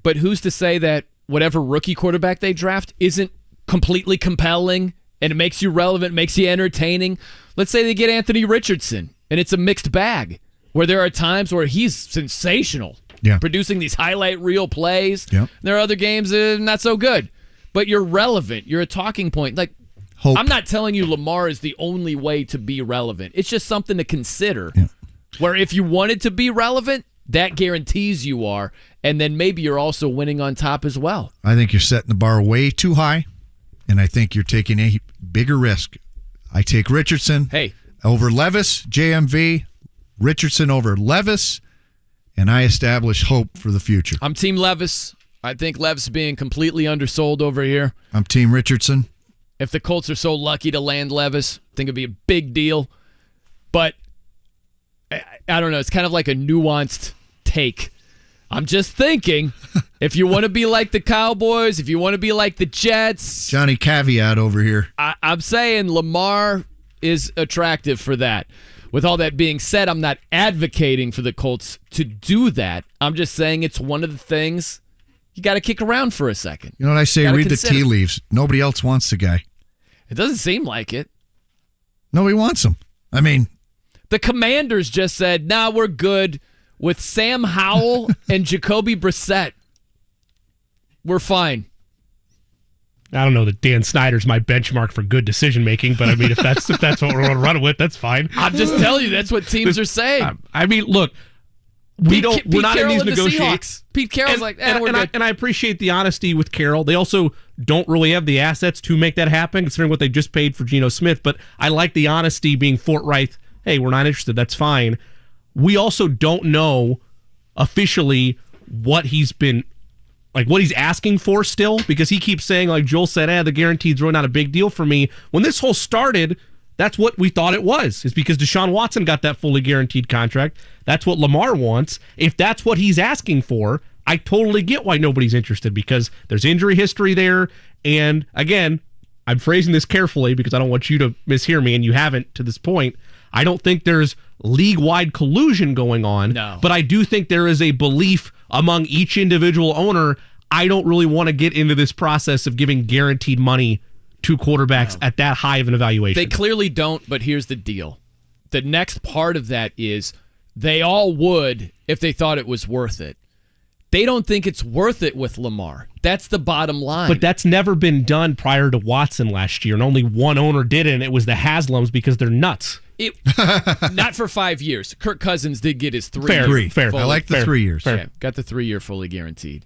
[SPEAKER 3] but who's to say that whatever rookie quarterback they draft isn't completely compelling and it makes you relevant, makes you entertaining? Let's say they get Anthony Richardson and it's a mixed bag where there are times where he's sensational, producing these highlight reel plays.
[SPEAKER 4] Yep.
[SPEAKER 3] There are other games not so good, but you're relevant. You're a talking point. Like,
[SPEAKER 4] Hope.
[SPEAKER 3] I'm not telling you Lamar is the only way to be relevant. It's just something to consider.
[SPEAKER 4] Yeah.
[SPEAKER 3] Where if you wanted to be relevant, that guarantees you are, and then maybe you're also winning on top as well.
[SPEAKER 4] I think you're setting the bar way too high, and I think you're taking a bigger risk. I take Richardson over Levis, JMV, Richardson over Levis, and I establish hope for the future.
[SPEAKER 3] I'm Team Levis. I think Levis being completely undersold over here.
[SPEAKER 4] I'm Team Richardson.
[SPEAKER 3] If the Colts are so lucky to land Levis, I think it'd be a big deal. But I don't know. It's kind of like a nuanced take. I'm just thinking, if you want to be like the Cowboys, if you want to be like the Jets.
[SPEAKER 4] Johnny Caveat over here.
[SPEAKER 3] I'm saying Lamar is attractive for that. With all that being said, I'm not advocating for the Colts to do that. I'm just saying it's one of the things you got to kick around for a second.
[SPEAKER 4] You know what I say? Read the tea leaves. Nobody else wants the guy.
[SPEAKER 3] It doesn't seem like it.
[SPEAKER 4] Nobody wants him. I mean,
[SPEAKER 3] the Commanders just said, nah, we're good with Sam Howell and Jacoby Brissett. We're fine.
[SPEAKER 13] I don't know that Dan Snyder's my benchmark for good decision making, but I mean, if that's what we're going to run with, that's fine.
[SPEAKER 3] I'm just telling you, that's what teams are saying.
[SPEAKER 13] I mean, look, we're not in these negotiations.
[SPEAKER 3] Pete Carroll's we're good.
[SPEAKER 13] And I appreciate the honesty with Carroll. They also don't really have the assets to make that happen, considering what they just paid for Geno Smith. But I like the honesty, being forthright. Hey, we're not interested. That's fine. We also don't know officially what he's asking for still, because he keeps saying, like Joel said, the guaranteed's really not a big deal for me. When this whole started, that's what we thought it was. It's because Deshaun Watson got that fully guaranteed contract. That's what Lamar wants. If that's what he's asking for, I totally get why nobody's interested, because there's injury history there. And again, I'm phrasing this carefully because I don't want you to mishear me, and you haven't to this point. I don't think there's league-wide collusion going on, but I do think there is a belief among each individual owner. I don't really want to get into this process of giving guaranteed money to quarterbacks at that high of an evaluation.
[SPEAKER 3] They clearly don't, but here's the deal. The next part of that is they all would if they thought it was worth it. They don't think it's worth it with Lamar. That's the bottom line.
[SPEAKER 13] But that's never been done prior to Watson last year, and only one owner did it, and it was the Haslams because they're nuts.
[SPEAKER 3] Not for 5 years. Kirk Cousins did get his 3
[SPEAKER 13] Fair.
[SPEAKER 3] year.
[SPEAKER 13] Fair.
[SPEAKER 4] I like the 3 years.
[SPEAKER 3] Yeah, got the 3 year fully guaranteed.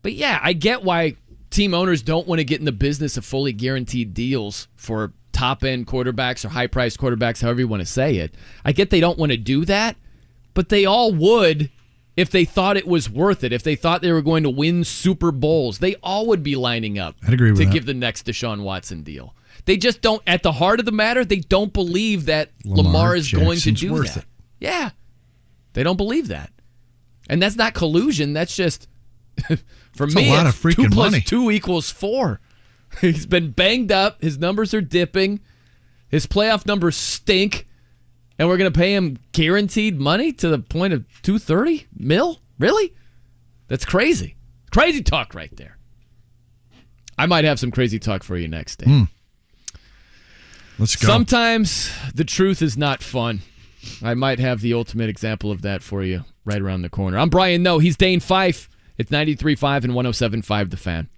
[SPEAKER 3] But yeah, I get why team owners don't want to get in the business of fully guaranteed deals for top-end quarterbacks or high-priced quarterbacks, however you want to say it. I get they don't want to do that, but they all would if they thought it was worth it, if they thought they were going to win Super Bowls. They all would be lining up
[SPEAKER 4] I'd agree with
[SPEAKER 3] to
[SPEAKER 4] that.
[SPEAKER 3] give the next Deshaun Watson deal. They just don't, at the heart of the matter, they don't believe that Lamar is going to do
[SPEAKER 4] worth
[SPEAKER 3] that.
[SPEAKER 4] it.
[SPEAKER 3] Yeah. They don't believe that. And that's not collusion. That's just, for
[SPEAKER 4] It's
[SPEAKER 3] me,
[SPEAKER 4] a lot of freaking
[SPEAKER 3] 2 +
[SPEAKER 4] money.
[SPEAKER 3] 2 = 4. He's been banged up. His numbers are dipping. His playoff numbers stink. And we're going to pay him guaranteed money to the point of $230 million? Really? That's crazy. Crazy talk right there. I might have some crazy talk for you next, Dave.
[SPEAKER 4] Let's go.
[SPEAKER 3] Sometimes the truth is not fun. I might have the ultimate example of that for you right around the corner. I'm Brian Noe. He's Dane Fife. It's 93.5 and 107.5 The Fan.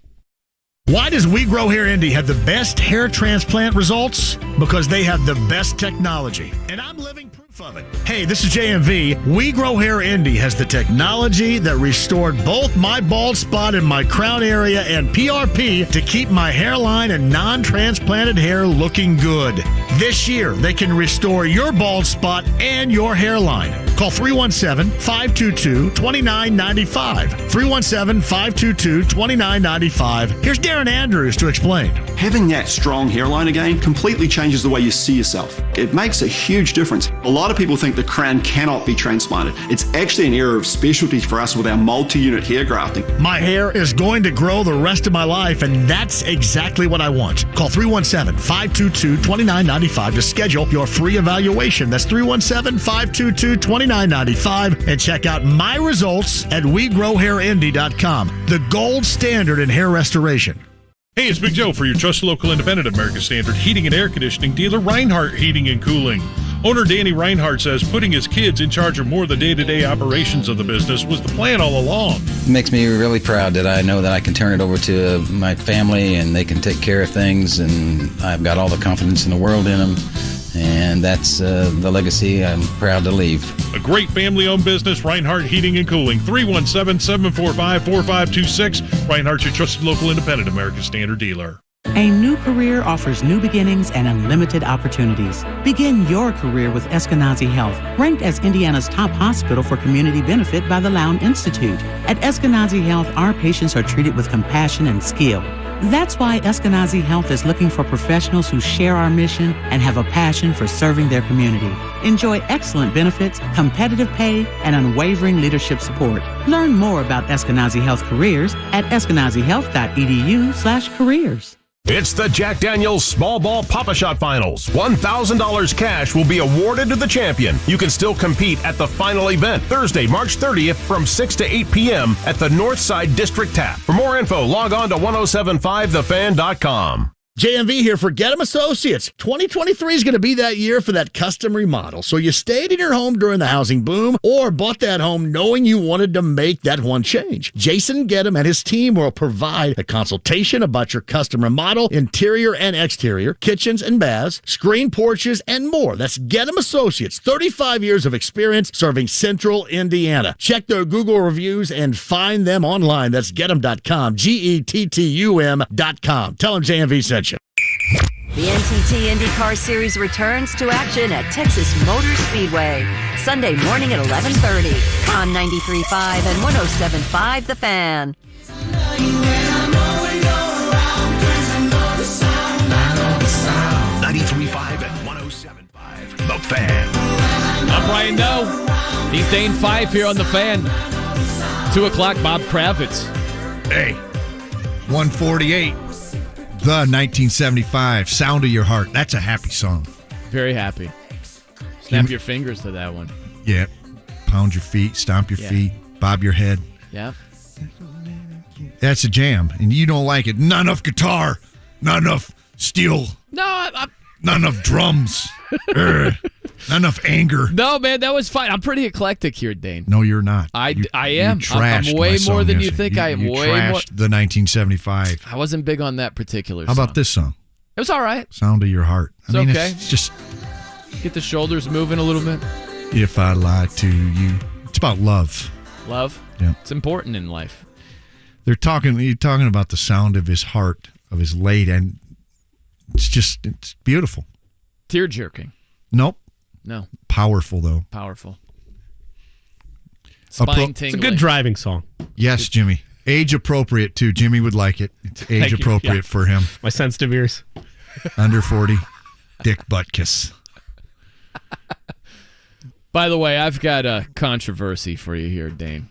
[SPEAKER 23] Why does We Grow Hair Indy have the best hair transplant results? Because they have the best technology. And I'm living proof of it. Hey, this is JMV. We Grow Hair Indy has the technology that restored both my bald spot in my crown area and PRP to keep my hairline and non-transplanted hair looking good. This year, they can restore your bald spot and your hairline. Call 317-522-2995. 317-522-2995. Here's Darren Andrews to explain.
[SPEAKER 2] Having that strong hairline again completely changes the way you see yourself. It makes a huge difference. A lot of people think the crown cannot be transplanted. It's actually an area of specialty for us with our multi-unit hair grafting.
[SPEAKER 23] My hair is going to grow the rest of my life, and that's exactly what I want. Call 317-522-2995 to schedule your free evaluation. That's 317-522-2995, and check out my results at WeGrowHairIndy.com, the gold standard in hair restoration.
[SPEAKER 7] Hey, it's Big Joe for your trusted local independent American Standard heating and air conditioning dealer, Reinhardt Heating and Cooling. Owner Danny Reinhardt says putting his kids in charge of more of the day-to-day operations of the business was the plan all along.
[SPEAKER 19] It makes me really proud that I know that I can turn it over to my family and they can take care of things, and I've got all the confidence in the world in them. And that's the legacy I'm proud to leave.
[SPEAKER 7] A great family-owned business, Reinhardt Heating and Cooling. 317-745-4526. Reinhardt's your trusted local independent American Standard dealer.
[SPEAKER 20] A new career offers new beginnings and unlimited opportunities. Begin your career with Eskenazi Health, ranked as Indiana's top hospital for community benefit by the Lown Institute. At Eskenazi Health, our patients are treated with compassion and skill. That's why Eskenazi Health is looking for professionals who share our mission and have a passion for serving their community. Enjoy excellent benefits, competitive pay, and unwavering leadership support. Learn more about Eskenazi Health careers at eskenazihealth.edu/careers.
[SPEAKER 21] It's the Jack Daniels Small Ball Pop-A-Shot Finals. $1,000 cash will be awarded to the champion. You can still compete at the final event, Thursday, March 30th from 6 to 8 p.m. at the Northside District Tap. For more info, log on to 1075thefan.com.
[SPEAKER 23] JMV here for Get 'em Associates. 2023 is going to be that year for that custom remodel. So you stayed in your home during the housing boom or bought that home knowing you wanted to make that one change. Jason Get 'em and his team will provide a consultation about your custom remodel, interior and exterior, kitchens and baths, screen porches, and more. That's Get 'em Associates. 35 years of experience serving Central Indiana. Check their Google reviews and find them online. That's getem.com, GETTUM.com. Tell them JMV sent you.
[SPEAKER 24] The NTT IndyCar Series returns to action at Texas Motor Speedway, Sunday morning at 11:30 on 93.5 and 107.5 The Fan.
[SPEAKER 17] 93.5 and 107.5 The Fan.
[SPEAKER 3] I'm Brian Noe. He's Dane Fife here on The Fan. 2 o'clock, Bob Kravitz.
[SPEAKER 4] Hey, 148. The 1975 Sound of Your Heart. That's a happy song.
[SPEAKER 3] Very happy. Snap your fingers to that one.
[SPEAKER 4] Yeah. Pound your feet, stomp your feet, bob your head.
[SPEAKER 3] Yeah.
[SPEAKER 4] That's a jam. And you don't like it. Not enough guitar. Not enough steel.
[SPEAKER 3] No,
[SPEAKER 4] not enough drums. Not enough anger.
[SPEAKER 3] No, man, that was fine. I'm pretty eclectic here, Dane.
[SPEAKER 4] No, you're not.
[SPEAKER 3] I am.
[SPEAKER 4] You trashed
[SPEAKER 3] I'm way
[SPEAKER 4] my song
[SPEAKER 3] more than you
[SPEAKER 4] yesterday.
[SPEAKER 3] think I am.
[SPEAKER 4] You
[SPEAKER 3] way
[SPEAKER 4] trashed
[SPEAKER 3] more.
[SPEAKER 4] the 1975.
[SPEAKER 3] I wasn't big on that particular
[SPEAKER 4] How
[SPEAKER 3] song.
[SPEAKER 4] about this song?
[SPEAKER 3] It was all right.
[SPEAKER 4] Sound of Your Heart.
[SPEAKER 3] It's okay.
[SPEAKER 4] It's just...
[SPEAKER 3] Get the shoulders moving a little bit.
[SPEAKER 4] If I Lie to You. It's about love.
[SPEAKER 3] Love?
[SPEAKER 4] Yeah.
[SPEAKER 3] It's important in life.
[SPEAKER 4] You're talking about the sound of his heart, of his late, and it's beautiful.
[SPEAKER 3] Tear-jerking.
[SPEAKER 4] Nope.
[SPEAKER 3] No.
[SPEAKER 4] Powerful, though.
[SPEAKER 3] Powerful. Spine-tingling.
[SPEAKER 13] It's a good driving song.
[SPEAKER 4] Yes, Jimmy. Age appropriate, too. Jimmy would like it. It's age appropriate for him.
[SPEAKER 13] My sensitive ears.
[SPEAKER 4] Under 40. Dick Butkus.
[SPEAKER 3] By the way, I've got a controversy for you here, Dane.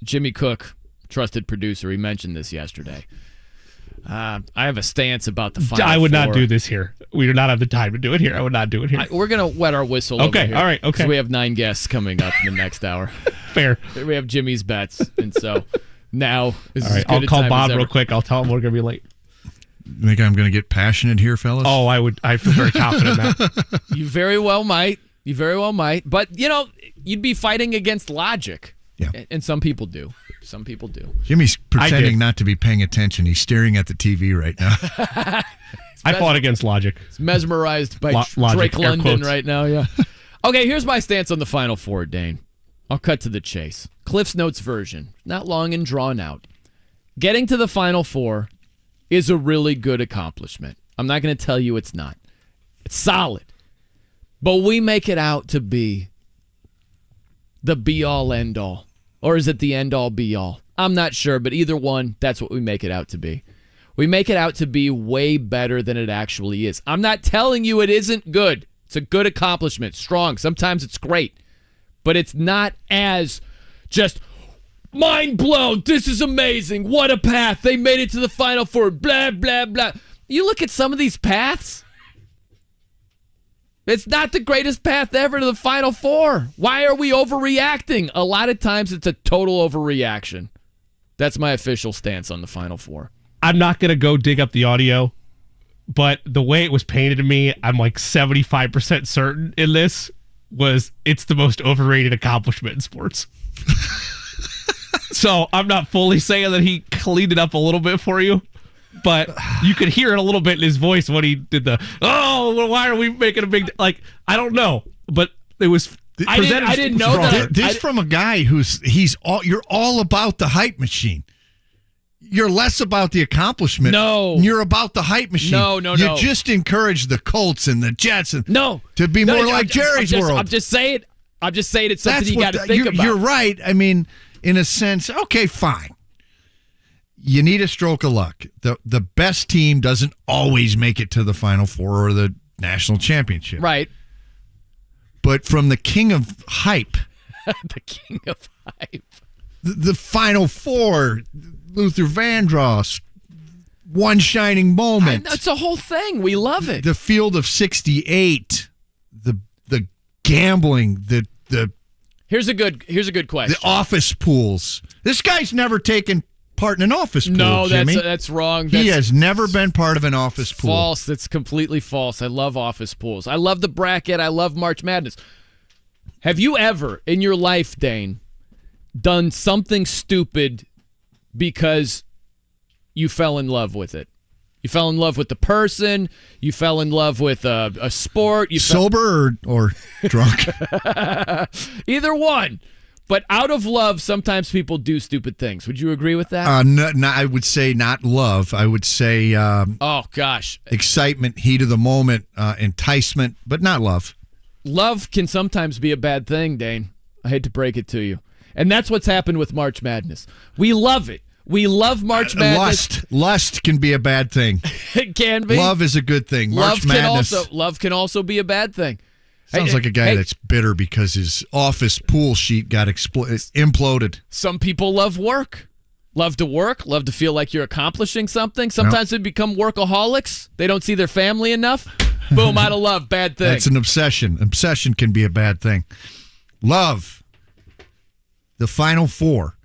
[SPEAKER 3] Jimmy Cook, trusted producer, he mentioned this yesterday. I have a stance about the Final
[SPEAKER 13] I would
[SPEAKER 3] Four.
[SPEAKER 13] not do this here. We do not have the time to do it here. I would not do it here.
[SPEAKER 3] We're going to wet our whistle over here.
[SPEAKER 13] All right, okay.
[SPEAKER 3] 'Cause we have 9 guests coming up in the next hour.
[SPEAKER 13] Fair.
[SPEAKER 3] We have Jimmy's bets, and so now is
[SPEAKER 13] All right,
[SPEAKER 3] as good
[SPEAKER 13] I'll
[SPEAKER 3] a
[SPEAKER 13] call
[SPEAKER 3] time
[SPEAKER 13] Bob
[SPEAKER 3] as
[SPEAKER 13] real
[SPEAKER 3] ever.
[SPEAKER 13] quick. I'll tell him we're going to be late.
[SPEAKER 4] You think I'm going to get passionate here, fellas?
[SPEAKER 13] Oh, I feel very confident in that.
[SPEAKER 3] You very well might. You very well might. But, you'd be fighting against logic.
[SPEAKER 4] Yeah.
[SPEAKER 3] And some people do. Some people do.
[SPEAKER 4] Jimmy's pretending not to be paying attention. He's staring at the TV right now.
[SPEAKER 13] I fought against logic.
[SPEAKER 3] He's mesmerized by
[SPEAKER 13] Logic,
[SPEAKER 3] Drake
[SPEAKER 13] air
[SPEAKER 3] London
[SPEAKER 13] quotes.
[SPEAKER 3] right now, yeah. Okay, here's my stance on the Final Four, Dane. I'll cut to the chase. Cliff's Notes version. Not long and drawn out. Getting to the Final Four is a really good accomplishment. I'm not going to tell you it's not. It's solid. But we make it out to be the be-all, end-all. Or is it the end-all, be-all? I'm not sure, but either one, that's what we make it out to be. We make it out to be way better than it actually is. I'm not telling you it isn't good. It's a good accomplishment, strong. Sometimes it's great. But it's not as just mind blown. This is amazing. What a path. They made it to the Final Four. Blah, blah, blah. You look at some of these paths. It's not the greatest path ever to the Final Four. Why are we overreacting? A lot of times it's a total overreaction. That's my official stance on the Final Four.
[SPEAKER 13] I'm not going to go dig up the audio, but the way it was painted to me, I'm like 75% certain in this was it's the most overrated accomplishment in sports. So I'm not fully saying that he cleaned it up a little bit for you, but you could hear it a little bit in his voice when he did why are we making a big, I don't know, but it was.
[SPEAKER 3] I didn't know that.
[SPEAKER 4] This from a guy you're all about the hype machine. You're less about the accomplishment.
[SPEAKER 3] No.
[SPEAKER 4] You're about the hype machine.
[SPEAKER 3] No.
[SPEAKER 4] You just encourage the Colts and the Jets to be more like Jerry's world.
[SPEAKER 3] I'm just saying it's something you got to think about.
[SPEAKER 4] You're right. I mean, in a sense, okay, fine. You need a stroke of luck. The best team doesn't always make it to the Final Four or the national championship.
[SPEAKER 3] Right.
[SPEAKER 4] But from the king of hype.
[SPEAKER 3] The king of hype.
[SPEAKER 4] The Final Four, Luther Vandross, one shining moment.
[SPEAKER 3] It's a whole thing. We love it.
[SPEAKER 4] The field of 68, the gambling, the
[SPEAKER 3] Here's a good question.
[SPEAKER 4] The office pools. This guy's never taken part in an office pool.
[SPEAKER 3] No,
[SPEAKER 4] Jimmy.
[SPEAKER 3] that's wrong.
[SPEAKER 4] He has never been part of an office pool.
[SPEAKER 3] False. That's completely false. I love office pools. I love the bracket. I love March Madness. Have you ever in your life, Dane, done something stupid because you fell in love with it? You fell in love with the person. You fell in love with a sport.
[SPEAKER 4] Sober or drunk?
[SPEAKER 3] Either one. But out of love, sometimes people do stupid things. Would you agree with that?
[SPEAKER 4] No, I would say not love. I would say
[SPEAKER 3] oh, gosh.
[SPEAKER 4] Excitement, heat of the moment, enticement, but not love.
[SPEAKER 3] Love can sometimes be a bad thing, Dane. I hate to break it to you. And that's what's happened with March Madness. We love it. We love March Madness.
[SPEAKER 4] Lust can be a bad thing.
[SPEAKER 3] It can be.
[SPEAKER 4] Love is a good thing. March Madness.
[SPEAKER 3] Love can also be a bad thing.
[SPEAKER 4] Sounds like a guy that's bitter because his office pool sheet got imploded.
[SPEAKER 3] Some people love work. Love to work. Love to feel like you're accomplishing something. Sometimes they become workaholics. They don't see their family enough. Boom, out of love. Bad thing.
[SPEAKER 4] That's an obsession. Obsession can be a bad thing. Love. The Final Four.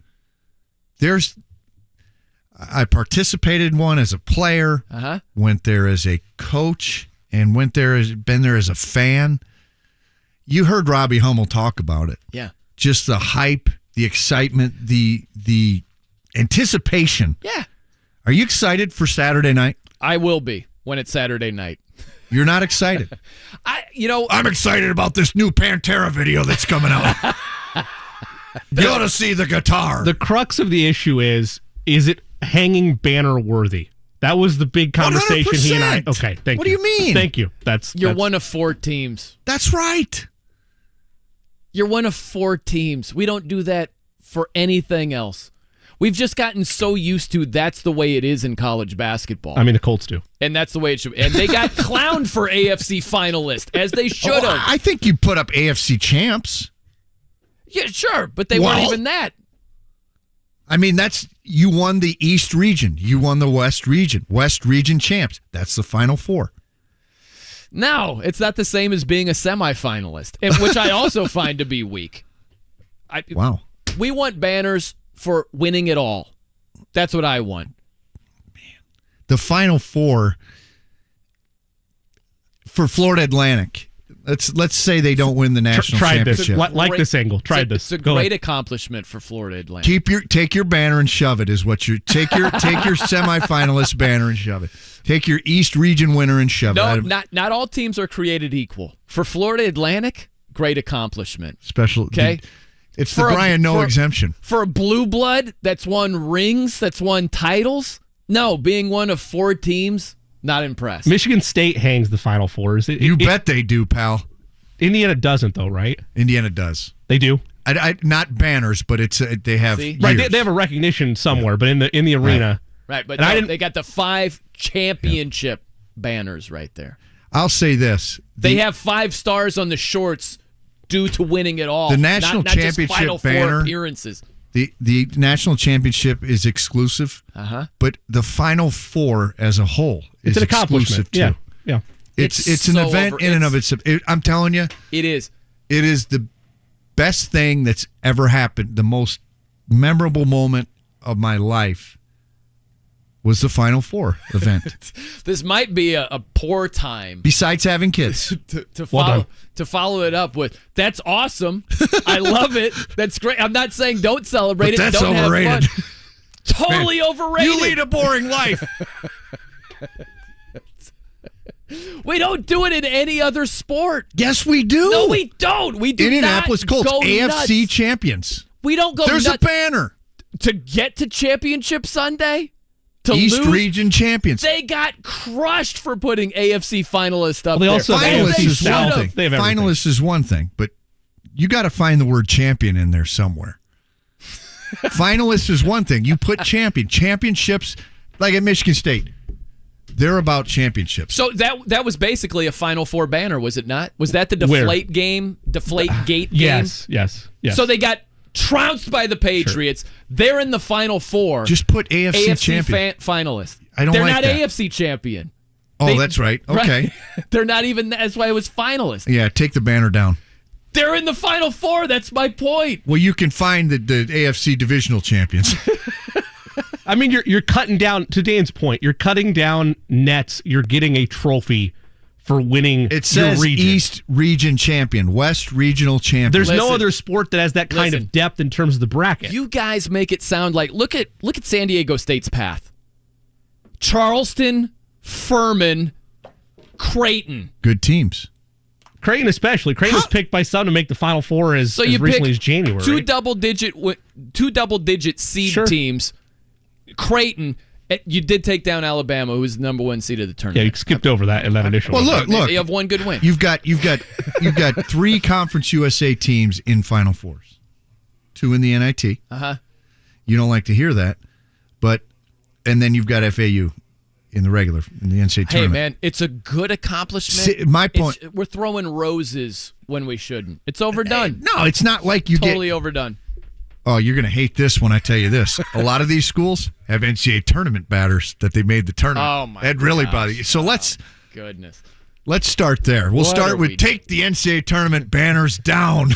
[SPEAKER 4] I participated in one as a player, went there as a coach, and been there as a fan. You heard Robbie Hummel talk about it.
[SPEAKER 3] Yeah.
[SPEAKER 4] Just the hype, the excitement, the anticipation.
[SPEAKER 3] Yeah.
[SPEAKER 4] Are you excited for Saturday night?
[SPEAKER 3] I will be when it's Saturday night.
[SPEAKER 4] You're not excited. I'm excited about this new Pantera video that's coming out. You ought to see the guitar.
[SPEAKER 13] The crux of the issue is it hanging banner worthy? That was the big conversation
[SPEAKER 4] 100%.
[SPEAKER 13] he and I. Okay, thank you.
[SPEAKER 4] What do you mean?
[SPEAKER 13] Thank you.
[SPEAKER 3] You're one of 4 teams.
[SPEAKER 4] That's right.
[SPEAKER 3] You're one of 4 teams. We don't do that for anything else. We've just gotten so used to that's the way it is in college basketball.
[SPEAKER 13] I mean, the Colts do.
[SPEAKER 3] And that's the way it should be. And they got clowned for AFC finalist, as they should have.
[SPEAKER 4] I think you put up AFC champs.
[SPEAKER 3] Yeah, sure, but they weren't even that.
[SPEAKER 4] I mean, you won the East region. You won the West region. West region champs. That's the Final Four.
[SPEAKER 3] No, it's not the same as being a semifinalist, which I also find to be weak.
[SPEAKER 4] Wow.
[SPEAKER 3] We want banners for winning it all. That's what I want.
[SPEAKER 4] The Final Four for Florida Atlantic. Let's say they don't win the national championship.
[SPEAKER 13] This angle.
[SPEAKER 3] It's a great accomplishment for Florida Atlantic.
[SPEAKER 4] Take your banner and shove it is what you take your semifinalist banner and shove it. Take your East region winner and shove it.
[SPEAKER 3] No, not all teams are created equal. For Florida Atlantic, great accomplishment.
[SPEAKER 4] Special.
[SPEAKER 3] Okay.
[SPEAKER 4] It's the Brian No exemption.
[SPEAKER 3] For a blue blood that's won rings, that's won titles. No, being one of 4 teams. Not impressed.
[SPEAKER 13] Michigan State hangs the Final Fours.
[SPEAKER 4] You bet they do, pal.
[SPEAKER 13] Indiana doesn't, though, right?
[SPEAKER 4] Indiana does.
[SPEAKER 13] They do.
[SPEAKER 4] Not banners, but they have
[SPEAKER 13] right. They have a recognition somewhere, but in the arena,
[SPEAKER 3] right. But they got the 5 championship banners right there.
[SPEAKER 4] I'll say this:
[SPEAKER 3] they have 5 stars on the shorts due to winning it all.
[SPEAKER 4] The national
[SPEAKER 3] not
[SPEAKER 4] championship
[SPEAKER 3] just Final
[SPEAKER 4] banner
[SPEAKER 3] Four appearances.
[SPEAKER 4] The national championship is exclusive, but the Final Four as a whole is
[SPEAKER 13] an accomplishment.
[SPEAKER 4] Too.
[SPEAKER 13] Yeah.
[SPEAKER 4] It's an event in and of itself. I'm telling you,
[SPEAKER 3] it is.
[SPEAKER 4] It is the best thing that's ever happened. The most memorable moment of my life was the Final Four event.
[SPEAKER 3] This might be a poor time.
[SPEAKER 4] Besides having kids.
[SPEAKER 3] to follow it up with, that's awesome. I love it. That's great. I'm not saying don't celebrate
[SPEAKER 4] but
[SPEAKER 3] it.
[SPEAKER 4] That's
[SPEAKER 3] don't
[SPEAKER 4] overrated.
[SPEAKER 3] Have fun. Totally overrated.
[SPEAKER 4] You lead a boring life.
[SPEAKER 3] We don't do it in any other sport.
[SPEAKER 4] Yes, we do.
[SPEAKER 3] No, we don't. We do
[SPEAKER 4] Indianapolis
[SPEAKER 3] not
[SPEAKER 4] Colts,
[SPEAKER 3] go
[SPEAKER 4] AFC
[SPEAKER 3] nuts.
[SPEAKER 4] champions.
[SPEAKER 3] We don't go
[SPEAKER 4] There's
[SPEAKER 3] nuts.
[SPEAKER 4] a banner.
[SPEAKER 3] To get to Championship Sunday? To
[SPEAKER 4] East
[SPEAKER 3] lose,
[SPEAKER 4] region champions.
[SPEAKER 3] They got crushed for putting AFC finalists up
[SPEAKER 13] they
[SPEAKER 3] there.
[SPEAKER 13] also
[SPEAKER 4] finalists is one thing.
[SPEAKER 13] They have
[SPEAKER 4] finalists is one thing, but you got to find the word champion in there somewhere. Finalists is one thing. You put championships, like at Michigan State. They're about championships.
[SPEAKER 3] So that was basically a Final Four banner, was it not? Was that the Deflate Gate game?
[SPEAKER 13] Yes.
[SPEAKER 3] So they got trounced by the Patriots. Sure. They're in the Final Four.
[SPEAKER 4] Just put AFC champion.
[SPEAKER 3] Finalists.
[SPEAKER 4] I don't
[SPEAKER 3] They're
[SPEAKER 4] like
[SPEAKER 3] not
[SPEAKER 4] that.
[SPEAKER 3] AFC champion.
[SPEAKER 4] That's right. Okay.
[SPEAKER 3] Right? They're not even. That's why it was finalists.
[SPEAKER 4] Yeah, take the banner down.
[SPEAKER 3] They're in the Final Four. That's my point.
[SPEAKER 4] Well, you can find the AFC divisional champions.
[SPEAKER 13] I mean, you're cutting down, to Dane's point, you're cutting down nets. You're getting a trophy for winning
[SPEAKER 4] It says
[SPEAKER 13] your region.
[SPEAKER 4] East region champion, West regional champion.
[SPEAKER 13] There's no other sport that has that kind of depth in terms of the bracket.
[SPEAKER 3] You guys make it sound like, look at San Diego State's path. Charleston, Furman, Creighton.
[SPEAKER 4] Good teams.
[SPEAKER 13] Creighton especially. Creighton was picked by some to make the Final Four as recently as January.
[SPEAKER 3] Two double-digit seed teams. Creighton, you did take down Alabama, who was the number 1 seed of the tournament.
[SPEAKER 13] Yeah, you skipped over that in that initial.
[SPEAKER 4] Well, look.
[SPEAKER 3] You have one good win.
[SPEAKER 4] You've got 3 Conference USA teams in Final Fours. 2 in the NIT. You don't like to hear that, and then you've got FAU in the NCAA tournament.
[SPEAKER 3] Hey, man, it's a good accomplishment.
[SPEAKER 4] My point.
[SPEAKER 3] We're throwing roses when we shouldn't. It's overdone.
[SPEAKER 4] No, it's not like you
[SPEAKER 3] totally overdone.
[SPEAKER 4] Oh, you're going to hate this when I tell you this. A lot of these schools have NCAA tournament batters that they made the tournament.
[SPEAKER 3] Oh, my
[SPEAKER 4] That really bothers you. So let's start there. We'll start with take the NCAA tournament banners down.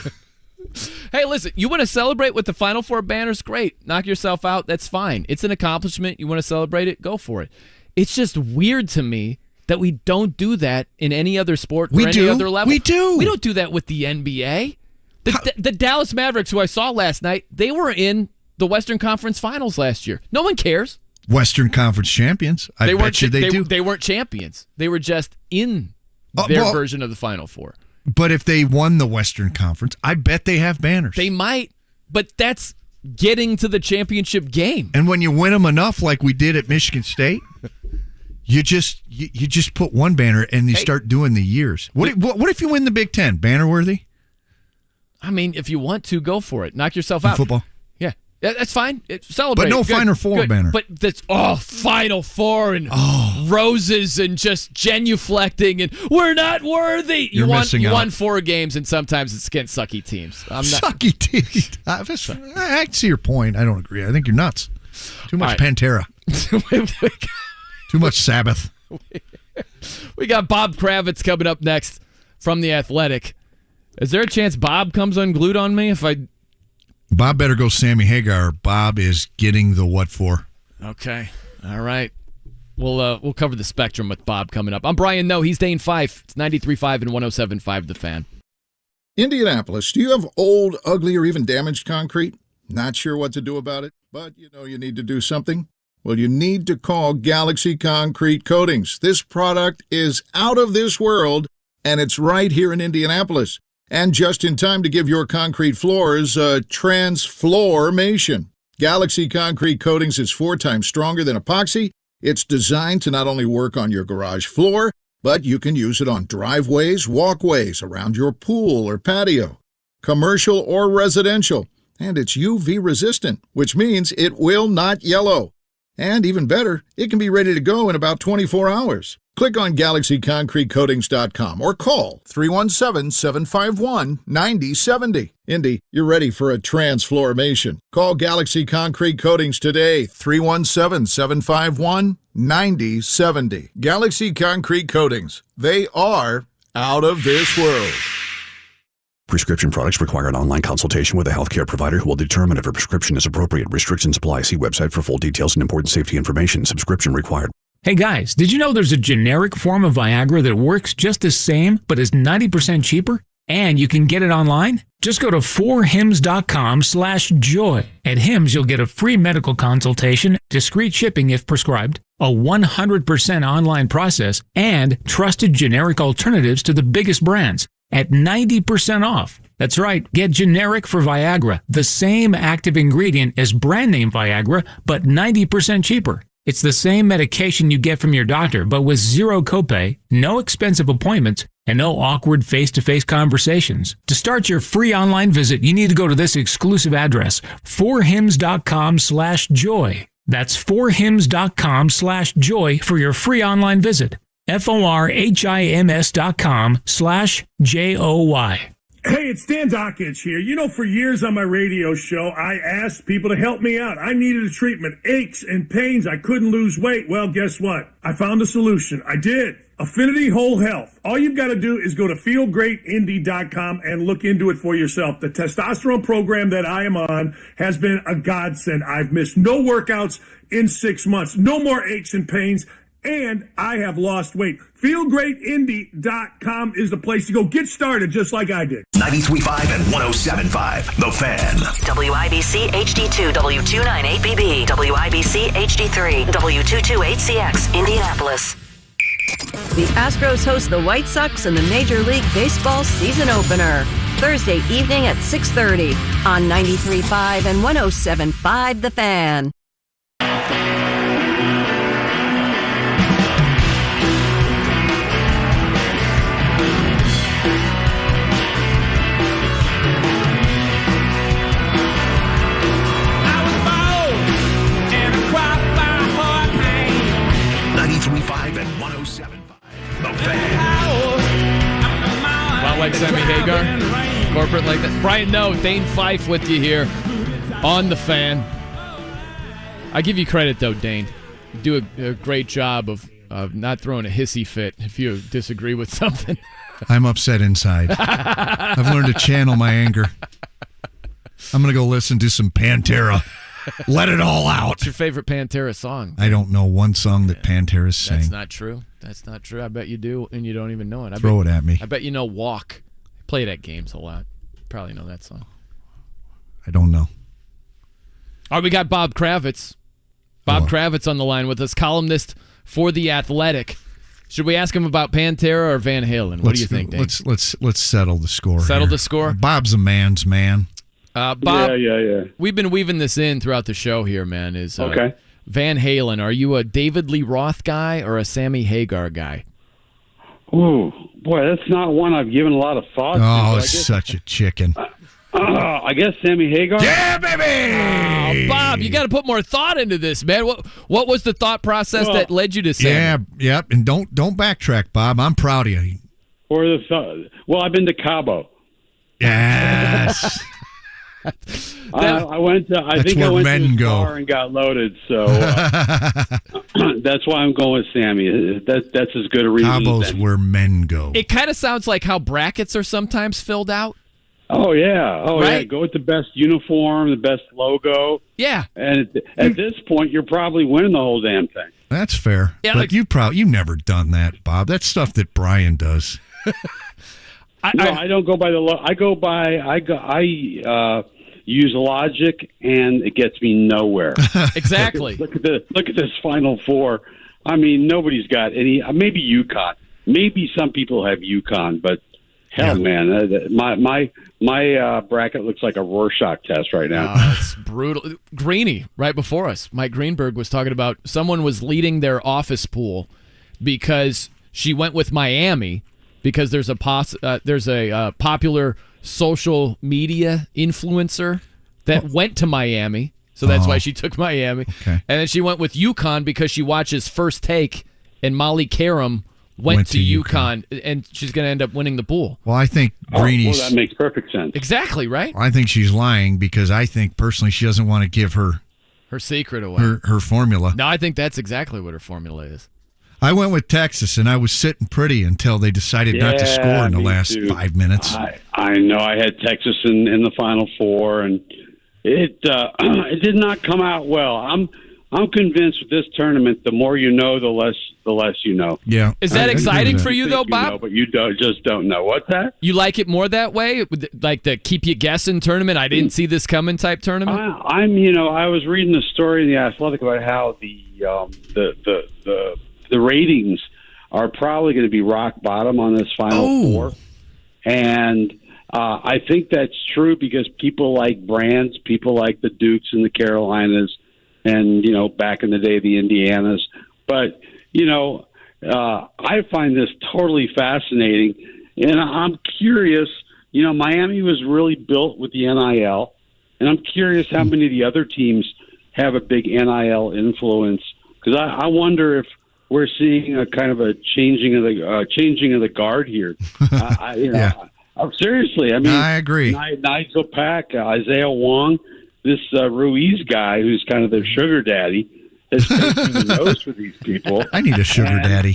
[SPEAKER 3] Hey, listen, you want to celebrate with the Final Four banners? Great. Knock yourself out. That's fine. It's an accomplishment. You want to celebrate it? Go for it. It's just weird to me that we don't do that in any other sport or any other level.
[SPEAKER 4] We do.
[SPEAKER 3] We don't do that with the NBA. The Dallas Mavericks, who I saw last night, they were in the Western Conference Finals last year. No one cares.
[SPEAKER 4] Western Conference champions. I bet you they do.
[SPEAKER 3] They weren't champions. They were just in their version of the Final Four.
[SPEAKER 4] But if they won the Western Conference, I bet they have banners.
[SPEAKER 3] They might, but that's getting to the championship game.
[SPEAKER 4] And when you win them enough, like we did at Michigan State, you just put one banner and you start doing the years. What if you win the Big Ten? Banner worthy?
[SPEAKER 3] I mean, if you want to, go for it. Knock yourself out.
[SPEAKER 4] Football?
[SPEAKER 3] Yeah. Yeah, that's fine. Celebrate.
[SPEAKER 4] But no
[SPEAKER 3] Good,
[SPEAKER 4] Final Four
[SPEAKER 3] good.
[SPEAKER 4] banner.
[SPEAKER 3] But that's Final Four and roses and just genuflecting and we're not worthy.
[SPEAKER 4] You're missing out.
[SPEAKER 3] You won 4 games and sometimes it's against sucky teams.
[SPEAKER 4] Sucky teams. I see your point. I don't agree. I think you're nuts. Too much Pantera. Too much Sabbath.
[SPEAKER 3] We got Bob Kravitz coming up next from The Athletic. Is there a chance Bob comes unglued on me if I...
[SPEAKER 4] Bob better go Sammy Hagar. Bob is getting the what for.
[SPEAKER 3] Okay. All right. We'll cover the spectrum with Bob coming up. I'm Brian. No, he's Dane Fife. It's 93.5 and 107.5 The Fan.
[SPEAKER 10] Indianapolis, do you have old, ugly, or even damaged concrete? Not sure what to do about it, but you know you need to do something? Well, you need to call Galaxy Concrete Coatings. This product is out of this world, and it's right here in Indianapolis. And just in time to give your concrete floors a transformation. Galaxy Concrete Coatings is 4 times stronger than epoxy. It's designed to not only work on your garage floor, but you can use it on driveways, walkways, around your pool or patio, commercial or residential. And it's UV resistant, which means it will not yellow. And even better, it can be ready to go in about 24 hours. Click on GalaxyConcreteCoatings.com or call 317-751-9070. Indy, you're ready for a transformation. Call Galaxy Concrete Coatings today, 317-751-9070. Galaxy Concrete Coatings. They are out of this world.
[SPEAKER 5] Prescription products require an online consultation with a healthcare provider who will determine if a prescription is appropriate. Restrictions apply. See website for full details and important safety information. Subscription required.
[SPEAKER 6] Hey guys, did you know there's a generic form of Viagra that works just the same but is 90% cheaper? And you can get it online? Just go to 4hims.com/joy. At Hims, you'll get a free medical consultation, discreet shipping if prescribed, a 100% online process, and trusted generic alternatives to the biggest brands at 90% off. That's right, get generic for Viagra, the same active ingredient as brand name Viagra, but 90% cheaper. It's the same medication you get from your doctor, but with zero copay, no expensive appointments, and no awkward face-to-face conversations. To start your free online visit, you need to go to this exclusive address, 4hims.com/joy. That's 4hims.com/joy for your free online visit. FORHIMS.com/JOY.
[SPEAKER 8] Hey, it's Dan Dockich here. You know, for years on my radio show, I asked people to help me out. I needed a treatment, aches and pains. I couldn't lose weight. Well, guess what? I found a solution. I did. Affinity Whole Health. All you've got to do is go to feelgreatindy.com and look into it for yourself. The testosterone program that I am on has been a godsend. I've missed no workouts in 6 months. No more aches and pains. And I have lost weight. FeelGreatIndy.com is the place to go. Get started just like I did.
[SPEAKER 17] 93.5 and 107.5. The Fan.
[SPEAKER 9] WIBC HD2, W298BB, WIBC HD3, W228CX, Indianapolis.
[SPEAKER 24] The Astros host the White Sox in the Major League Baseball season opener. Thursday evening at 6:30 on 93.5 and 107.5 The Fan.
[SPEAKER 3] Like Sammy Hagar, corporate like that. Brian, no, Dane Fife with you here on The Fan. I give you credit, though, Dane. You do a great job of not throwing a hissy fit if you disagree with something.
[SPEAKER 4] I'm upset inside. I've learned to channel my anger. I'm going to go listen to some Pantera. Let it all out.
[SPEAKER 3] What's your favorite Pantera song?
[SPEAKER 4] I don't know one song that Pantera sang.
[SPEAKER 3] That's not true. That's not true. I bet you do, and you don't even know it.
[SPEAKER 4] Throw it at me.
[SPEAKER 3] I bet you know Walk. I play it at games a lot. Probably know that song.
[SPEAKER 4] I don't know.
[SPEAKER 3] All right, we got Bob Kravitz. Kravitz on the line with us, columnist for The Athletic. Should we ask him about Pantera or Van Halen? What do you think, Dave?
[SPEAKER 4] Let's settle the score.
[SPEAKER 3] Settle the score?
[SPEAKER 4] Bob's a man's man.
[SPEAKER 3] Bob,
[SPEAKER 12] yeah.
[SPEAKER 3] We've been weaving this in throughout the show here, man.
[SPEAKER 12] Okay.
[SPEAKER 3] Van Halen, are you a David Lee Roth guy or a Sammy Hagar guy?
[SPEAKER 12] Ooh, boy, that's not one I've given a lot of thought to.
[SPEAKER 4] Oh, such a chicken.
[SPEAKER 11] I guess Sammy Hagar.
[SPEAKER 4] Yeah, baby.
[SPEAKER 3] Oh, Bob, you got to put more thought into this, man. What was the thought process that led you to Sammy?
[SPEAKER 4] Yeah, and don't backtrack, Bob. I'm proud of you.
[SPEAKER 11] I've been to Cabo.
[SPEAKER 4] Yes.
[SPEAKER 11] I went to. I think I went to his bar and got loaded. So that's why I'm going with Sammy. That's as good a reason.
[SPEAKER 4] Cabo's where men go.
[SPEAKER 3] It kind of sounds like how brackets are sometimes filled out.
[SPEAKER 11] Oh yeah,
[SPEAKER 3] right?
[SPEAKER 11] Yeah. Go with the best uniform, the best logo.
[SPEAKER 3] Yeah.
[SPEAKER 11] And at this point, you're probably winning the whole damn thing.
[SPEAKER 4] That's fair.
[SPEAKER 3] Yeah,
[SPEAKER 4] but you've never done that, Bob. That's stuff that Brian does.
[SPEAKER 11] I don't go by the. I use logic, and it gets me nowhere.
[SPEAKER 3] Exactly.
[SPEAKER 11] Look at this Final Four. I mean, nobody's got any. Maybe UConn. Maybe some people have UConn, but hell, man, my bracket looks like a Rorschach test right now.
[SPEAKER 3] It's brutal. Greeny, right before us, Mike Greenberg was talking about someone was leading their office pool because she went with Miami because there's a popular social media influencer that went to Miami, so that's why she took Miami.
[SPEAKER 4] Okay.
[SPEAKER 3] And then she went with UConn because she watches First Take, and Molly Karam went to UConn, and she's going to end up winning the pool.
[SPEAKER 4] Well, I think Greeny's...
[SPEAKER 11] that makes perfect sense.
[SPEAKER 3] Exactly, right?
[SPEAKER 4] I think she's lying because I think, personally, she doesn't want to give her
[SPEAKER 3] secret away.
[SPEAKER 4] Her formula.
[SPEAKER 3] No, I think that's exactly what her formula is.
[SPEAKER 4] I went with Texas, and I was sitting pretty until they decided not to score in the last 5 minutes.
[SPEAKER 11] I know. I had Texas in the Final Four, and it did not come out well. I'm convinced with this tournament, the more you know, the less you know.
[SPEAKER 4] Yeah.
[SPEAKER 3] Is that exciting for you, though, Bob?
[SPEAKER 11] You know, but you just don't know. What's that?
[SPEAKER 3] You like it more that way? Like the keep you guessing tournament? I didn't see this coming type tournament?
[SPEAKER 11] I was reading a story in The Athletic about how the ratings are probably going to be rock bottom on this Final Four. And I think that's true because people like brands, people like the Dukes and the Carolinas and, back in the day, the Indianas. But, I find this totally fascinating. And I'm curious, Miami was really built with the NIL. And I'm curious how many of the other teams have a big NIL influence. Because I wonder if we're seeing a kind of a changing of the guard here. Seriously, I mean,
[SPEAKER 4] I agree.
[SPEAKER 11] Nigel Pack, Isaiah Wong, this Ruiz guy who's kind of their sugar daddy, has taken the nose for these people.
[SPEAKER 4] I need a sugar daddy.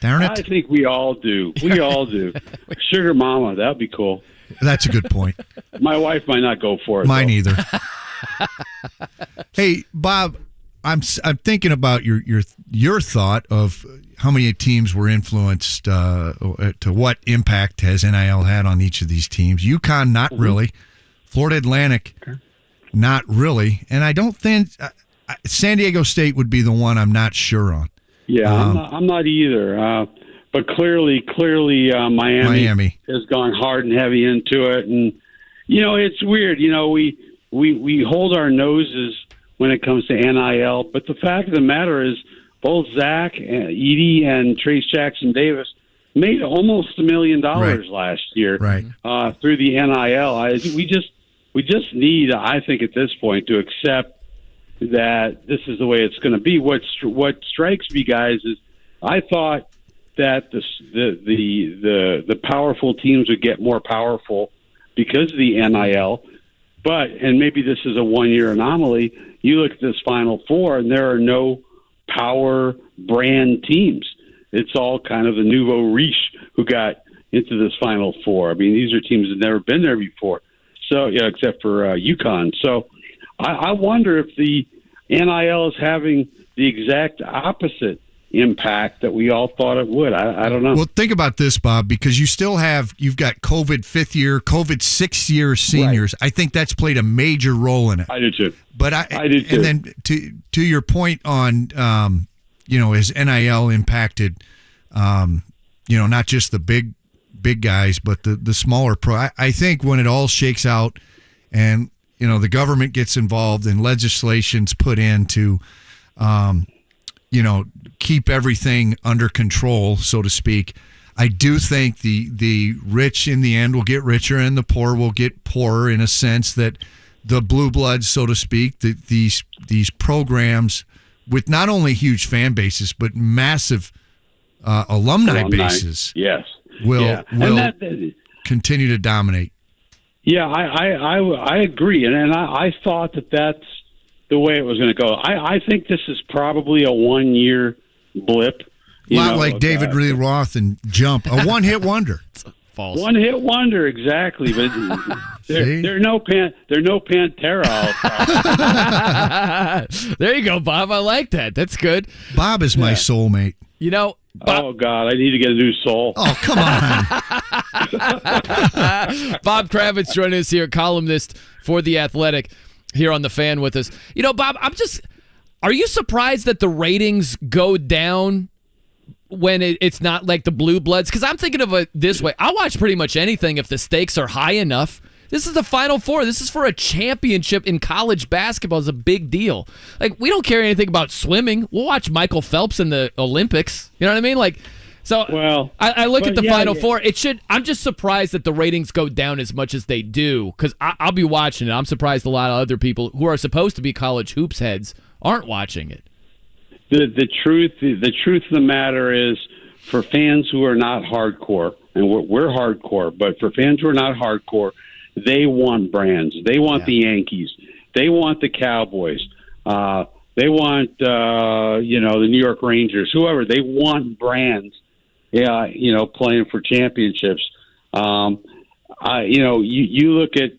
[SPEAKER 4] Darn it!
[SPEAKER 11] I think we all do. We all do. Sugar mama, that'd be cool.
[SPEAKER 4] That's a good point.
[SPEAKER 11] My wife might not go for it.
[SPEAKER 4] Mine
[SPEAKER 11] though.
[SPEAKER 4] either. Hey, Bob. I'm thinking about your thought of how many teams were influenced to what impact has NIL had on each of these teams. UConn, not really. Florida Atlantic, not really. And I don't think San Diego State would be the one I'm not sure on.
[SPEAKER 11] Yeah, I'm not either. But clearly, Miami has gone hard and heavy into it. And, it's weird. We hold our noses when it comes to NIL. But the fact of the matter is both Zach, and Edie, and Trace Jackson Davis made almost $1 million last year through the NIL. We just need, I think, at this point, to accept that this is the way it's going to be. What strikes me, guys, is I thought that the powerful teams would get more powerful because of the NIL. But, and maybe this is a one-year anomaly, you look at this Final Four, and there are no power brand teams. It's all kind of the nouveau riche who got into this Final Four. I mean, these are teams that have never been there before, so except for UConn. So I wonder if the NIL is having the exact opposite impact that we all thought it would. I don't know.
[SPEAKER 4] Well, think about this, Bob, because you've got COVID fifth year, COVID 6th year seniors. Right. I think that's played a major role in it.
[SPEAKER 11] I do too.
[SPEAKER 4] But I do too. And then to your point on, has NIL impacted, not just the big guys, but the smaller pro. I think when it all shakes out and, the government gets involved and legislation's put in to, keep everything under control, so to speak. I do think the rich in the end will get richer and the poor will get poorer, in a sense that the blue bloods, so to speak, these programs with not only huge fan bases but massive alumni bases,
[SPEAKER 11] yes,
[SPEAKER 4] will continue to dominate.
[SPEAKER 11] Yeah, I agree, and I thought that's the way it was going to go. I think this is probably a 1-year blip.
[SPEAKER 4] A lot like David Lee Roth and Jump, a one-hit wonder.
[SPEAKER 3] False.
[SPEAKER 11] One-hit wonder, exactly. But they're no Pantera.
[SPEAKER 3] There you go, Bob. I like that. That's good.
[SPEAKER 4] Bob is my soulmate.
[SPEAKER 3] You know.
[SPEAKER 11] Oh God, I need to get a new soul.
[SPEAKER 4] Oh, come on.
[SPEAKER 3] Bob Kravitz joining us here, columnist for The Athletic, here on The Fan with us. You know, Bob, are you surprised that the ratings go down when it's not like the blue bloods? Because I'm thinking of it this way. I'll watch pretty much anything if the stakes are high enough. This is the Final Four. This is for a championship in college basketball. It's a big deal. Like, we don't care anything about swimming. We'll watch Michael Phelps in the Olympics. You know what I mean? Like, so I look at the Final Four. I'm just surprised that the ratings go down as much as they do, because I'll be watching it. I'm surprised a lot of other people who are supposed to be college hoops heads aren't watching it.
[SPEAKER 11] The truth of the matter is, for fans who are not hardcore, and we're hardcore, but for fans who are not hardcore, they want brands. They want the Yankees. They want the Cowboys. They want the New York Rangers. Whoever, they want brands. Playing for championships. You look at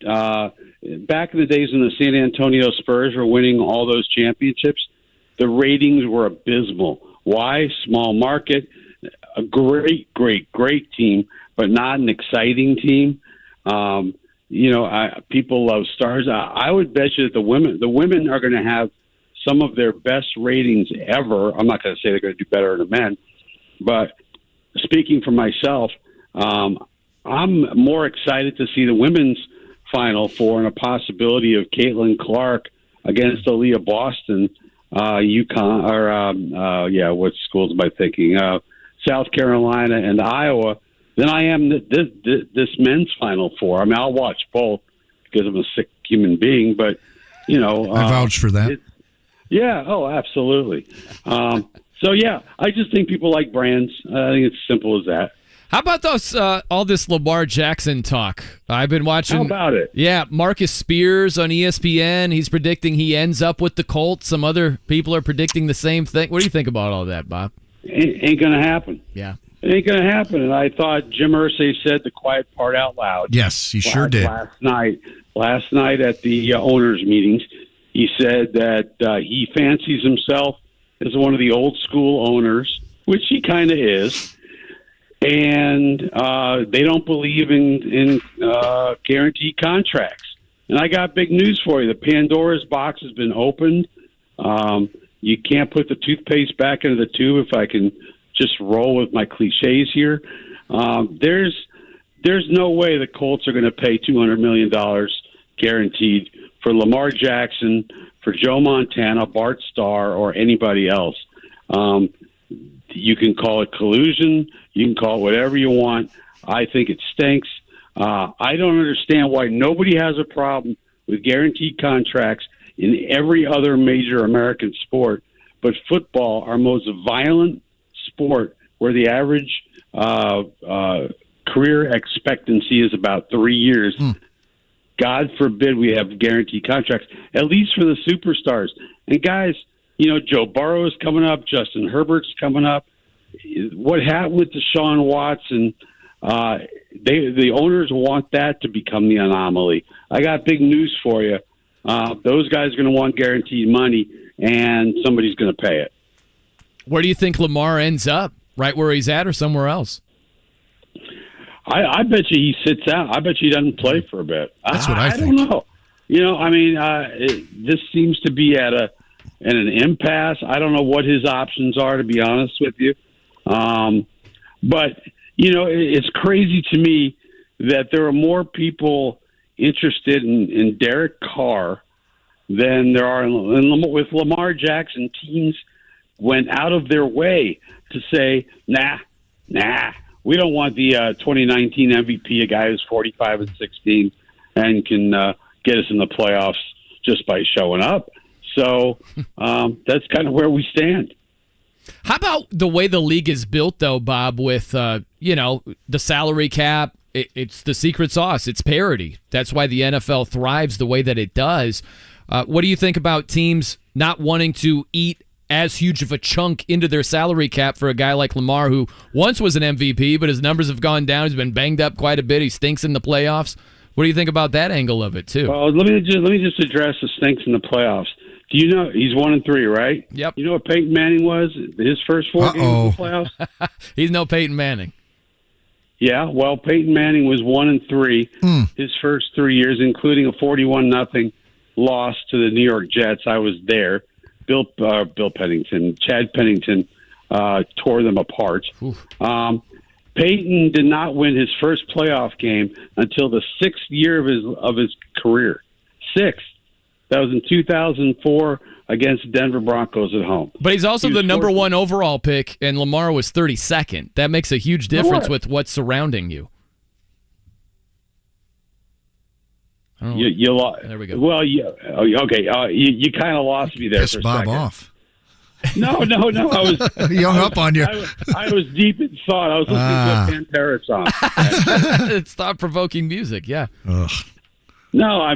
[SPEAKER 11] back in the days when the San Antonio Spurs were winning all those championships. The ratings were abysmal. Why? Small market, a great team, but not an exciting team. People love stars. I would bet you that the women are going to have some of their best ratings ever. I'm not going to say they're going to do better than the men, but speaking for myself, I'm more excited to see the women's Final Four and a possibility of Caitlin Clark against Aaliyah Boston. UConn, or what schools am I thinking? South Carolina and Iowa. Than I am this men's Final Four. I mean, I'll watch both because I'm a sick human being, but I
[SPEAKER 4] vouch for that.
[SPEAKER 11] Absolutely. I just think people like brands. I think it's simple as that.
[SPEAKER 3] How about all this Lamar Jackson talk? I've been watching.
[SPEAKER 11] How about it?
[SPEAKER 3] Yeah, Marcus Spears on ESPN. He's predicting he ends up with the Colts. Some other people are predicting the same thing. What do you think about all that, Bob?
[SPEAKER 11] Ain't going to happen.
[SPEAKER 3] Yeah.
[SPEAKER 11] It ain't going to happen. And I thought Jim Irsay said the quiet part out loud.
[SPEAKER 4] Yes, he sure did.
[SPEAKER 11] Last night at the owners' meetings, he said that he fancies himself as one of the old school owners, which he kind of is. And they don't believe in guaranteed contracts. And I got big news for you. The Pandora's box has been opened. You can't put the toothpaste back into the tube, if I can just roll with my cliches here. There's no way the Colts are going to pay $200 million guaranteed for Lamar Jackson, for Joe Montana, Bart Starr, or anybody else. You can call it collusion. You can call it whatever you want. I think it stinks. I don't understand why nobody has a problem with guaranteed contracts in every other major American sport, but football, our most violent sport, where the average career expectancy is about 3 years. God forbid we have guaranteed contracts, at least for the superstars. And guys, Joe Burrow is coming up, Justin Herbert's coming up. What happened with Deshaun Watson? The owners want that to become the anomaly. I got big news for you. Those guys are going to want guaranteed money, and somebody's going to pay it.
[SPEAKER 3] Where do you think Lamar ends up? Right where he's at or somewhere else?
[SPEAKER 11] I bet you he sits out. I bet you he doesn't play for a bit.
[SPEAKER 4] That's what I think.
[SPEAKER 11] I don't know. This seems to be at an impasse. I don't know what his options are, to be honest with you. But it's crazy to me that there are more people interested in Derek Carr than there are with Lamar Jackson. Teams went out of their way to say, nah, we don't want the 2019 MVP, a guy who's 45-16 and can get us in the playoffs just by showing up. So that's kind of where we stand.
[SPEAKER 3] How about the way the league is built, though, Bob, with, the salary cap? It's the secret sauce. It's parity. That's why the NFL thrives the way that it does. What do you think about teams not wanting to eat as huge of a chunk into their salary cap for a guy like Lamar, who once was an MVP, but his numbers have gone down. He's been banged up quite a bit. He stinks in the playoffs. What do you think about that angle of it, too?
[SPEAKER 11] Well, let me just address the stinks in the playoffs. Do you know he's 1-3, right?
[SPEAKER 3] Yep.
[SPEAKER 11] You know what Peyton Manning was his first 4 games in the playoffs?
[SPEAKER 3] He's no Peyton Manning.
[SPEAKER 11] Yeah, well, Peyton Manning was 1-3 his first 3 years, including a 41-0 loss to the New York Jets. I was there. Chad Pennington tore them apart. Peyton did not win his first playoff game until the 6th year of his career. 6th. That was in 2004 against Denver Broncos at home.
[SPEAKER 3] But he's also the number 1 overall pick, and Lamar was 32nd. That makes a huge difference with what's surrounding you.
[SPEAKER 11] You lost.
[SPEAKER 3] There we go.
[SPEAKER 11] Well, okay. You kind of lost me there.
[SPEAKER 4] Pissed
[SPEAKER 11] for a
[SPEAKER 4] Bob
[SPEAKER 11] second.
[SPEAKER 4] off.
[SPEAKER 11] No. I was
[SPEAKER 4] he hung up on you.
[SPEAKER 11] I was deep in thought. I was listening to a Pantera song.
[SPEAKER 3] It's thought-provoking music. Yeah.
[SPEAKER 4] Ugh.
[SPEAKER 11] No,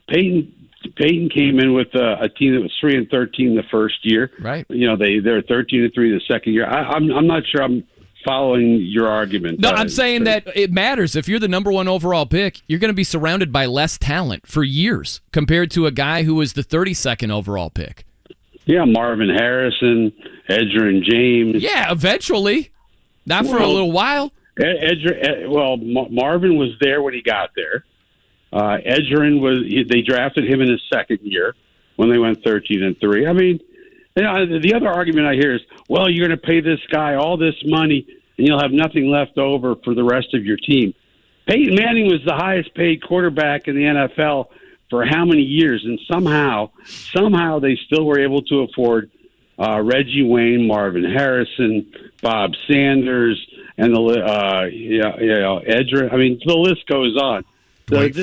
[SPEAKER 11] Peyton came in with a team that was 3-13 the first year.
[SPEAKER 3] Right.
[SPEAKER 11] They're 13-3 the second year. I'm not sure I'm following your argument.
[SPEAKER 3] No, I'm saying that it matters. If you're the number 1 overall pick, you're going to be surrounded by less talent for years compared to a guy who was the 32nd overall pick.
[SPEAKER 11] Yeah, Marvin Harrison, Edgerrin James.
[SPEAKER 3] Yeah, eventually. Not for a little while.
[SPEAKER 11] Marvin was there when he got there. Edgerrin they drafted him in his second year when they went 13-3. The other argument I hear is, well, you're going to pay this guy all this money and you'll have nothing left over for the rest of your team. Peyton Manning was the highest paid quarterback in the NFL for how many years? And somehow they still were able to afford Reggie Wayne, Marvin Harrison, Bob Sanders, and Edgerrin. The list goes on. Dwight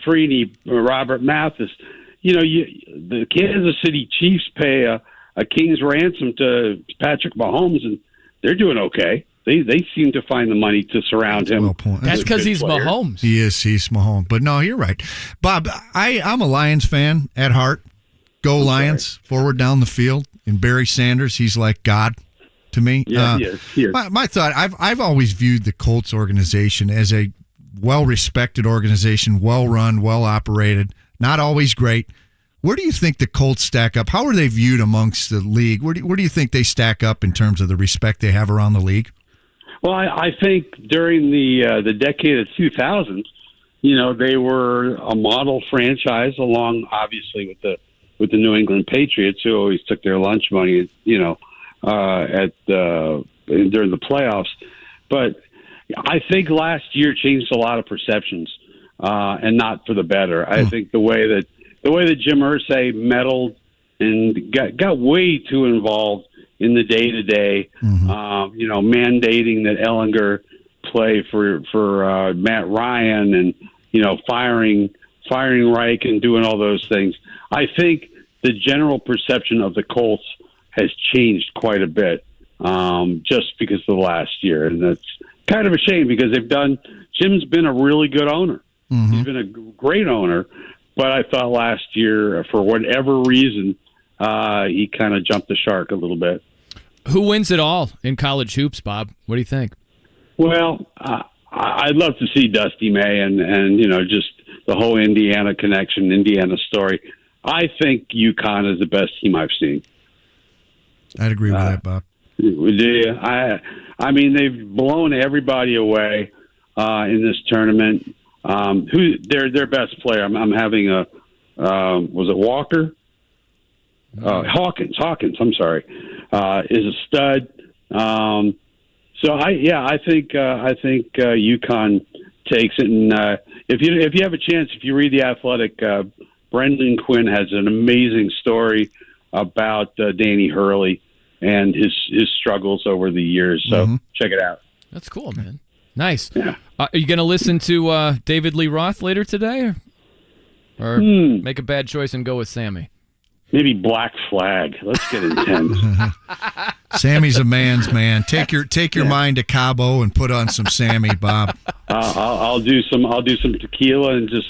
[SPEAKER 11] Freeney, Robert Mathis. The Kansas City Chiefs pay a king's ransom to Patrick Mahomes, and they're doing okay. They seem to find the money to surround him.
[SPEAKER 3] That's because he's player. Mahomes.
[SPEAKER 4] He's Mahomes. But no, you're right. Bob, I'm a Lions fan at heart. Go Lions, forward down the field. And Barry Sanders, he's like God to me.
[SPEAKER 11] Yeah, he is.
[SPEAKER 4] My thought, I've always viewed the Colts organization as a well-respected organization, well-run, well-operated, not always great. Where do you think the Colts stack up? How are they viewed amongst the league? Where do you think they stack up in terms of the respect they have around the league?
[SPEAKER 11] Well, I think during the decade of 2000, they were a model franchise, along obviously with the New England Patriots, who always took their lunch money, during the playoffs. But I think last year changed a lot of perceptions, and not for the better. I think the way that Jim Irsay meddled and got way too involved in the day-to-day, mandating that Ellinger play for Matt Ryan and, firing Reich and doing all those things. I think the general perception of the Colts has changed quite a bit just because of the last year. And that's kind of a shame because Jim's been a really good owner. Mm-hmm. He's been a great owner. But I thought last year, for whatever reason, he kind of jumped the shark a little bit.
[SPEAKER 3] Who wins it all in college hoops, Bob? What do you think?
[SPEAKER 11] Well, I'd love to see Dusty May and just the whole Indiana connection, Indiana story. I think UConn is the best team I've seen.
[SPEAKER 4] I'd agree with that, Bob.
[SPEAKER 11] I mean, they've blown everybody away in this tournament. Who their best player? I'm having was it Walker? Hawkins. I'm sorry. Is a stud. So I think UConn takes it. And if you have a chance, if you read The Athletic, Brendan Quinn has an amazing story about Danny Hurley and his struggles over the years. So check it out.
[SPEAKER 3] That's cool, man. Nice. Yeah. Are you going to listen to David Lee Roth later today, or make a bad choice and go with Sammy?
[SPEAKER 11] Maybe Black Flag. Let's get intense.
[SPEAKER 4] Sammy's a man's man. Take your mind to Cabo and put on some Sammy, Bob.
[SPEAKER 11] I'll do some tequila and just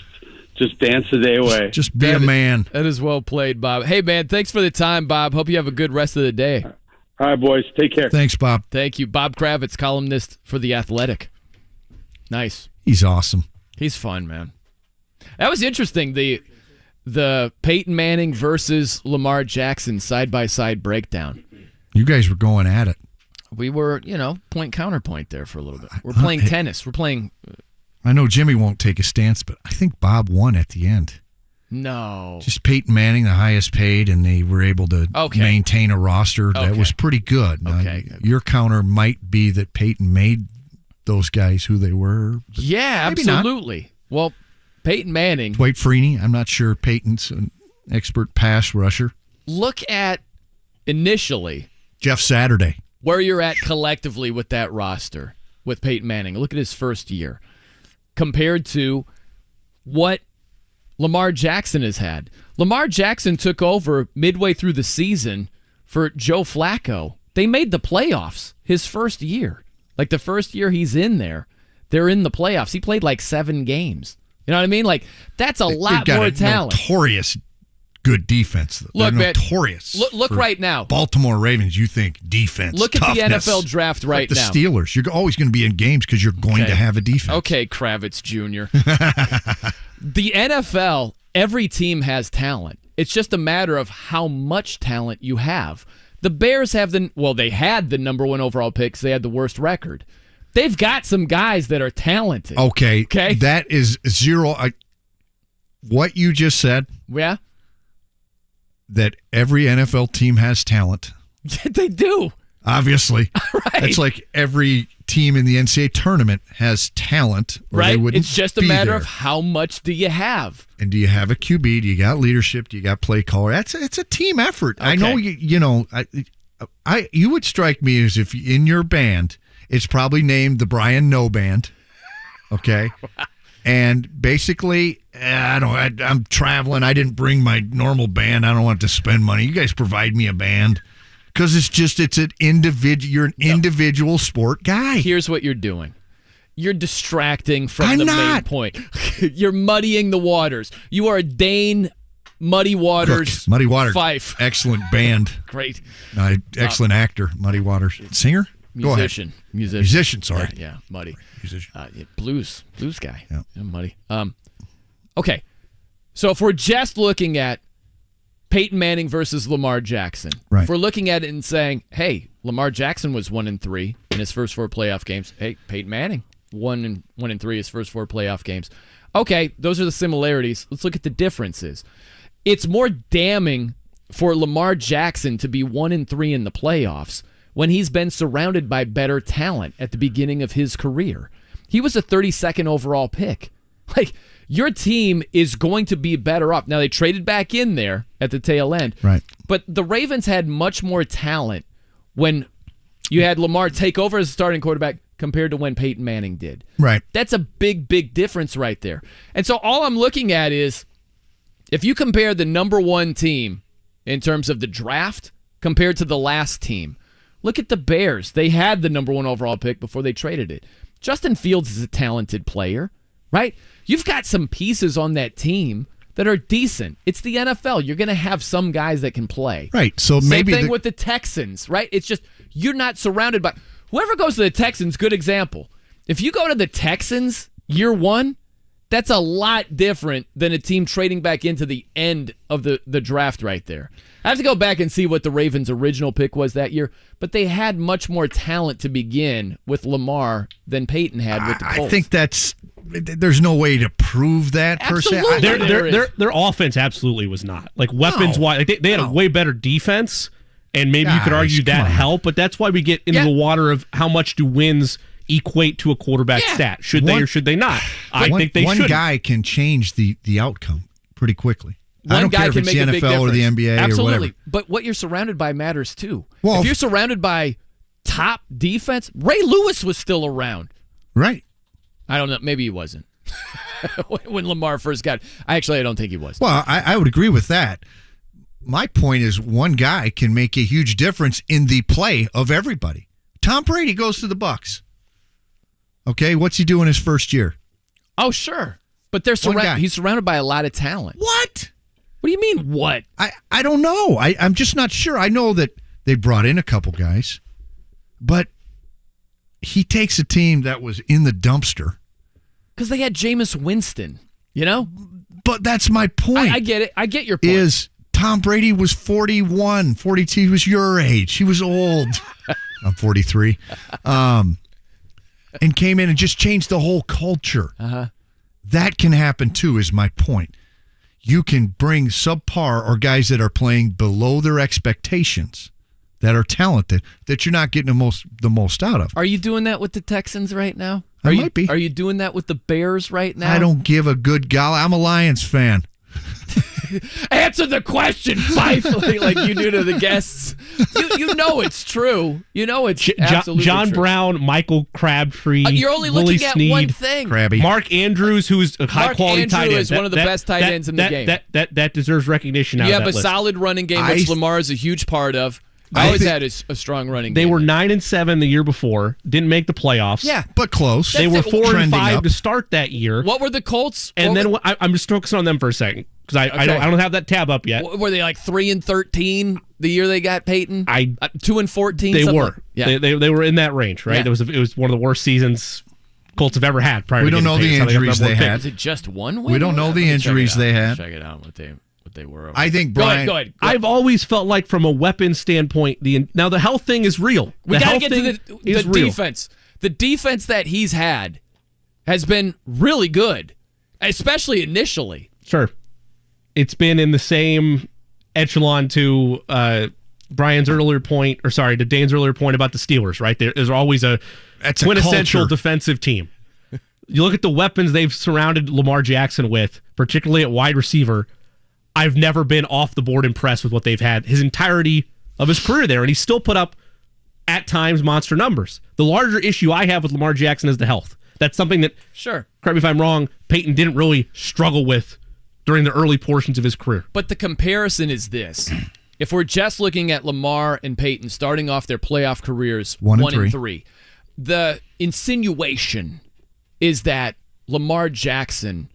[SPEAKER 11] dance the day away.
[SPEAKER 4] Just be a man.
[SPEAKER 3] That is well played, Bob. Hey, man, thanks for the time, Bob. Hope you have a good rest of the day.
[SPEAKER 11] All right, boys. Take care.
[SPEAKER 4] Thanks, Bob.
[SPEAKER 3] Thank you. Bob Kravitz, columnist for The Athletic. Nice.
[SPEAKER 4] He's awesome.
[SPEAKER 3] He's fun, man. That was interesting, the Peyton Manning versus Lamar Jackson side-by-side breakdown.
[SPEAKER 4] You guys were going at it.
[SPEAKER 3] We were, point counterpoint there for a little bit. We're playing tennis. We're playing...
[SPEAKER 4] I know Jimmy won't take a stance, but I think Bob won at the end.
[SPEAKER 3] No.
[SPEAKER 4] Just Peyton Manning, the highest paid, and they were able to maintain a roster that was pretty good.
[SPEAKER 3] Okay.
[SPEAKER 4] Your counter might be that Peyton made those guys who they were.
[SPEAKER 3] Yeah, absolutely. Not. Well, Peyton Manning.
[SPEAKER 4] Dwight Freeney. I'm not sure Peyton's an expert pass rusher.
[SPEAKER 3] Look at initially
[SPEAKER 4] Jeff Saturday.
[SPEAKER 3] Where you're at collectively with that roster with Peyton Manning. Look at his first year compared to what Lamar Jackson has had. Lamar Jackson took over midway through the season for Joe Flacco. They made the playoffs his first year. Like the first year he's in there, they're in the playoffs. He played like 7 games. You know what I mean? Like, that's a lot more talent.
[SPEAKER 4] Notorious good defense.
[SPEAKER 3] Look,
[SPEAKER 4] man, notorious.
[SPEAKER 3] Look right now.
[SPEAKER 4] Baltimore Ravens, you think defense.
[SPEAKER 3] Look at the NFL draft right
[SPEAKER 4] now. The Steelers. You're always going to be in games because you're going to have a defense.
[SPEAKER 3] Okay, Kravitz Jr. The NFL, every team has talent. It's just a matter of how much talent you have. The Bears have they had the number 1 overall pick because they had the worst record. They've got some guys that are talented.
[SPEAKER 4] Okay. That is zero. What you just said.
[SPEAKER 3] Yeah.
[SPEAKER 4] That every NFL team has talent.
[SPEAKER 3] They do.
[SPEAKER 4] Obviously.
[SPEAKER 3] Right.
[SPEAKER 4] It's like every team in the NCAA tournament has talent. Or
[SPEAKER 3] right.
[SPEAKER 4] They wouldn't
[SPEAKER 3] it's just a matter of how much do you have.
[SPEAKER 4] And do you have a QB? Do you got leadership? Do you got play caller? It's a team effort. Okay. I know you would strike me as if in your band it's probably named the Brian No Band. Okay. And basically, I'm traveling. I didn't bring my normal band. I don't want to spend money. You guys provide me a band. Because it's an individual. You're an individual sport guy.
[SPEAKER 3] Here's what you're doing. You're distracting from main point. You're muddying the waters. You are Dane Muddy Waters.
[SPEAKER 4] Cook. Muddy Waters.
[SPEAKER 3] Fife.
[SPEAKER 4] Excellent band.
[SPEAKER 3] Great.
[SPEAKER 4] Excellent actor. Muddy Waters. Singer?
[SPEAKER 3] Musician.
[SPEAKER 4] Go ahead. Musician, sorry.
[SPEAKER 3] Yeah, Muddy.
[SPEAKER 4] Musician.
[SPEAKER 3] Blues guy.
[SPEAKER 4] Yeah.
[SPEAKER 3] Muddy. Okay. So if we're just looking at Peyton Manning versus Lamar Jackson.
[SPEAKER 4] Right.
[SPEAKER 3] If we're looking at it and saying, hey, Lamar Jackson was 1-3 in his first 4 playoff games. Hey, Peyton Manning 1-3 his first 4 playoff games. Okay, those are the similarities. Let's look at the differences. It's more damning for Lamar Jackson to be 1-3 in the playoffs when he's been surrounded by better talent at the beginning of his career. He was a 32nd overall pick. Like, your team is going to be better off. Now, they traded back in there at the tail end.
[SPEAKER 4] Right.
[SPEAKER 3] But the Ravens had much more talent when you had Lamar take over as a starting quarterback compared to when Peyton Manning did.
[SPEAKER 4] Right.
[SPEAKER 3] That's a big, big difference right there. And so all I'm looking at is if you compare the number 1 team in terms of the draft compared to the last team, look at the Bears. They had the number 1 overall pick before they traded it. Justin Fields is a talented player, right? You've got some pieces on that team that are decent. It's the NFL. You're going to have some guys that can play.
[SPEAKER 4] Right. So maybe
[SPEAKER 3] same thing with the Texans, right? It's just you're not surrounded by whoever goes to the Texans. Good example. If you go to the Texans year 1, that's a lot different than a team trading back into the end of the draft right there. I have to go back and see what the Ravens' original pick was that year, but they had much more talent to begin with Lamar than Peyton had with the Colts.
[SPEAKER 4] I think there's no way to prove that per se.
[SPEAKER 13] Their offense absolutely was not. Like weapons-wise, they had a way better defense, and maybe you could argue that helped, but that's why we get into the water of how much do wins equate to a quarterback stat. Should they or should they not? I think they should.
[SPEAKER 4] One guy can change the outcome pretty quickly. I don't care if it's the NFL or the NBA
[SPEAKER 3] Absolutely.
[SPEAKER 4] or whatever.
[SPEAKER 3] But what you're surrounded by matters too.
[SPEAKER 4] Well,
[SPEAKER 3] if you're surrounded by top defense, Ray Lewis was still around.
[SPEAKER 4] Right.
[SPEAKER 3] I don't know. Maybe he wasn't. When Lamar first got, I don't think he was.
[SPEAKER 4] Well, I would agree with that. My point is one guy can make a huge difference in the play of everybody. Tom Brady goes to the Bucs. Okay, what's he doing his first year?
[SPEAKER 3] Oh, sure. But he's surrounded by a lot of talent.
[SPEAKER 4] What?
[SPEAKER 3] What do you mean, what?
[SPEAKER 4] I don't know. I'm just not sure. I know that they brought in a couple guys, but he takes a team that was in the dumpster.
[SPEAKER 3] Because they had Jameis Winston, you know?
[SPEAKER 4] But that's my point.
[SPEAKER 3] I get it. I get your point.
[SPEAKER 4] Is Tom Brady was 41, 42. He was your age. He was old. I'm 43. And came in and just changed the whole culture.
[SPEAKER 3] Uh-huh.
[SPEAKER 4] That can happen too, is my point. You can bring subpar or guys that are playing below their expectations, that are talented, that you're not getting the most out of.
[SPEAKER 3] Are you doing that with the Texans right now?
[SPEAKER 4] I might be.
[SPEAKER 3] Are you doing that with the Bears right now?
[SPEAKER 4] I don't give a good golly. I'm a Lions fan.
[SPEAKER 3] Answer the question, Fife, like you do to the guests. You know it's true. You know it's absolutely
[SPEAKER 13] John
[SPEAKER 3] true.
[SPEAKER 13] Brown, Michael Crabtree.
[SPEAKER 3] You're only
[SPEAKER 13] Willie
[SPEAKER 3] looking at
[SPEAKER 13] Snead,
[SPEAKER 3] one thing.
[SPEAKER 4] Krabby.
[SPEAKER 13] Mark Andrews, who's a high-quality tight end.
[SPEAKER 3] Is one of the best tight ends in the game.
[SPEAKER 13] That deserves recognition.
[SPEAKER 3] You have a
[SPEAKER 13] list.
[SPEAKER 3] solid running game, which Lamar is a huge part of. Always had a strong running game.
[SPEAKER 13] They were 9-7 the year before. Didn't make the playoffs.
[SPEAKER 3] Yeah,
[SPEAKER 4] but close.
[SPEAKER 13] They were 4-5 to start that year.
[SPEAKER 3] What were the Colts?
[SPEAKER 13] And then I'm just focusing on them for a second because I don't have that tab up yet.
[SPEAKER 3] Were they like 3-13 the year they got Peyton? 2-14.
[SPEAKER 13] They were.
[SPEAKER 3] Yeah.
[SPEAKER 13] They were in that range, right?
[SPEAKER 3] Yeah.
[SPEAKER 13] It was one of the worst seasons Colts have ever had. Prior
[SPEAKER 4] we
[SPEAKER 13] to
[SPEAKER 4] don't know the
[SPEAKER 13] Peyton,
[SPEAKER 4] injuries they had.
[SPEAKER 3] Is it just one win?
[SPEAKER 4] We don't know the injuries they had.
[SPEAKER 3] Check it out. What they were.
[SPEAKER 4] I think Brian.
[SPEAKER 3] Go ahead.
[SPEAKER 13] I've always felt like from a weapon standpoint, now the health thing is real.
[SPEAKER 3] We got to get to the defense. The defense that he's had has been really good, especially initially.
[SPEAKER 13] Sure. It's been in the same echelon to Dane's earlier point about the Steelers, right? There's always a quintessential defensive team. You look at the weapons they've surrounded Lamar Jackson with, particularly at wide receiver. I've never been off the board impressed with what they've had his entirety of his career there, and he's still put up, at times, monster numbers. The larger issue I have with Lamar Jackson is the health. That's something that,
[SPEAKER 3] sure,
[SPEAKER 13] correct me if I'm wrong, Peyton didn't really struggle with during the early portions of his career.
[SPEAKER 3] But the comparison is this. If we're just looking at Lamar and Peyton starting off their playoff careers 1-3, the insinuation is that Lamar Jackson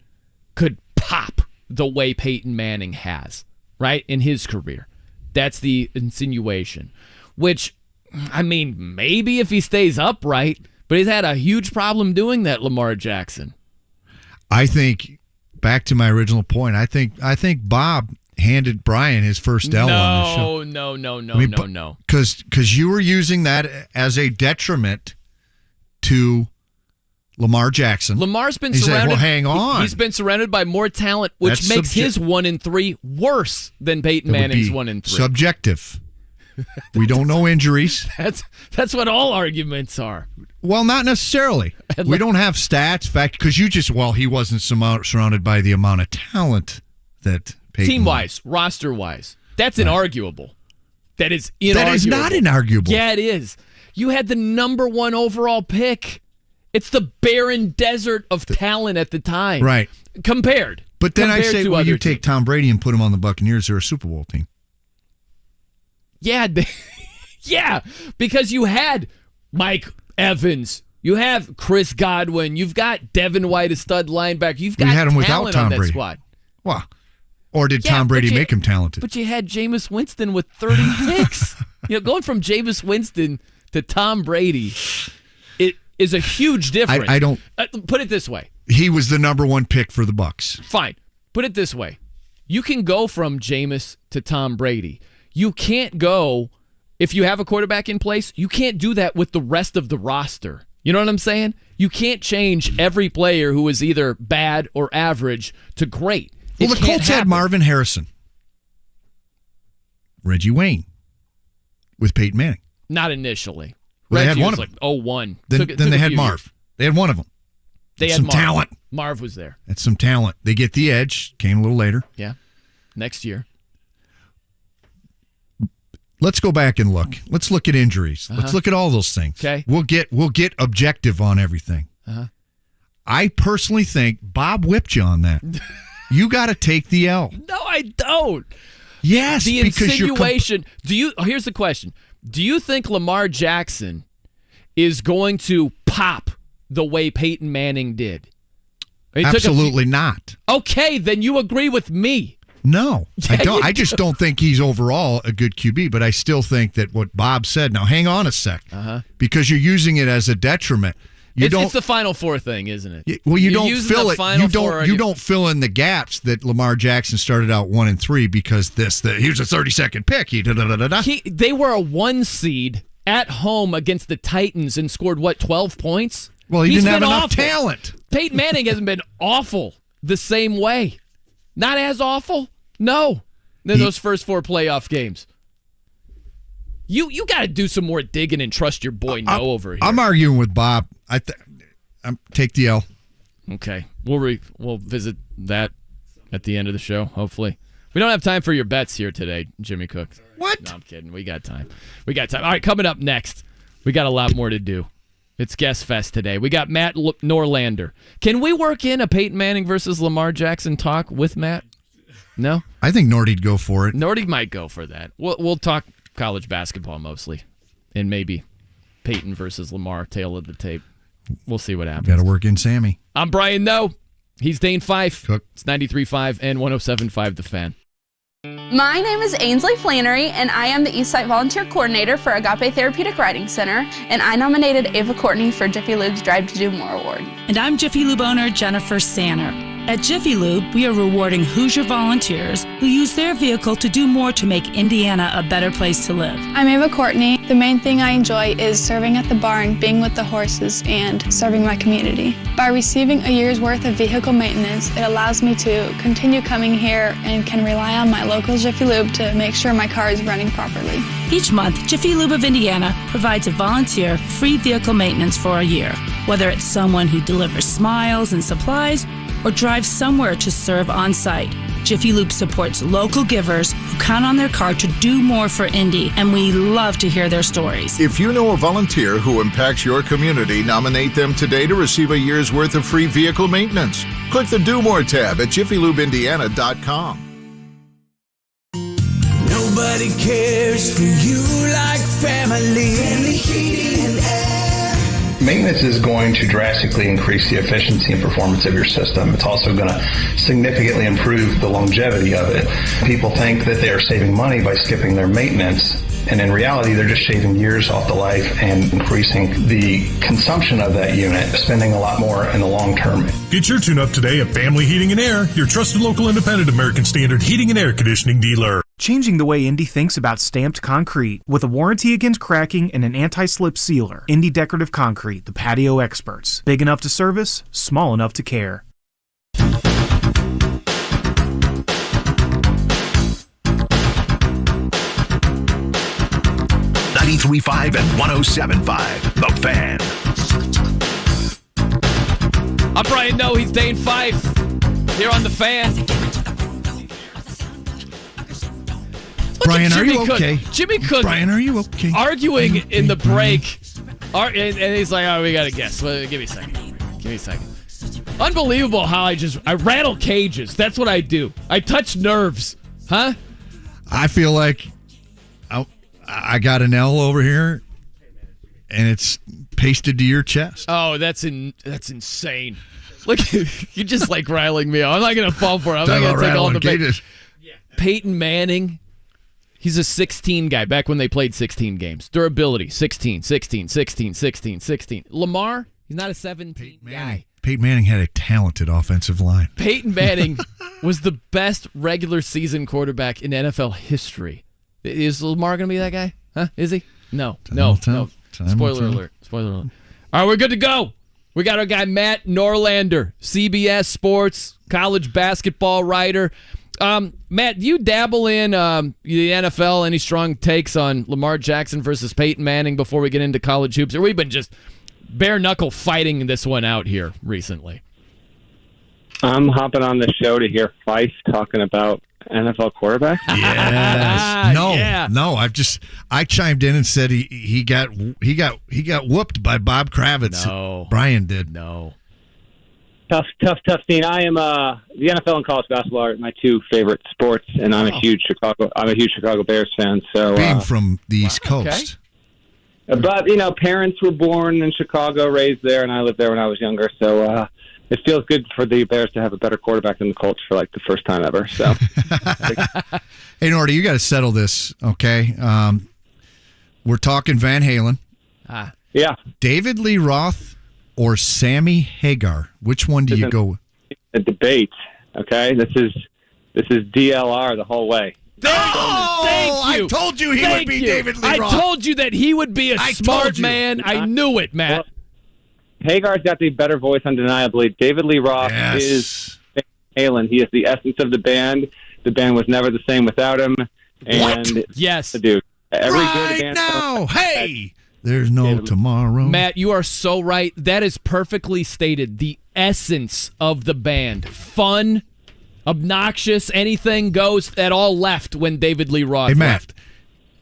[SPEAKER 3] could pop the way Peyton Manning has, right, in his career. That's the insinuation, which, I mean, maybe if he stays upright, but he's had a huge problem doing that, Lamar Jackson.
[SPEAKER 4] I think, back to my original point, I think Bob handed Brian his first L on the show.
[SPEAKER 3] No.
[SPEAKER 4] Because you were using that as a detriment to Lamar Jackson.
[SPEAKER 3] Lamar's been
[SPEAKER 4] surrounded.
[SPEAKER 3] surrounded.
[SPEAKER 4] Well, hang on.
[SPEAKER 3] He's been surrounded by more talent, which makes his 1-3 worse than Peyton Manning's 1-3.
[SPEAKER 4] Subjective. We don't know injuries.
[SPEAKER 3] That's what all arguments are.
[SPEAKER 4] Well, not necessarily. We don't have stats. In fact, because he wasn't surrounded by the amount of talent that Peyton.
[SPEAKER 3] Team-wise, roster-wise, that's inarguable. That is inarguable.
[SPEAKER 4] That is not inarguable.
[SPEAKER 3] Yeah, it is. You had the number 1 overall pick. It's the barren desert of talent at the time.
[SPEAKER 4] Right.
[SPEAKER 3] Compared.
[SPEAKER 4] But then I say, well, you take Tom Brady and put him on the Buccaneers, they're a Super Bowl team.
[SPEAKER 3] Yeah. Yeah, because you had Mike Evans. You have Chris Godwin. You've got Devin White, a stud linebacker. You've got
[SPEAKER 4] had him
[SPEAKER 3] talent
[SPEAKER 4] without Tom
[SPEAKER 3] on that
[SPEAKER 4] Brady.
[SPEAKER 3] squad.
[SPEAKER 4] Well, or did Tom Brady make him talented?
[SPEAKER 3] But you had Jameis Winston with 30 picks. Going from Jameis Winston to Tom Brady, it is a huge difference.
[SPEAKER 4] I don't
[SPEAKER 3] put it this way.
[SPEAKER 4] He was the number 1 pick for the Bucs.
[SPEAKER 3] Fine. Put it this way. You can go from Jameis to Tom Brady. You can't go, if you have a quarterback in place, you can't do that with the rest of the roster. You know what I'm saying? You can't change every player who is either bad or average to great.
[SPEAKER 4] Well, the Colts had Marvin Harrison, Reggie Wayne, with Peyton Manning.
[SPEAKER 3] Not initially.
[SPEAKER 4] Well,
[SPEAKER 3] Reggie
[SPEAKER 4] they had one
[SPEAKER 3] was
[SPEAKER 4] of
[SPEAKER 3] like
[SPEAKER 4] them.
[SPEAKER 3] 01.
[SPEAKER 4] Then they had Marv. They had one of them.
[SPEAKER 3] They had
[SPEAKER 4] some
[SPEAKER 3] Marv.
[SPEAKER 4] talent.
[SPEAKER 3] Marv was there.
[SPEAKER 4] That's some talent. They get the edge. Came a little later.
[SPEAKER 3] Yeah. next year.
[SPEAKER 4] Let's go back and look. Let's look at injuries. Let's look at all those things.
[SPEAKER 3] Okay.
[SPEAKER 4] We'll get objective on everything. I personally think Bob whipped you on that. You got to take the L.
[SPEAKER 3] No, I don't.
[SPEAKER 4] Yes,
[SPEAKER 3] the
[SPEAKER 4] because
[SPEAKER 3] insinuation. Here's the question: do you think Lamar Jackson is going to pop the way Peyton Manning did?
[SPEAKER 4] Absolutely not.
[SPEAKER 3] Okay, then you agree with me.
[SPEAKER 4] No, I don't. I just don't think he's overall a good QB, but I still think that what Bob said. Now, hang on a sec, because you're using it as a detriment.
[SPEAKER 3] It's the Final Four thing, isn't it?
[SPEAKER 4] Well, you don't fill it. You don't fill in the gaps that Lamar Jackson started out 1-3 because he was a 32nd pick.
[SPEAKER 3] They were a 1 seed at home against the Titans and scored 12 points.
[SPEAKER 4] Well, he didn't have enough talent.
[SPEAKER 3] Peyton Manning hasn't been awful the same way. Not as awful. No. Then those first 4 playoff games. You got to do some more digging and trust your boy over here.
[SPEAKER 4] I'm arguing with Bob. Take the L.
[SPEAKER 3] Okay. We'll visit that at the end of the show, hopefully. We don't have time for your bets here today, Jimmy Cook.
[SPEAKER 4] What?
[SPEAKER 3] No, I'm kidding. We got time. All right, coming up next, we got a lot more to do. It's Guest Fest today. We got Matt Norlander. Can we work in a Peyton Manning versus Lamar Jackson talk with Matt? No?
[SPEAKER 4] I think Nordy'd go for it.
[SPEAKER 3] Nordy might go for that. We'll talk college basketball mostly, and maybe Peyton versus Lamar, tail of the tape. We'll see what happens.
[SPEAKER 4] Got to work in Sammy.
[SPEAKER 3] I'm Brian No. He's Dane Fife.
[SPEAKER 4] Cook.
[SPEAKER 3] It's 93.5 and 107.5 The Fan.
[SPEAKER 14] My name is Ainsley Flannery, and I am the Eastside Volunteer Coordinator for Agape Therapeutic Riding Center, and I nominated Ava Courtney for Jiffy Lube's Drive to Do More Award.
[SPEAKER 15] And I'm Jiffy Lube owner Jennifer Sanner. At Jiffy Lube, we are rewarding Hoosier volunteers who use their vehicle to do more to make Indiana a better place to live.
[SPEAKER 16] I'm Ava Courtney. The main thing I enjoy is serving at the barn, being with the horses, and serving my community. By receiving a year's worth of vehicle maintenance, it allows me to continue coming here and can rely on my local Jiffy Lube to make sure my car is running properly.
[SPEAKER 15] Each month, Jiffy Lube of Indiana provides a volunteer free vehicle maintenance for a year, whether it's someone who delivers smiles and supplies or drives somewhere to serve on site. Jiffy Lube supports local givers who count on their car to do more for Indy, and we love to hear their stories.
[SPEAKER 10] If you know a volunteer who impacts your community, nominate them today to receive a year's worth of free vehicle maintenance. Click the Do More tab at jiffylubeindiana.com.
[SPEAKER 22] Nobody cares for you like family. Family Heating and Air.
[SPEAKER 25] Maintenance is going to drastically increase the efficiency and performance of your system. It's also going to significantly improve the longevity of it. People think that they are saving money by skipping their maintenance, and in reality, they're just shaving years off the life and increasing the consumption of that unit, spending a lot more in the long term.
[SPEAKER 7] Get your tune-up today at Family Heating and Air, your trusted local independent American Standard heating and air conditioning dealer.
[SPEAKER 26] Changing the way Indy thinks about stamped concrete. With a warranty against cracking and an anti-slip sealer, Indy Decorative Concrete, the patio experts. Big enough to service, small enough to care.
[SPEAKER 17] 93.5 and 107.5 The Fan.
[SPEAKER 3] I'm Brian No. He's Dane Fife here on The Fan.
[SPEAKER 4] Brian, are you okay?
[SPEAKER 3] Jimmy Cook.
[SPEAKER 4] Brian, are you okay?
[SPEAKER 3] Arguing in the break. And he's like, oh, we got to guess. Well, give me a second. Unbelievable how I rattle cages. That's what I do. I touch nerves. Huh?
[SPEAKER 4] I feel like I got an L over here, and it's pasted to your chest.
[SPEAKER 3] Oh, that's insane. Look, you're just like riling me up. I'm not going to fall for it. I'm not going to take all the bait. Peyton Manning. He's a 16 guy back when they played 16 games. Durability, 16. Lamar, he's not a 17 guy.
[SPEAKER 4] Peyton Manning had a talented offensive line. Peyton
[SPEAKER 3] Manning was the best regular season quarterback in NFL history. Is Lamar going to be that guy? Huh? Is he? No. Spoiler alert. All right, we're good to go. We got our guy Matt Norlander, CBS Sports, college basketball writer. Matt, do you dabble in the NFL? Any strong takes on Lamar Jackson versus Peyton Manning before we get into college hoops? Or we've been just bare knuckle fighting this one out here recently?
[SPEAKER 12] I'm hopping on the show to hear Fife talking about
[SPEAKER 1] NFL quarterbacks?
[SPEAKER 4] Yes. No. I chimed in and said he got whooped by Bob Kravitz.
[SPEAKER 3] No.
[SPEAKER 4] Brian did.
[SPEAKER 3] No.
[SPEAKER 1] Tough scene. I am the NFL and college basketball are my two favorite sports, and I'm a huge Chicago Bears fan. So
[SPEAKER 4] being from the East Coast.
[SPEAKER 1] Okay. But parents were born in Chicago, raised there, and I lived there when I was younger. So it feels good for the Bears to have a better quarterback than the Colts for like the first time ever. So,
[SPEAKER 4] hey, Nordy, you got to settle this, okay? We're talking Van Halen.
[SPEAKER 1] Yeah.
[SPEAKER 4] David Lee Roth or Sammy Hagar? Which one do you go with?
[SPEAKER 1] A debate, okay? This is DLR the whole way.
[SPEAKER 3] Thank you.
[SPEAKER 4] I told you he would be David Lee Roth.
[SPEAKER 3] I told you that he would be a smart man. I knew it, Matt.
[SPEAKER 1] Well, Hagar's got the better voice, undeniably. David Lee Roth is Van Halen. He is the essence of the band. The band was never the same without him. And
[SPEAKER 3] yes,
[SPEAKER 1] dude. Every
[SPEAKER 4] right
[SPEAKER 1] good band
[SPEAKER 4] now, hey, there's no tomorrow.
[SPEAKER 3] Matt, you are so right. That is perfectly stated. The essence of the band. Fun, obnoxious, anything goes. That all left when David Lee Roth left.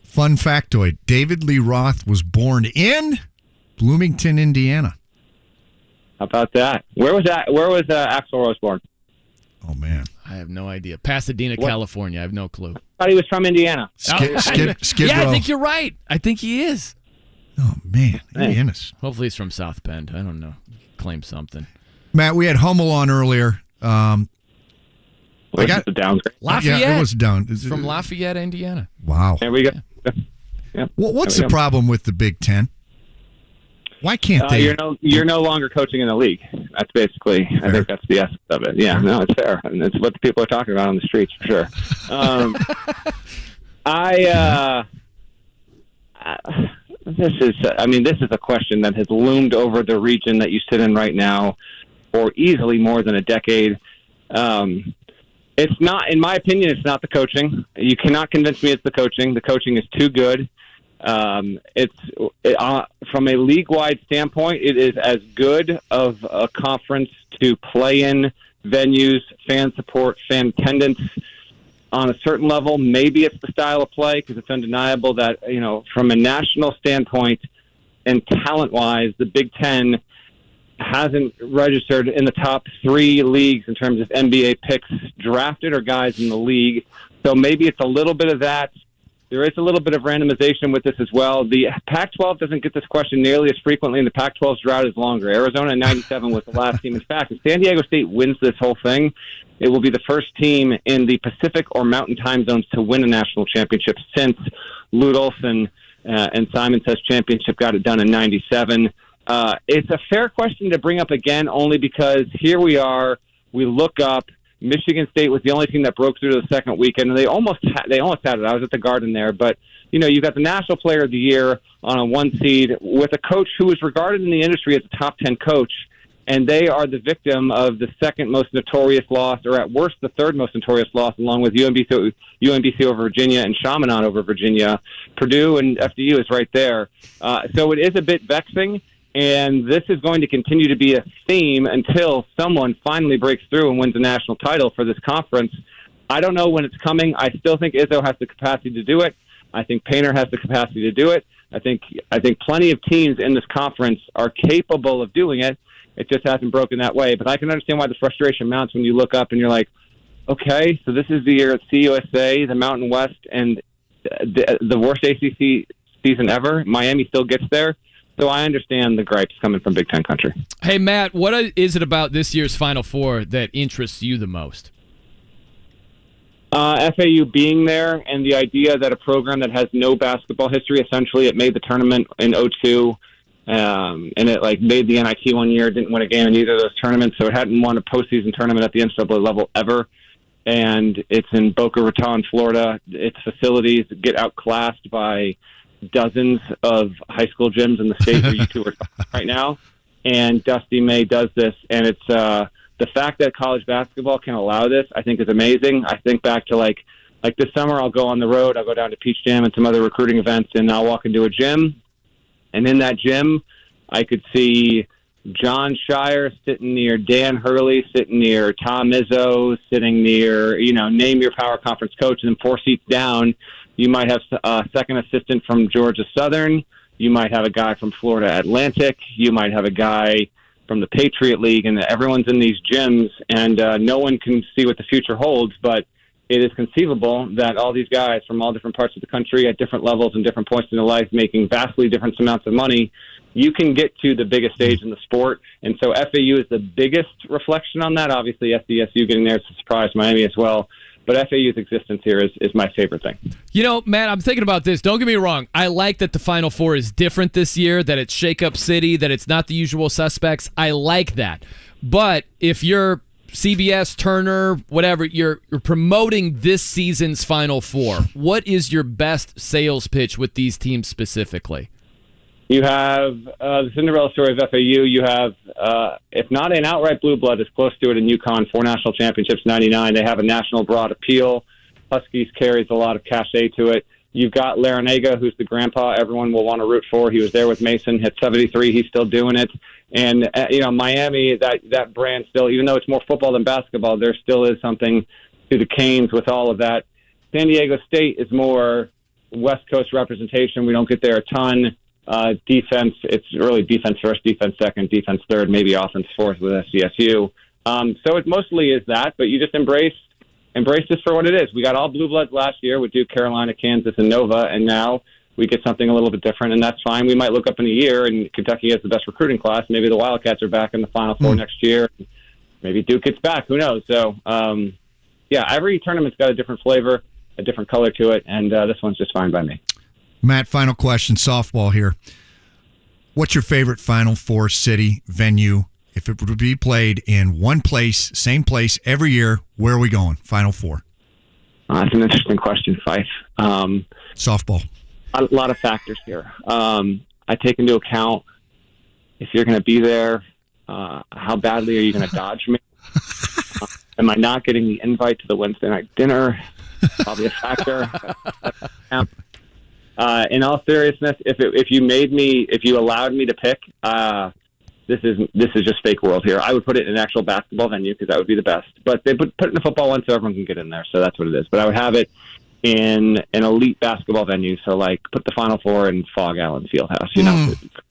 [SPEAKER 4] Fun factoid. David Lee Roth was born in Bloomington, Indiana.
[SPEAKER 1] How about that? Where was Axl Rose born?
[SPEAKER 4] Oh, man.
[SPEAKER 3] I have no idea. Pasadena, California. I have no clue.
[SPEAKER 1] I thought he was from Indiana.
[SPEAKER 4] Skid
[SPEAKER 3] yeah,
[SPEAKER 4] Row.
[SPEAKER 3] I think you're right. I think he is.
[SPEAKER 4] Oh, man. Indiana's.
[SPEAKER 3] Hopefully he's from South Bend. I don't know. Claim something.
[SPEAKER 4] Matt, we had Hummel on earlier.
[SPEAKER 1] I got the downgrade.
[SPEAKER 3] Lafayette.
[SPEAKER 4] Yeah, it was down.
[SPEAKER 3] It's from Lafayette, Indiana.
[SPEAKER 4] Wow.
[SPEAKER 1] There we go. Yeah.
[SPEAKER 4] What's the problem with the Big Ten? Why can't they?
[SPEAKER 1] You're no longer coaching in the league. That's basically, I think that's the essence of it. Yeah, no, it's fair. And it's what the people are talking about on the streets for sure. This is a question that has loomed over the region that you sit in right now for easily more than a decade. It's not, in my opinion, it's not the coaching. You cannot convince me it's the coaching. The coaching is too good. From a league-wide standpoint, it is as good of a conference to play in venues, fan support, fan attendance. On a certain level, maybe it's the style of play because it's undeniable that, from a national standpoint and talent-wise, the Big Ten hasn't registered in the top 3 leagues in terms of NBA picks drafted or guys in the league. So maybe it's a little bit of that. There is a little bit of randomization with this as well. The Pac-12 doesn't get this question nearly as frequently, and the Pac-12's drought is longer. Arizona in 97 was the last team. In fact, if San Diego State wins this whole thing, it will be the first team in the Pacific or Mountain time zones to win a national championship since Lute Olson and Simon Says Championship got it done in 97. It's a fair question to bring up again only because here we are, we look up, Michigan State was the only team that broke through to the second weekend, and they almost had it. I was at the Garden there, but you've got the National Player of the Year on a 1 seed with a coach who is regarded in the industry as a top 10 coach, and they are the victim of the second most notorious loss, or at worst the third most notorious loss, along with UMBC over Virginia and Chaminade over Virginia. Purdue and FDU is right there, so it is a bit vexing. And this is going to continue to be a theme until someone finally breaks through and wins a national title for this conference. I don't know when it's coming. I still think Izzo has the capacity to do it. I think Painter has the capacity to do it. I think plenty of teams in this conference are capable of doing it. It just hasn't broken that way. But I can understand why the frustration mounts when you look up and you're like, okay, so this is the year at CUSA, the Mountain West, and the worst ACC season ever. Miami still gets there. So I understand the gripes coming from Big Ten country.
[SPEAKER 3] Hey, Matt, what is it about this year's Final Four that interests you the most?
[SPEAKER 1] FAU being there and the idea that a program that has no basketball history, essentially it made the tournament in 2002, and it made the NIT one year, didn't win a game in either of those tournaments, so it hadn't won a postseason tournament at the NCAA level ever. And it's in Boca Raton, Florida. Its facilities get outclassed by dozens of high school gyms in the state where you two are right now, and Dusty May does this, and it's the fact that college basketball can allow this, I think, is amazing. I think back to like this summer, I'll go on the road, I'll go down to Peach Jam and some other recruiting events, and I'll walk into a gym, and in that gym, I could see John Shire sitting near Dan Hurley, sitting near Tom Izzo, sitting near, name your power conference coach, and then 4 seats down, you might have a second assistant from Georgia Southern. You might have a guy from Florida Atlantic. You might have a guy from the Patriot League, and everyone's in these gyms, and no one can see what the future holds, but it is conceivable that all these guys from all different parts of the country at different levels and different points in their life making vastly different amounts of money, you can get to the biggest stage in the sport. And so FAU is the biggest reflection on that. Obviously, SDSU getting there is a surprise, Miami as well. But FAU's existence here is my favorite thing.
[SPEAKER 3] Matt, I'm thinking about this. Don't get me wrong. I like that the Final Four is different this year, that it's shake-up city, that it's not the usual suspects. I like that. But if you're CBS, Turner, whatever, you're promoting this season's Final Four, what is your best sales pitch with these teams specifically?
[SPEAKER 1] You have the Cinderella story of FAU. You have, if not an outright blue blood, as close to it in UConn, 4 national championships, 99. They have a national broad appeal. Huskies carries a lot of cachet to it. You've got Larinaga, who's the grandpa everyone will want to root for. He was there with Mason, hit 73. He's still doing it. And, Miami, that brand still, even though it's more football than basketball, there still is something to the Canes with all of that. San Diego State is more West Coast representation. We don't get there a ton. Defense, it's really defense first, defense second, defense third, maybe offense fourth with SDSU. So it mostly is that, but you just embrace this for what it is. We got all blue bloods last year with Duke, Carolina, Kansas, and Nova, and now we get something a little bit different, and that's fine. We might look up in a year, and Kentucky has the best recruiting class. Maybe the Wildcats are back in the Final Four next year. Maybe Duke gets back. Who knows? So, every tournament's got a different flavor, a different color to it, and this one's just fine by me.
[SPEAKER 4] Matt, final question, softball here. What's your favorite Final Four city venue? If it would be played in one place, same place every year, where are we going? Final Four.
[SPEAKER 1] That's an interesting question, Fife.
[SPEAKER 4] Softball.
[SPEAKER 1] A lot of factors here. I take into account if you're going to be there, how badly are you going to dodge me? Am I not getting the invite to the Wednesday night dinner? Probably a factor. In all seriousness, if you allowed me to pick, this is just fake world here. I would put it in an actual basketball venue because that would be the best. But they put it in a football one so everyone can get in there. So that's what it is. But I would have it in an elite basketball venue. So put the Final Four in Fog Allen Fieldhouse.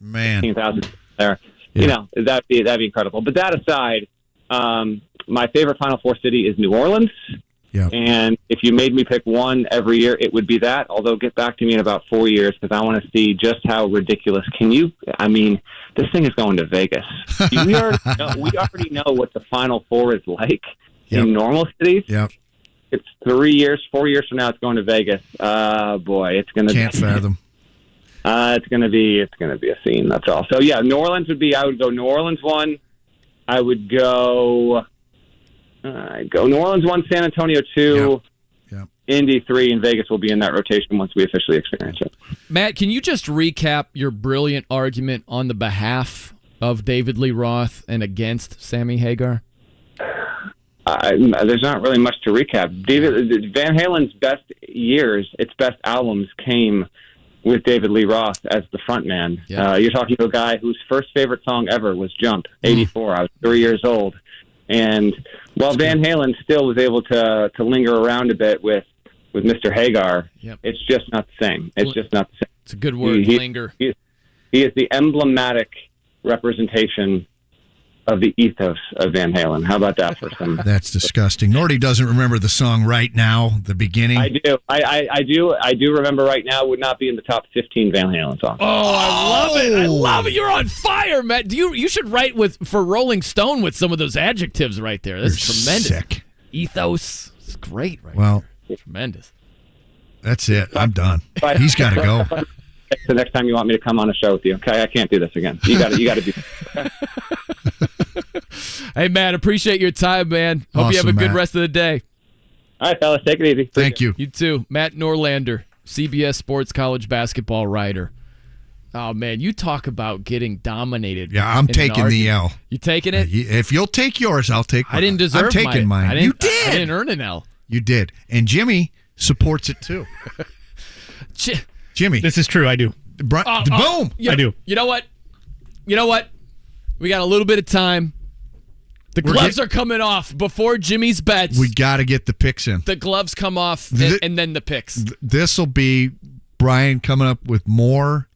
[SPEAKER 4] Man,
[SPEAKER 1] 15,000 there. Yeah. That'd be incredible. But that aside, my favorite Final Four city is New Orleans.
[SPEAKER 4] Yeah.
[SPEAKER 1] And if you made me pick one every year, it would be that. Although get back to me in about 4 years because I want to see just how ridiculous. This thing is going to Vegas. We already know what the Final Four is like in normal cities.
[SPEAKER 4] Yep.
[SPEAKER 1] It's 4 years from now. It's going to Vegas. Boy, it's going to
[SPEAKER 4] can't fathom.
[SPEAKER 1] It's going to be a scene. That's all. So yeah, New Orleans would be. I would go New Orleans 1. I would go. New Orleans 1, San Antonio 2, Indy 3, and Vegas will be in that rotation once we officially experience it.
[SPEAKER 3] Matt, can you just recap your brilliant argument on the behalf of David Lee Roth and against Sammy Hagar?
[SPEAKER 1] There's not really much to recap. Van Halen's best years, its best albums came with David Lee Roth as the front man. Yeah. You're talking to a guy whose first favorite song ever was Jump, 84. I was 3 years old. And while Van Halen still was able to linger around a bit with Mr. Hagar, it's just not the same. It's just not the same.
[SPEAKER 3] It's a good word, linger.
[SPEAKER 1] He is the emblematic representation of the ethos of Van Halen. How about that for some?
[SPEAKER 4] That's disgusting. Nordy doesn't remember the song Right Now, the beginning.
[SPEAKER 1] I do. I do remember Right Now would not be in the top 15 Van Halen songs.
[SPEAKER 3] Oh, I love it. I love it. You're on fire, Matt. You should write for Rolling Stone with some of those adjectives right there. That's tremendous.
[SPEAKER 4] Sick.
[SPEAKER 3] Ethos. It's great right there. Tremendous.
[SPEAKER 4] That's it. I'm done. He's got to go.
[SPEAKER 1] The next time you want me to come on a show with you, okay? I can't do this again. You got to be.
[SPEAKER 3] Hey, Matt, appreciate your time, man. Hope you have a good rest of the day.
[SPEAKER 1] All right, fellas, take it easy.
[SPEAKER 4] Thank you.
[SPEAKER 3] You too. Matt Norlander, CBS Sports college basketball writer. Oh, man, you talk about getting dominated.
[SPEAKER 4] Yeah, I'm taking the L.
[SPEAKER 3] You taking it?
[SPEAKER 4] If you'll take yours, I'll take mine.
[SPEAKER 3] I didn't deserve
[SPEAKER 4] I'm taking mine. You did.
[SPEAKER 3] I didn't earn an L.
[SPEAKER 4] You did. And Jimmy supports it, too. Jimmy.
[SPEAKER 13] This is true. I do.
[SPEAKER 4] Boom.
[SPEAKER 13] I do.
[SPEAKER 3] You know what? We got a little bit of time. The gloves are coming off before Jimmy's bets.
[SPEAKER 4] We got to get the picks in.
[SPEAKER 3] The gloves come off, and then the picks.
[SPEAKER 4] This will be Brian coming up with more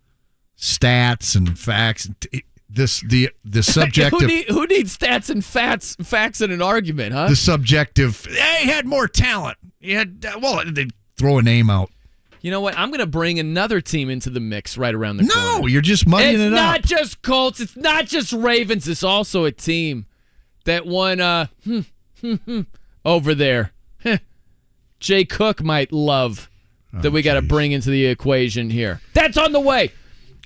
[SPEAKER 4] stats and facts. The subjective.
[SPEAKER 3] Who needs stats and facts in an argument, huh?
[SPEAKER 4] The subjective. He had more talent. He had they throw a name out.
[SPEAKER 3] You know what? I'm going to bring another team into the mix right around the corner.
[SPEAKER 4] No, you're just muddying it up.
[SPEAKER 3] It's not just Colts. It's not just Ravens. It's also a team that won over there. JCook might love that we got to bring into the equation here. That's on the way.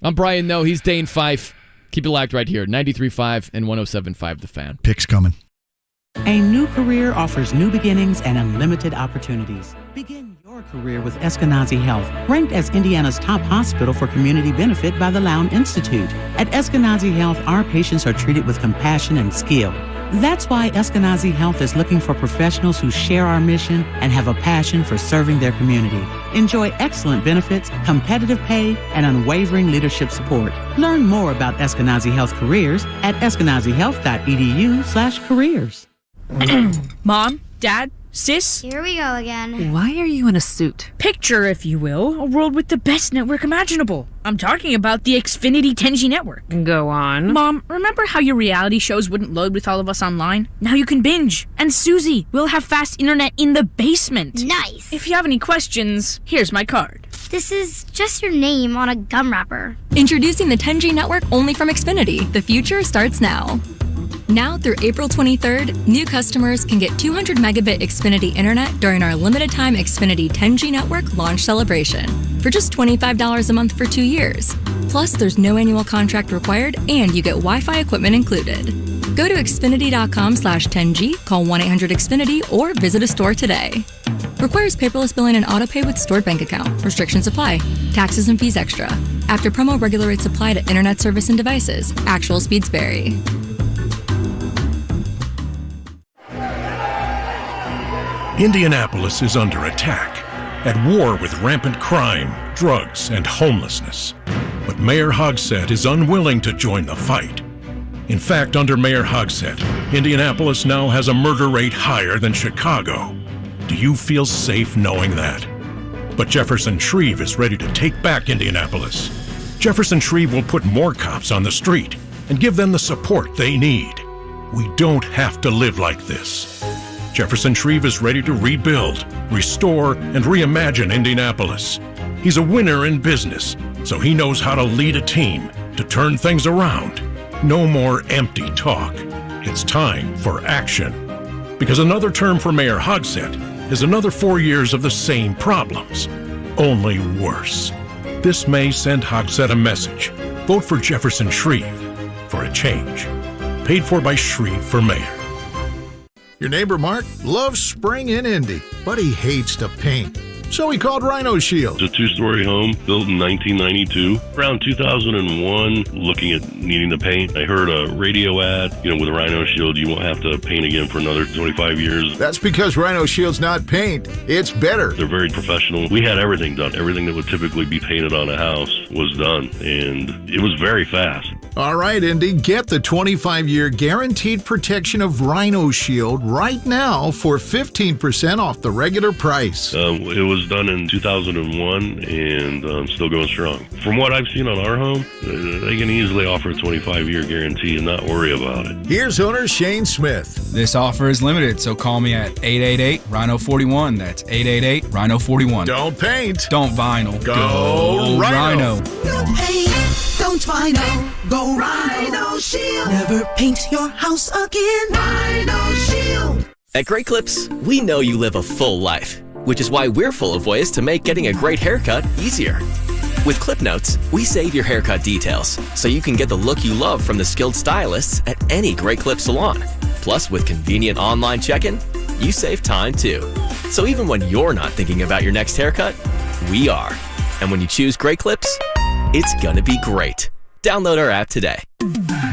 [SPEAKER 3] I'm Brian. No, he's Dane Fife. Keep it locked right here. 93.5 and 107.5 The Fan.
[SPEAKER 4] Picks coming.
[SPEAKER 2] A new career offers new beginnings and unlimited opportunities. Begin your career with Eskenazi Health, ranked as Indiana's top hospital for community benefit by the Lown Institute. At Eskenazi Health, our patients are treated with compassion and skill. That's why Eskenazi Health is looking for professionals who share our mission and have a passion for serving their community. Enjoy excellent benefits, competitive pay, and unwavering leadership support. Learn more about Eskenazi Health careers at eskenazihealth.edu/careers.
[SPEAKER 18] Mom, Dad, Sis?
[SPEAKER 19] Here we go again.
[SPEAKER 18] Why are you in a suit? Picture, if you will, a world with the best network imaginable. I'm talking about the Xfinity 10G network. Go on. Mom, remember how your reality shows wouldn't load with all of us online? Now you can binge. And Susie, we'll have fast internet in the basement.
[SPEAKER 19] Nice.
[SPEAKER 18] If you have any questions, here's my card.
[SPEAKER 19] This is just your name on a gum wrapper.
[SPEAKER 20] Introducing the 10G network only from Xfinity. The future starts now. Now through April 23rd, new customers can get 200 megabit Xfinity internet during our limited time Xfinity 10G network launch celebration for just $25 a month for 2 years. Plus, there's no annual contract required and you get Wi-Fi equipment included. Go to Xfinity.com/10G, call 1-800-XFINITY or visit a store today. Requires paperless billing and autopay with stored bank account. Restrictions apply. Taxes and fees extra. After promo, regular rates apply to internet service and devices. Actual speeds vary.
[SPEAKER 17] Indianapolis is under attack, at war with rampant crime, drugs, and homelessness. But Mayor Hogsett is unwilling to join the fight. In fact, under Mayor Hogsett, Indianapolis now has a murder rate higher than Chicago. Do you feel safe knowing that? But Jefferson Shreve is ready to take back Indianapolis. Jefferson Shreve will put more cops on the street and give them the support they need. We don't have to live like this. Jefferson Shreve is ready to rebuild, restore, and reimagine Indianapolis. He's a winner in business, so he knows how to lead a team to turn things around. No more empty talk. It's time for action. Because another term for Mayor Hogsett is another 4 years of the same problems, only worse. This may send Hogsett a message. Vote for Jefferson Shreve for a change. Paid for by Shreve for Mayor.
[SPEAKER 10] Your neighbor Mark loves spring in Indy, but he hates to paint. So he called Rhino Shield.
[SPEAKER 21] It's a two-story home built in 1992. Around 2001, looking at needing to paint, I heard a radio ad, with Rhino Shield, you won't have to paint again for another 25 years.
[SPEAKER 10] That's because Rhino Shield's not paint, it's better.
[SPEAKER 21] They're very professional. We had everything done. Everything that would typically be painted on a house was done, and it was very fast.
[SPEAKER 10] All right, Indy, get the 25-year guaranteed protection of Rhino Shield right now for 15% off the regular price.
[SPEAKER 21] It was done in 2001 and still going strong. From what I've seen on our home, they can easily offer a 25-year guarantee and not worry about it.
[SPEAKER 10] Here's owner Shane Smith.
[SPEAKER 23] This offer is limited, so call me at 888-RHINO-41. That's 888-RHINO-41.
[SPEAKER 10] Don't paint.
[SPEAKER 23] Don't vinyl.
[SPEAKER 10] Go Rhino.
[SPEAKER 22] No paint. Don't vinyl. Go Rhino Shield. Never paint your house again. Rhino Shield.
[SPEAKER 27] At Great Clips, we know you live a full life, which is why we're full of ways to make getting a great haircut easier. With Clip Notes, we save your haircut details so you can get the look you love from the skilled stylists at any Great Clip salon. Plus, with convenient online check-in, you save time too. So even when you're not thinking about your next haircut, we are. And when you choose Great Clips, it's gonna be great. Download our app today.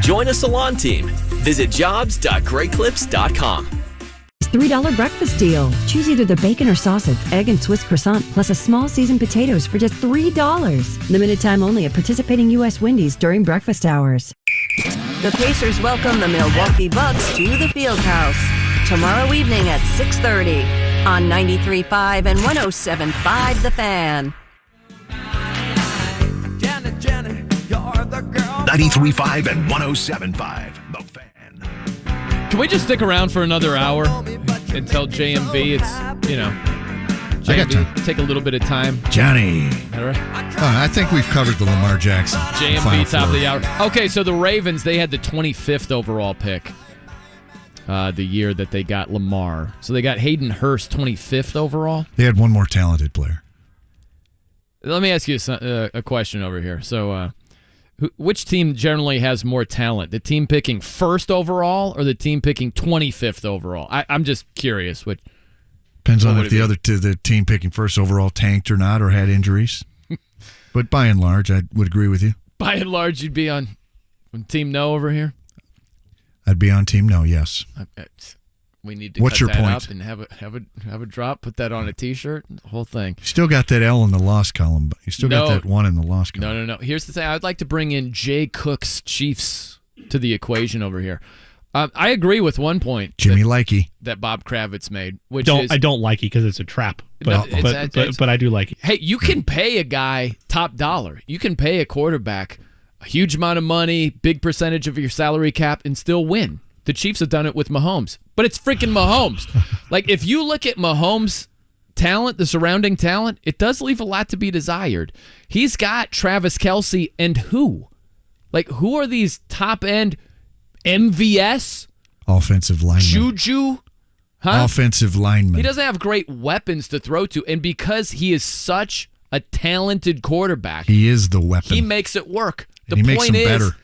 [SPEAKER 27] Join a salon team. Visit jobs.greatclips.com.
[SPEAKER 28] $3 breakfast deal. Choose either the bacon or sausage, egg and Swiss croissant, plus a small seasoned potatoes for just $3. Limited time only at participating U.S. Wendy's during breakfast hours.
[SPEAKER 5] The Pacers welcome the Milwaukee Bucks to the Fieldhouse tomorrow evening at 6:30 on 93.5 and 107.5 The Fan.
[SPEAKER 17] 93.5 and 107.5 The Fan.
[SPEAKER 3] Can we just stick around for another hour and tell JMB it's,
[SPEAKER 4] I got time.
[SPEAKER 3] Take a little bit of time.
[SPEAKER 4] Johnny.
[SPEAKER 3] All right.
[SPEAKER 4] I think we've covered the Lamar Jackson.
[SPEAKER 3] JMB top of the hour. Okay, so the Ravens, they had the 25th overall pick the year that they got Lamar. So they got Hayden Hurst 25th overall.
[SPEAKER 4] They had one more talented player.
[SPEAKER 3] Let me ask you a question over here. So which team generally has more talent? The team picking first overall or the team picking 25th overall? I'm just curious.
[SPEAKER 4] Depends on if the team picking first overall tanked or not or had injuries. But by and large, I would agree with you.
[SPEAKER 3] By and large, you'd be on Team No over here?
[SPEAKER 4] I'd be on Team No, yes.
[SPEAKER 3] We need to
[SPEAKER 4] What's
[SPEAKER 3] cut
[SPEAKER 4] your
[SPEAKER 3] that
[SPEAKER 4] point?
[SPEAKER 3] up and have a drop, put that on a T-shirt, the whole thing.
[SPEAKER 4] You still got that L in the loss column, but you still got that one in the loss column.
[SPEAKER 3] No. Here's the thing. I'd like to bring in JCook's Chiefs to the equation over here. I agree with one point
[SPEAKER 4] Jimmy Likey
[SPEAKER 3] that Bob Kravitz made, which
[SPEAKER 13] I don't like it because it's a trap, but I do like it.
[SPEAKER 3] Hey, you can pay a guy top dollar. You can pay a quarterback a huge amount of money, big percentage of your salary cap, and still win. The Chiefs have done it with Mahomes, but it's freaking Mahomes. Like, if you look at Mahomes' talent, the surrounding talent, it does leave a lot to be desired. He's got Travis Kelce and who? Like, who are these top-end MVS?
[SPEAKER 4] Offensive linemen.
[SPEAKER 3] Juju? Huh?
[SPEAKER 4] Offensive linemen.
[SPEAKER 3] He doesn't have great weapons to throw to, and because he is such a talented quarterback,
[SPEAKER 4] he is the weapon.
[SPEAKER 3] He makes it work.
[SPEAKER 4] The point is, better.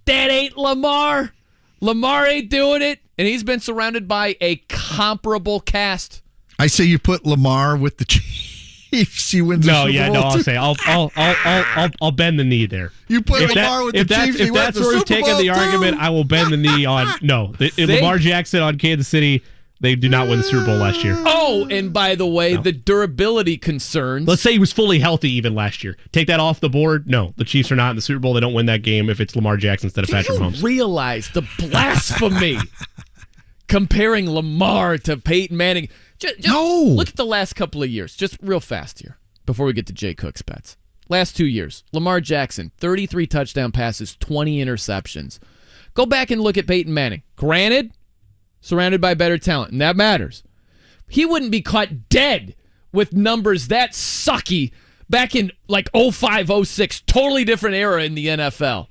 [SPEAKER 3] That ain't Lamar. Lamar ain't doing it, and he's been surrounded by a comparable cast.
[SPEAKER 4] I say you put Lamar with the Chiefs. He wins.
[SPEAKER 13] I'll say I'll bend the knee there.
[SPEAKER 4] You put Lamar with the Chiefs.
[SPEAKER 13] If that's where he's taking the argument, I will bend the knee on Lamar Jackson on Kansas City. They did not win the Super Bowl last year.
[SPEAKER 3] Oh, and by the way, the durability concerns.
[SPEAKER 13] Let's say he was fully healthy even last year. Take that off the board. No, the Chiefs are not in the Super Bowl. They don't win that game if it's Lamar Jackson instead of Patrick Mahomes.
[SPEAKER 3] Do you realize the blasphemy comparing Lamar to Peyton Manning? No. Look at the last couple of years, just real fast here, before we get to JCook's bets. Last 2 years, Lamar Jackson, 33 touchdown passes, 20 interceptions. Go back and look at Peyton Manning. Granted, surrounded by better talent, and that matters. He wouldn't be caught dead with numbers that sucky back in like 05, 06, totally different era in the NFL.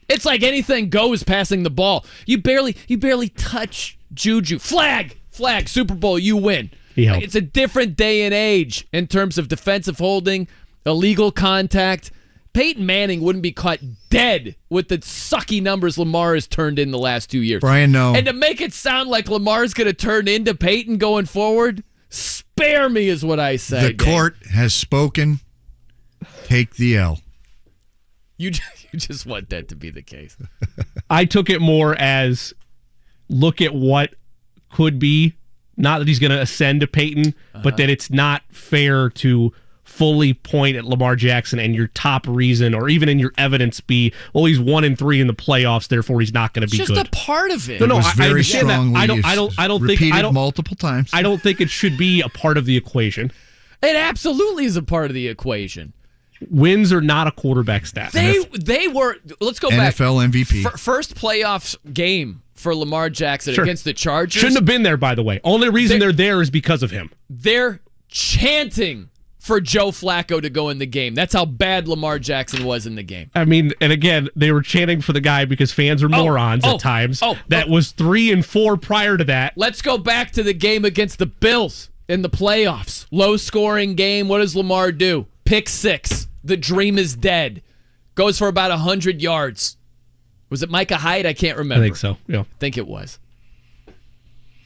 [SPEAKER 3] It's like anything goes passing the ball. You barely touch Juju. Flag, Super Bowl, you win. Like, it's a different day and age in terms of defensive holding, illegal contact. Peyton Manning wouldn't be caught dead with the sucky numbers Lamar has turned in the last 2 years.
[SPEAKER 4] Brian, no.
[SPEAKER 3] And to make it sound like Lamar's going to turn into Peyton going forward, spare me is what I say.
[SPEAKER 4] The court has spoken. Take the L.
[SPEAKER 3] You just want that to be the case.
[SPEAKER 13] I took it more as look at what could be. Not that he's going to ascend to Peyton, but that it's not fair to fully point at Lamar Jackson and your top reason or even in your evidence be, well, he's 1-3 in the playoffs, therefore he's not going to be good.
[SPEAKER 3] It's just a part of it.
[SPEAKER 13] No,
[SPEAKER 4] I
[SPEAKER 13] understand that. I don't think
[SPEAKER 4] multiple times.
[SPEAKER 13] I don't think it should be a part of the equation.
[SPEAKER 3] It absolutely is a part of the equation.
[SPEAKER 13] Wins are not a quarterback stat.
[SPEAKER 3] They were. Let's go back.
[SPEAKER 4] NFL MVP.
[SPEAKER 3] First playoffs game for Lamar Jackson against the Chargers.
[SPEAKER 13] Shouldn't have been there, by the way. Only reason they're there is because of him.
[SPEAKER 3] They're chanting for Joe Flacco to go in the game. That's how bad Lamar Jackson was in the game.
[SPEAKER 13] I mean, and again, they were chanting for the guy because fans are morons at times. That was 3-4 prior to that.
[SPEAKER 3] Let's go back to the game against the Bills in the playoffs. Low-scoring game. What does Lamar do? Pick 6. The dream is dead. Goes for about 100 yards. Was it Micah Hyde? I can't remember.
[SPEAKER 13] I think so, yeah.
[SPEAKER 3] I think it was.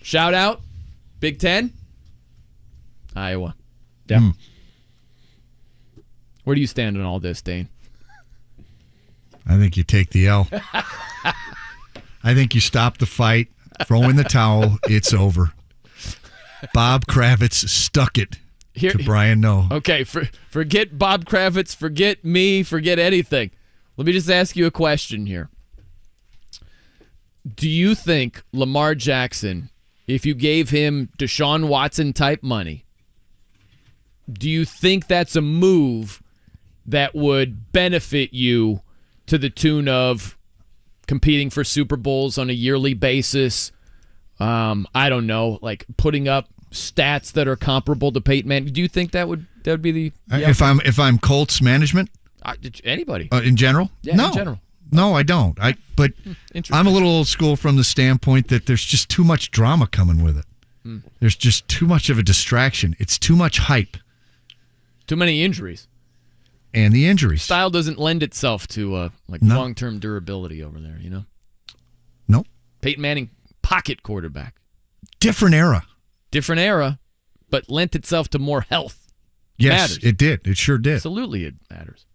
[SPEAKER 3] Shout out. Big Ten. Iowa.
[SPEAKER 13] Yeah.
[SPEAKER 3] Where do you stand on all this, Dane?
[SPEAKER 4] I think you take the L. I think you stop the fight, throw in the towel, it's over. Bob Kravitz stuck it to Brian No.
[SPEAKER 3] Okay, forget Bob Kravitz, forget me, forget anything. Let me just ask you a question here. Do you think Lamar Jackson, if you gave him Deshaun Watson type money, do you think that's a move that would benefit you to the tune of competing for Super Bowls on a yearly basis? I don't know, like putting up stats that are comparable to Peyton Manning. Do you think that would be the
[SPEAKER 4] if I'm Colts management?
[SPEAKER 3] Anybody
[SPEAKER 4] in general?
[SPEAKER 3] Yeah,
[SPEAKER 4] no.
[SPEAKER 3] in general.
[SPEAKER 4] No, I don't. But I'm a little old school from the standpoint that there's just too much drama coming with it. There's just too much of a distraction. It's too much hype.
[SPEAKER 3] Too many injuries.
[SPEAKER 4] And the injuries.
[SPEAKER 3] Style doesn't lend itself to long-term durability over there, you know?
[SPEAKER 4] Nope.
[SPEAKER 3] Peyton Manning, pocket quarterback.
[SPEAKER 4] Different era,
[SPEAKER 3] but lent itself to more health.
[SPEAKER 4] Yes,
[SPEAKER 3] Matters.
[SPEAKER 4] it did. It sure did.
[SPEAKER 3] Absolutely it matters.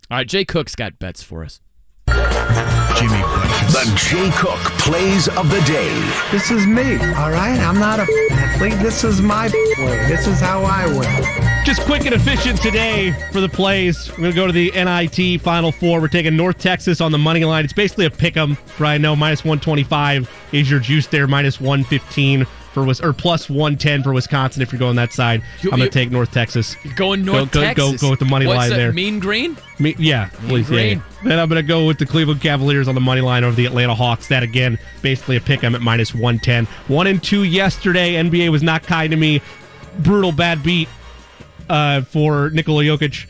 [SPEAKER 3] All right, JCook's got bets for us.
[SPEAKER 4] Jimmy Plays.
[SPEAKER 17] The JCook Plays of the Day.
[SPEAKER 6] This is me, all right? I'm not a athlete. This is my way. This is how I win.
[SPEAKER 13] Just quick and efficient today for the plays. We're going to go to the NIT Final Four. We're taking North Texas on the money line. It's basically a pick 'em. Brian, no, minus 125 is your juice there. Minus 115 or plus 110 for Wisconsin if you're going that side. I'm going to take North Texas.
[SPEAKER 3] You're going North Texas?
[SPEAKER 13] Go with the money line there.
[SPEAKER 3] Mean Green?
[SPEAKER 13] Yeah, please.
[SPEAKER 3] Green.
[SPEAKER 13] Yeah. Then I'm going to go with the Cleveland Cavaliers on the money line over the Atlanta Hawks. That, again, basically a pick 'em at minus 110. 1-2 yesterday. NBA was not kind to me. Brutal bad beat for Nikola Jokic.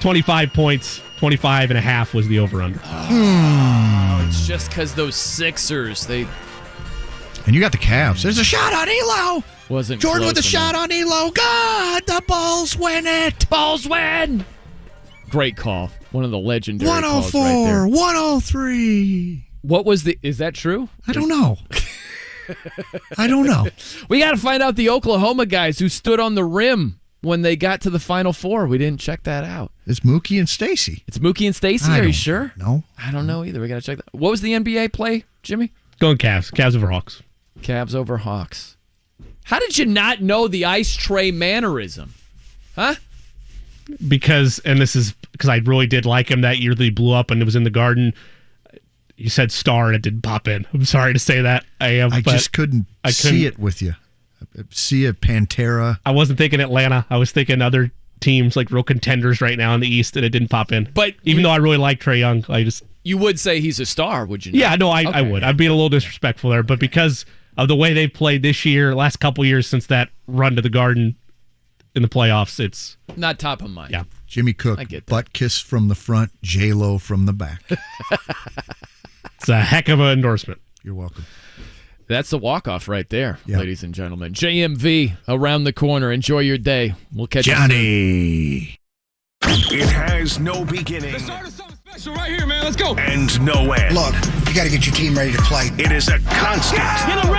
[SPEAKER 13] 25 points. 25.5 was the over-under.
[SPEAKER 3] Oh, it's just because those Sixers,
[SPEAKER 4] And you got the Cavs. There's a shot on Elo.
[SPEAKER 3] Wasn't
[SPEAKER 4] Jordan with a
[SPEAKER 3] enough.
[SPEAKER 4] shot on Elo. God, the Bulls win it.
[SPEAKER 3] Bulls win. Great call. One of the legendary
[SPEAKER 4] 104,
[SPEAKER 3] calls right there.
[SPEAKER 4] 103.
[SPEAKER 3] What was is that true?
[SPEAKER 4] I don't know. I don't know.
[SPEAKER 3] We got to find out the Oklahoma guys who stood on the rim when they got to the Final Four. We didn't check that out.
[SPEAKER 4] It's Mookie and Stacy.
[SPEAKER 3] It's Mookie and Stacy? Are you sure?
[SPEAKER 4] No.
[SPEAKER 3] I don't know either. We got to check that. What was the NBA play, Jimmy?
[SPEAKER 13] Going Cavs. Cavs over Hawks.
[SPEAKER 3] Cavs over Hawks. How did you not know the ice tray mannerism? Huh?
[SPEAKER 13] Because I really did like him that year that he blew up and it was in the Garden. You said star and it didn't pop in. I'm sorry to say that. I
[SPEAKER 4] just couldn't see it with you. See a Pantera.
[SPEAKER 13] I wasn't thinking Atlanta. I was thinking other teams like real contenders right now in the East, and it didn't pop in.
[SPEAKER 3] But
[SPEAKER 13] even though I really like Trae Young, you
[SPEAKER 3] would say he's a star, would you not?
[SPEAKER 13] Yeah, no, I would. I'd be a little disrespectful there, but because of the way they've played this year, last couple years since that run to the Garden in the playoffs, it's
[SPEAKER 3] not top of mind.
[SPEAKER 13] Yeah,
[SPEAKER 4] Jimmy Cook,
[SPEAKER 3] I get that.
[SPEAKER 4] Butt kiss from the front, J-Lo from the back.
[SPEAKER 13] It's a heck of an endorsement.
[SPEAKER 4] You're welcome.
[SPEAKER 3] That's the walk-off right there, ladies and gentlemen. JMV around the corner. Enjoy your day. We'll catch you
[SPEAKER 4] Johnny.
[SPEAKER 17] It has no beginning.
[SPEAKER 8] Let's start something special right here, man. Let's go.
[SPEAKER 17] And no end.
[SPEAKER 9] Look, you got to get your team ready to play.
[SPEAKER 17] It is a constant.
[SPEAKER 8] Get a